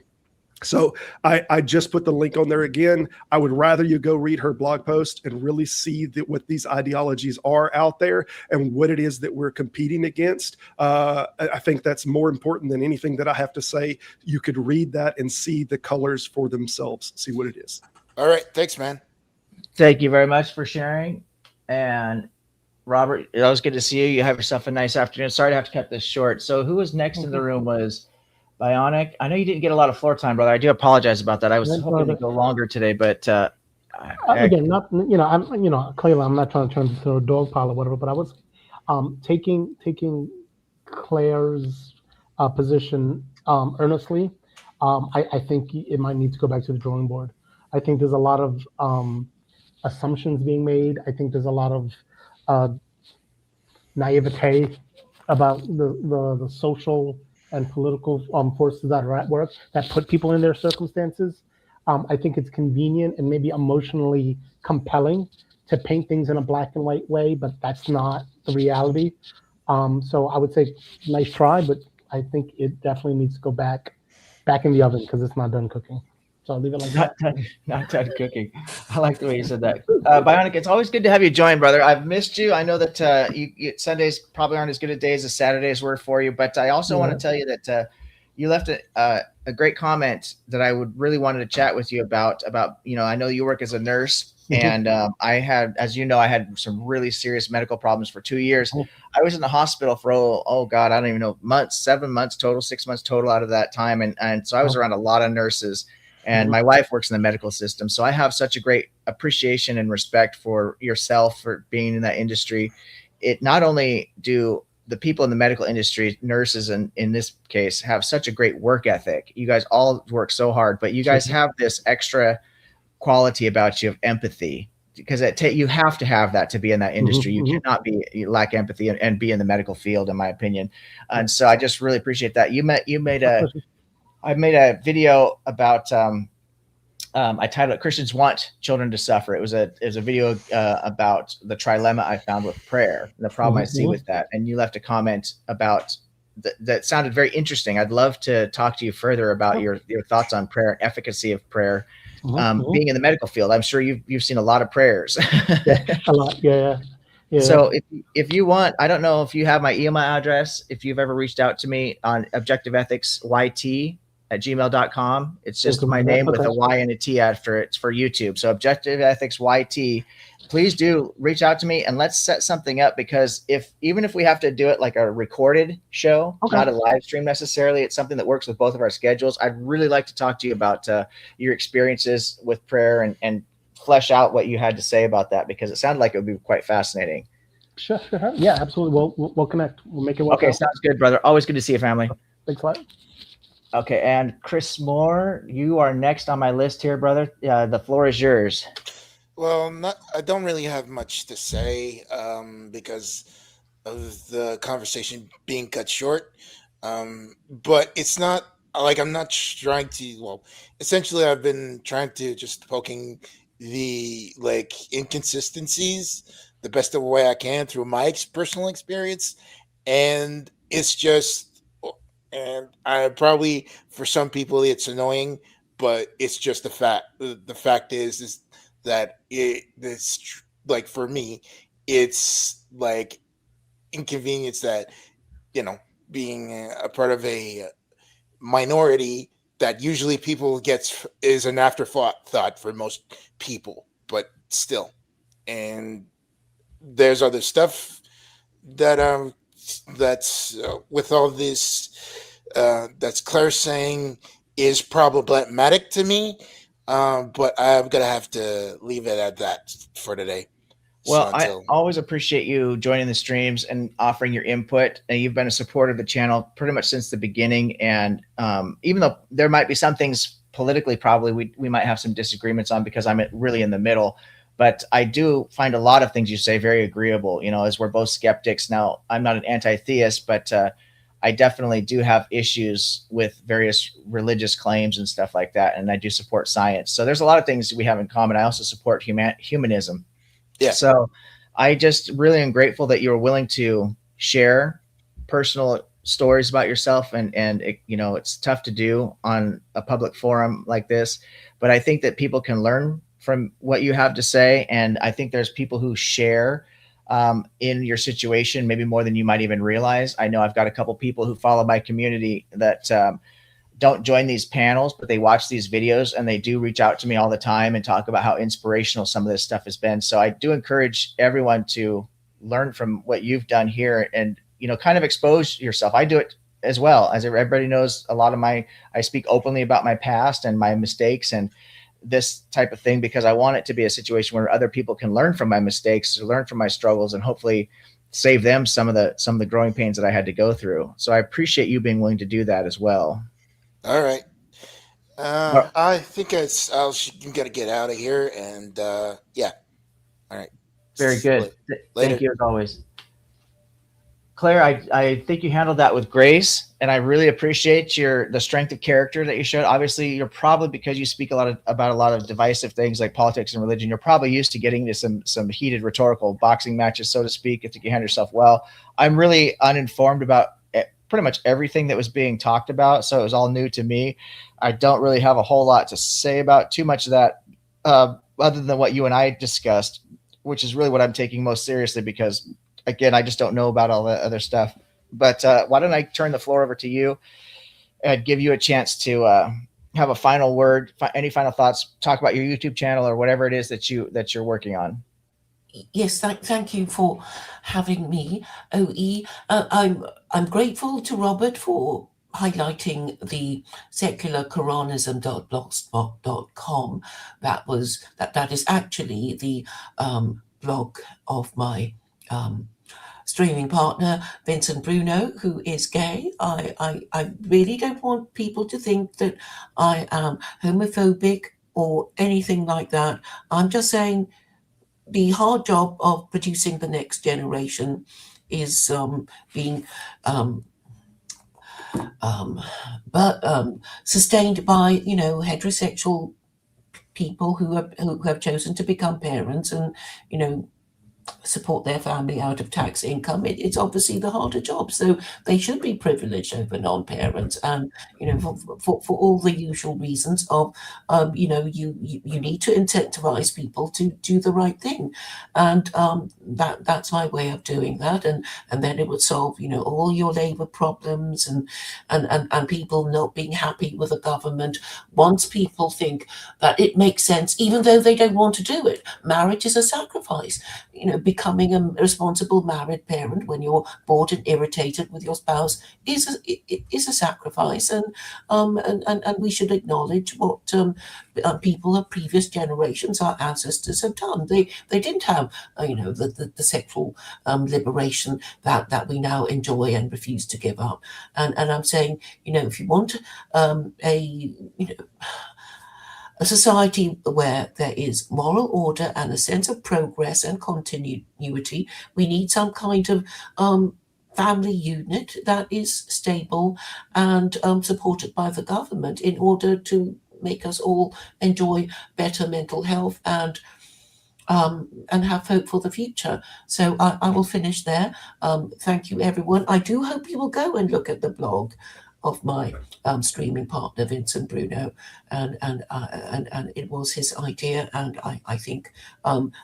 So I just put the link on there again. I would rather you go read her blog post and really see what these ideologies are out there and what it is that we're competing against. I think that's more important than anything that I have to say. You could read that and see the colors for themselves, see what it is. all right, thanks, man. Thank you very much for sharing. And Robert, it was good to see you. You have yourself a nice afternoon. Sorry to have to cut this short. So who was next in the room was Bionic. I know you didn't get a lot of floor time, brother. I do apologize about that. I was hoping to go longer today, but again, not clearly, I'm not trying to turn this into a dog pile or whatever, but I was taking Claire's position earnestly. I think it might need to go back to the drawing board. I think there's a lot of assumptions being made. I think there's a lot of naivete about the social and political forces that are at work that put people in their circumstances. I think it's convenient and maybe emotionally compelling to paint things in a black and white way, but that's not the reality. So I would say nice try, but I think it definitely needs to go back in the oven because it's not done cooking. So I'll leave it like that. not done cooking. I like the way you said that. Bionic, it's always good to have you join, brother. I've missed you. I know that Sundays probably aren't as good a days as Saturdays were for you, but I also want to tell you that you left a great comment that I would really wanted to chat with you about, I know you work as a nurse And I had, as you know, I had some really serious medical problems for 2 years. I was in the hospital for, oh God, I don't even know, months, 7 months total, 6 months total out of that time. And so I was around a lot of nurses, and my wife works in the medical system. So I have such a great appreciation and respect for yourself for being in that industry. It not only do the people in the medical industry, nurses in this case, have such a great work ethic. You guys all work so hard, but you guys have this extra quality about you of empathy, because you have to have that to be in that industry. You cannot lack empathy and be in the medical field, in my opinion. And so I just really appreciate that. I made a video about I titled it "Christians Want Children to Suffer." It was a video about the trilemma I found with prayer and the problem I see with that. And you left a comment about that sounded very interesting. I'd love to talk to you further about your thoughts on prayer and efficacy of prayer. Being in the medical field, I'm sure you've seen a lot of prayers. A lot, yeah. So if you want, I don't know if you have my email address, if you've ever reached out to me on objectiveethicsyt@gmail.com. It's just my name with a Y and a T after it. It's for YouTube. So objectiveethicsyt. Please do reach out to me and let's set something up, because even if we have to do it like a recorded show, not a live stream necessarily, it's something that works with both of our schedules. I'd really like to talk to you about your experiences with prayer and flesh out what you had to say about that, because it sounded like it would be quite fascinating. Sure. Yeah, absolutely. We'll connect. We'll make it work. Okay, sounds good, brother. Always good to see you, family. Thanks a lot. Okay, and Chris Moore, you are next on my list here, brother. The floor is yours. Well, I don't really have much to say because of the conversation being cut short. But it's not like I'm not trying to. Well, essentially, I've been trying to just poking the inconsistencies the best of way I can through my personal experience, and it's just, and I probably for some people it's annoying, but it's just the fact. The fact is that it's like for me, it's like inconvenience that being a part of a minority that usually people gets is an afterthought for most people, but still, and there's other stuff that that's with all this that's Claire saying is problematic to me. But I'm gonna have to leave it at that for today. Well, I always appreciate you joining the streams and offering your input. And you've been a supporter of the channel pretty much since the beginning. And even though there might be some things politically, probably we might have some disagreements on, because I'm really in the middle. But I do find a lot of things you say very agreeable. As we're both skeptics. Now, I'm not an anti-theist, but I definitely do have issues with various religious claims and stuff like that. And I do support science. So there's a lot of things we have in common. I also support humanism. Yeah. So I just really am grateful that you were willing to share personal stories about yourself. And it's tough to do on a public forum like this. But I think that people can learn from what you have to say. And I think there's people who share in your situation, maybe more than you might even realize. I know I've got a couple people who follow my community that don't join these panels, but they watch these videos and they do reach out to me all the time and talk about how inspirational some of this stuff has been. So I do encourage everyone to learn from what you've done here and, kind of expose yourself. I do it as well. As everybody knows, I speak openly about my past and my mistakes and this type of thing, because I want it to be a situation where other people can learn from my mistakes, learn from my struggles, and hopefully save them some of the growing pains that I had to go through. So I appreciate you being willing to do that as well. All right. I think I'm got to get out of here, and yeah. All right. Very good. Thank you as always. Claire, I think you handled that with grace, and I really appreciate the strength of character that you showed. Obviously, you're probably, because you speak about a lot of divisive things like politics and religion, you're probably used to getting into some heated rhetorical boxing matches, so to speak. I think you handle yourself well. I'm really uninformed about pretty much everything that was being talked about, so it was all new to me. I don't really have a whole lot to say about too much of that, other than what you and I discussed, which is really what I'm taking most seriously, because again, I just don't know about all the other stuff. But why don't I turn the floor over to you and give you a chance to have a final word, any final thoughts, talk about your YouTube channel or whatever it is that you're working on. Yes, thank you for having me, OE. I'm grateful to Robert for highlighting the Secular Koranism.blogspot.com. That is actually the blog of my streaming partner, Vincent Bruno, who is gay. I really don't want people to think that I am homophobic or anything like that. I'm just saying the hard job of producing the next generation is being um, um, but sustained by heterosexual people who have chosen to become parents and support their family out of tax income. It's obviously the harder job, so they should be privileged over non-parents, and for all the usual reasons of you need to incentivize people to do the right thing, and that's my way of doing that, and then it would solve all your labor problems and people not being happy with the government once people think that it makes sense, even though they don't want to do it. Marriage is a sacrifice. Becoming a responsible married parent when you're bored and irritated with your spouse is a sacrifice, and we should acknowledge what people of previous generations, our ancestors, have done. They didn't have the sexual liberation that we now enjoy and refuse to give up. And I'm saying, if you want a society where there is moral order and a sense of progress and continuity, we need some kind of family unit that is stable and supported by the government in order to make us all enjoy better mental health and have hope for the future. So I will finish there. Thank you, everyone. I do hope you will go and look at the blog of my streaming partner, Vincent Bruno, and it was his idea, and I think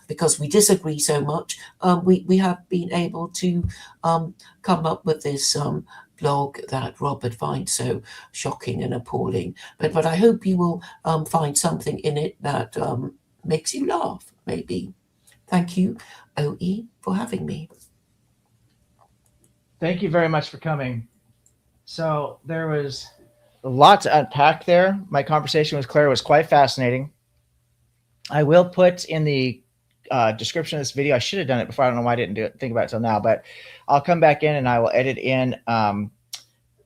because we disagree so much, we have been able to come up with this blog that Robert finds so shocking and appalling. But I hope you will find something in it that makes you laugh, maybe. Thank you, OE, for having me. Thank you very much for coming. So there was a lot to unpack there. My conversation with Claire was quite fascinating. I will put in the description of this video. I should have done it before. I don't know why I didn't think about it till now, but I'll come back in and I will edit in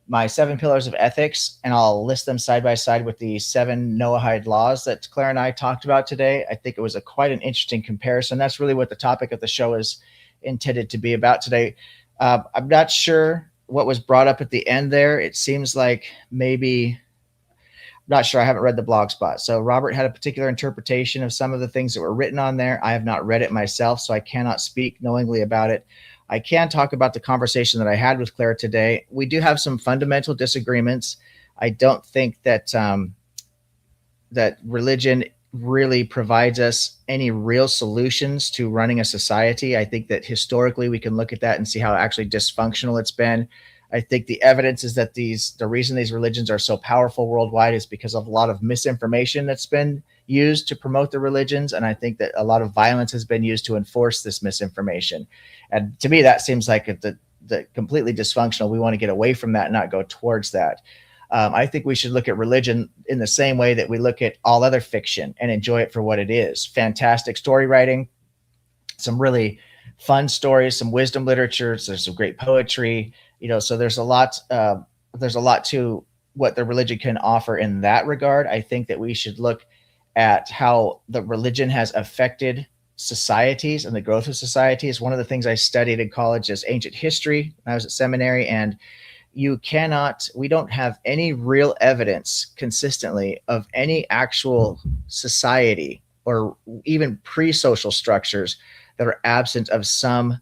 my 7 pillars of ethics, and I'll list them side by side with the 7 Noahide laws that Claire and I talked about today. I think it was quite an interesting comparison. That's really what the topic of the show is intended to be about today. I'm not sure what was brought up at the end there. It seems like maybe, I'm not sure. I haven't read the blog spot. So Robert had a particular interpretation of some of the things that were written on there. I have not read it myself, so I cannot speak knowingly about it. I can talk about the conversation that I had with Claire today. We do have some fundamental disagreements. I don't think that that religion really provides us any real solutions to running a society. I think that historically we can look at that and see how actually dysfunctional it's been. I think the evidence is that the reason these religions are so powerful worldwide is because of a lot of misinformation that's been used to promote the religions. And I think that a lot of violence has been used to enforce this misinformation. And to me, that seems like the completely dysfunctional. We want to get away from that, not go towards that. I think we should look at religion in the same way that we look at all other fiction and enjoy it for what it is. Fantastic story writing, some really fun stories, some wisdom literature. So there's some great poetry, so there's a lot to what the religion can offer in that regard. I think that we should look at how the religion has affected societies and the growth of societies. One of the things I studied in college is ancient history when I was at seminary, and we don't have any real evidence consistently of any actual society or even pre-social structures that are absent of some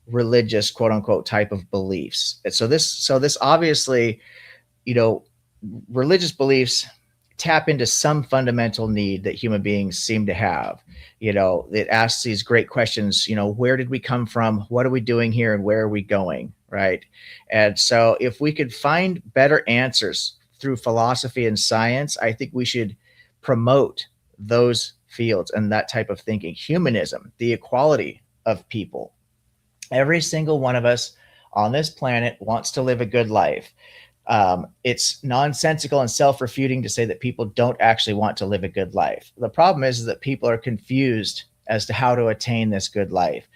religious, quote unquote, type of beliefs. And so this obviously, religious beliefs tap into some fundamental need that human beings seem to have. It asks these great questions, where did we come from? What are we doing here? And where are we going? Right. And so if we could find better answers through philosophy and science, I think we should promote those fields and that type of thinking. Humanism, the equality of people. Every single one of us on this planet wants to live a good life. It's nonsensical and self-refuting to say that people don't actually want to live a good life. The problem is that people are confused as to how to attain this good life.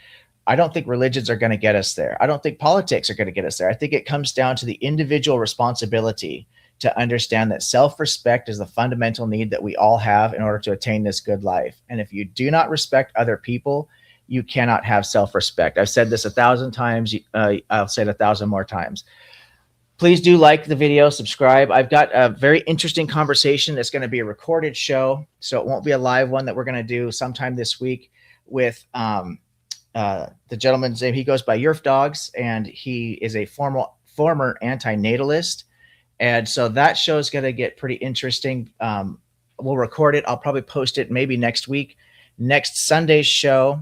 I don't think religions are going to get us there. I don't think politics are going to get us there. I think it comes down to the individual responsibility to understand that self-respect is the fundamental need that we all have in order to attain this good life. And if you do not respect other people, you cannot have self-respect. I've said this 1,000 times. I'll say it 1,000 more times. Please do like the video, subscribe. I've got a very interesting conversation that's going to be a recorded show, so it won't be a live one that we're going to do sometime this week with the gentleman's name. He goes by Yerf Dogs, and he is a former anti-natalist. And so that show is going to get pretty interesting. We'll record it. I'll probably post it maybe next week. Next Sunday's show,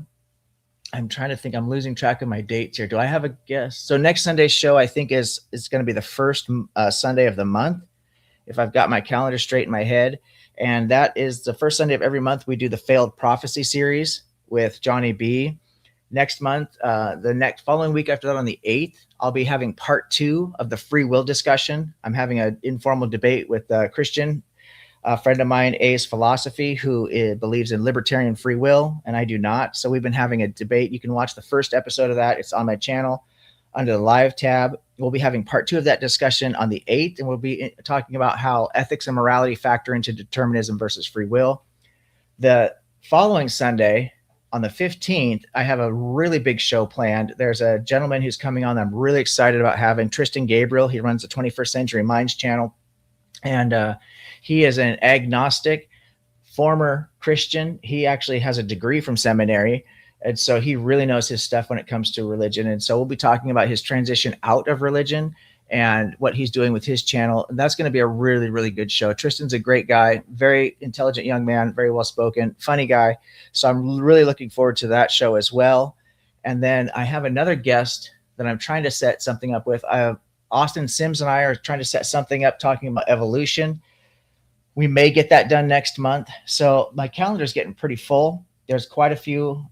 I'm trying to think. I'm losing track of my dates here. Do I have a guess? So next Sunday's show, I think is going to be the first Sunday of the month, if I've got my calendar straight in my head. And that is the first Sunday of every month. We do the Failed Prophecy series with Johnny B. Next month, the following week after that, on the 8th, I'll be having part 2 of the free will discussion. I'm having an informal debate with a Christian, a friend of mine, A's Philosophy, who believes in libertarian free will, and I do not. So we've been having a debate. You can watch the first episode of that. It's on my channel under the live tab. We'll be having part 2 of that discussion on the 8th, and we'll be talking about how ethics and morality factor into determinism versus free will. The following Sunday, on the 15th, I have a really big show planned. There's a gentleman who's coming on that I'm really excited about having, Tristan Gabriel. He runs the 21st Century Minds channel. And he is an agnostic, former Christian. He actually has a degree from seminary. And so he really knows his stuff when it comes to religion. And so we'll be talking about his transition out of religion and what he's doing with his channel. And that's going to be a really, really good show. Tristan's a great guy, very intelligent young man, very well-spoken, funny guy. So I'm really looking forward to that show as well. And then I have another guest that I'm trying to set something up with. Austin Sims and I are trying to set something up talking about evolution. We may get that done next month. So my calendar is getting pretty full. There's quite a few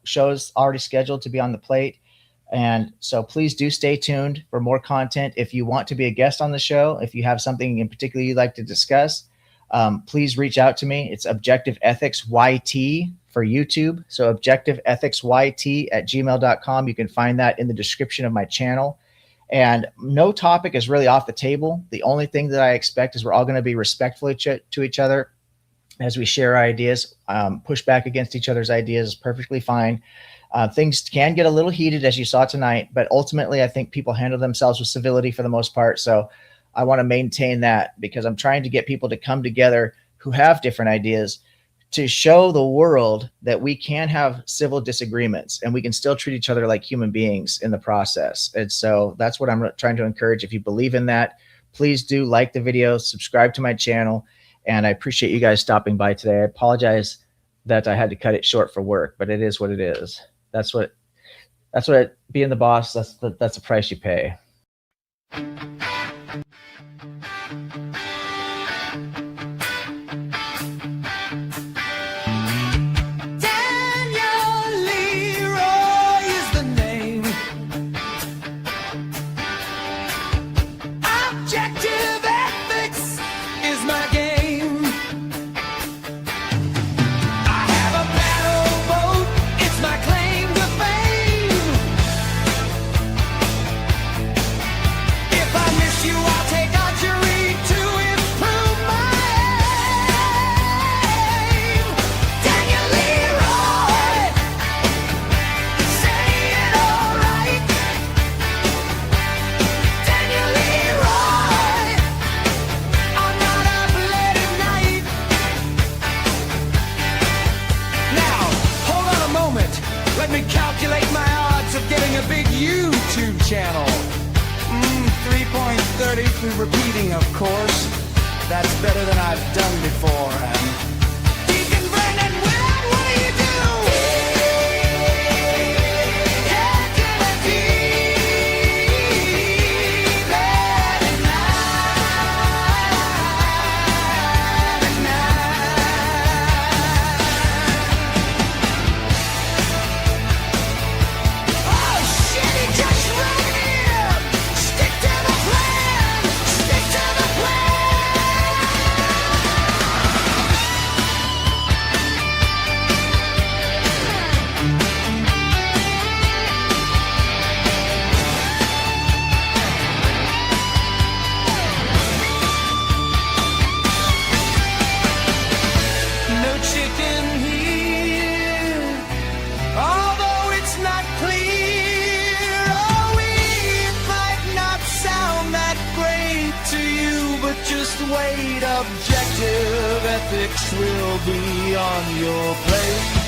shows already scheduled to be on the plate. And so please do stay tuned for more content. If you want to be a guest on the show, if you have something in particular you'd like to discuss, please reach out to me. It's Objective Ethics YT for YouTube. So objectivethicsYT@gmail.com. You can find that in the description of my channel. And no topic is really off the table. The only thing that I expect is we're all going to be respectful to each other as we share ideas. Push back against each other's ideas is perfectly fine. Things can get a little heated, as you saw tonight, but ultimately I think people handle themselves with civility for the most part. So I want to maintain that, because I'm trying to get people to come together who have different ideas to show the world that we can have civil disagreements and we can still treat each other like human beings in the process. And so that's what I'm trying to encourage. If you believe in that, please do like the video, subscribe to my channel, and I appreciate you guys stopping by today. I apologize that I had to cut it short for work, but it is what it is. That's what being the boss, that's the price you pay. Let me calculate my odds of getting a big YouTube channel. 3.30 through repeating, of course. That's better than I've done before. Deacon Brennan, what do you do? Angela D. weight, objective ethics will be on your plate.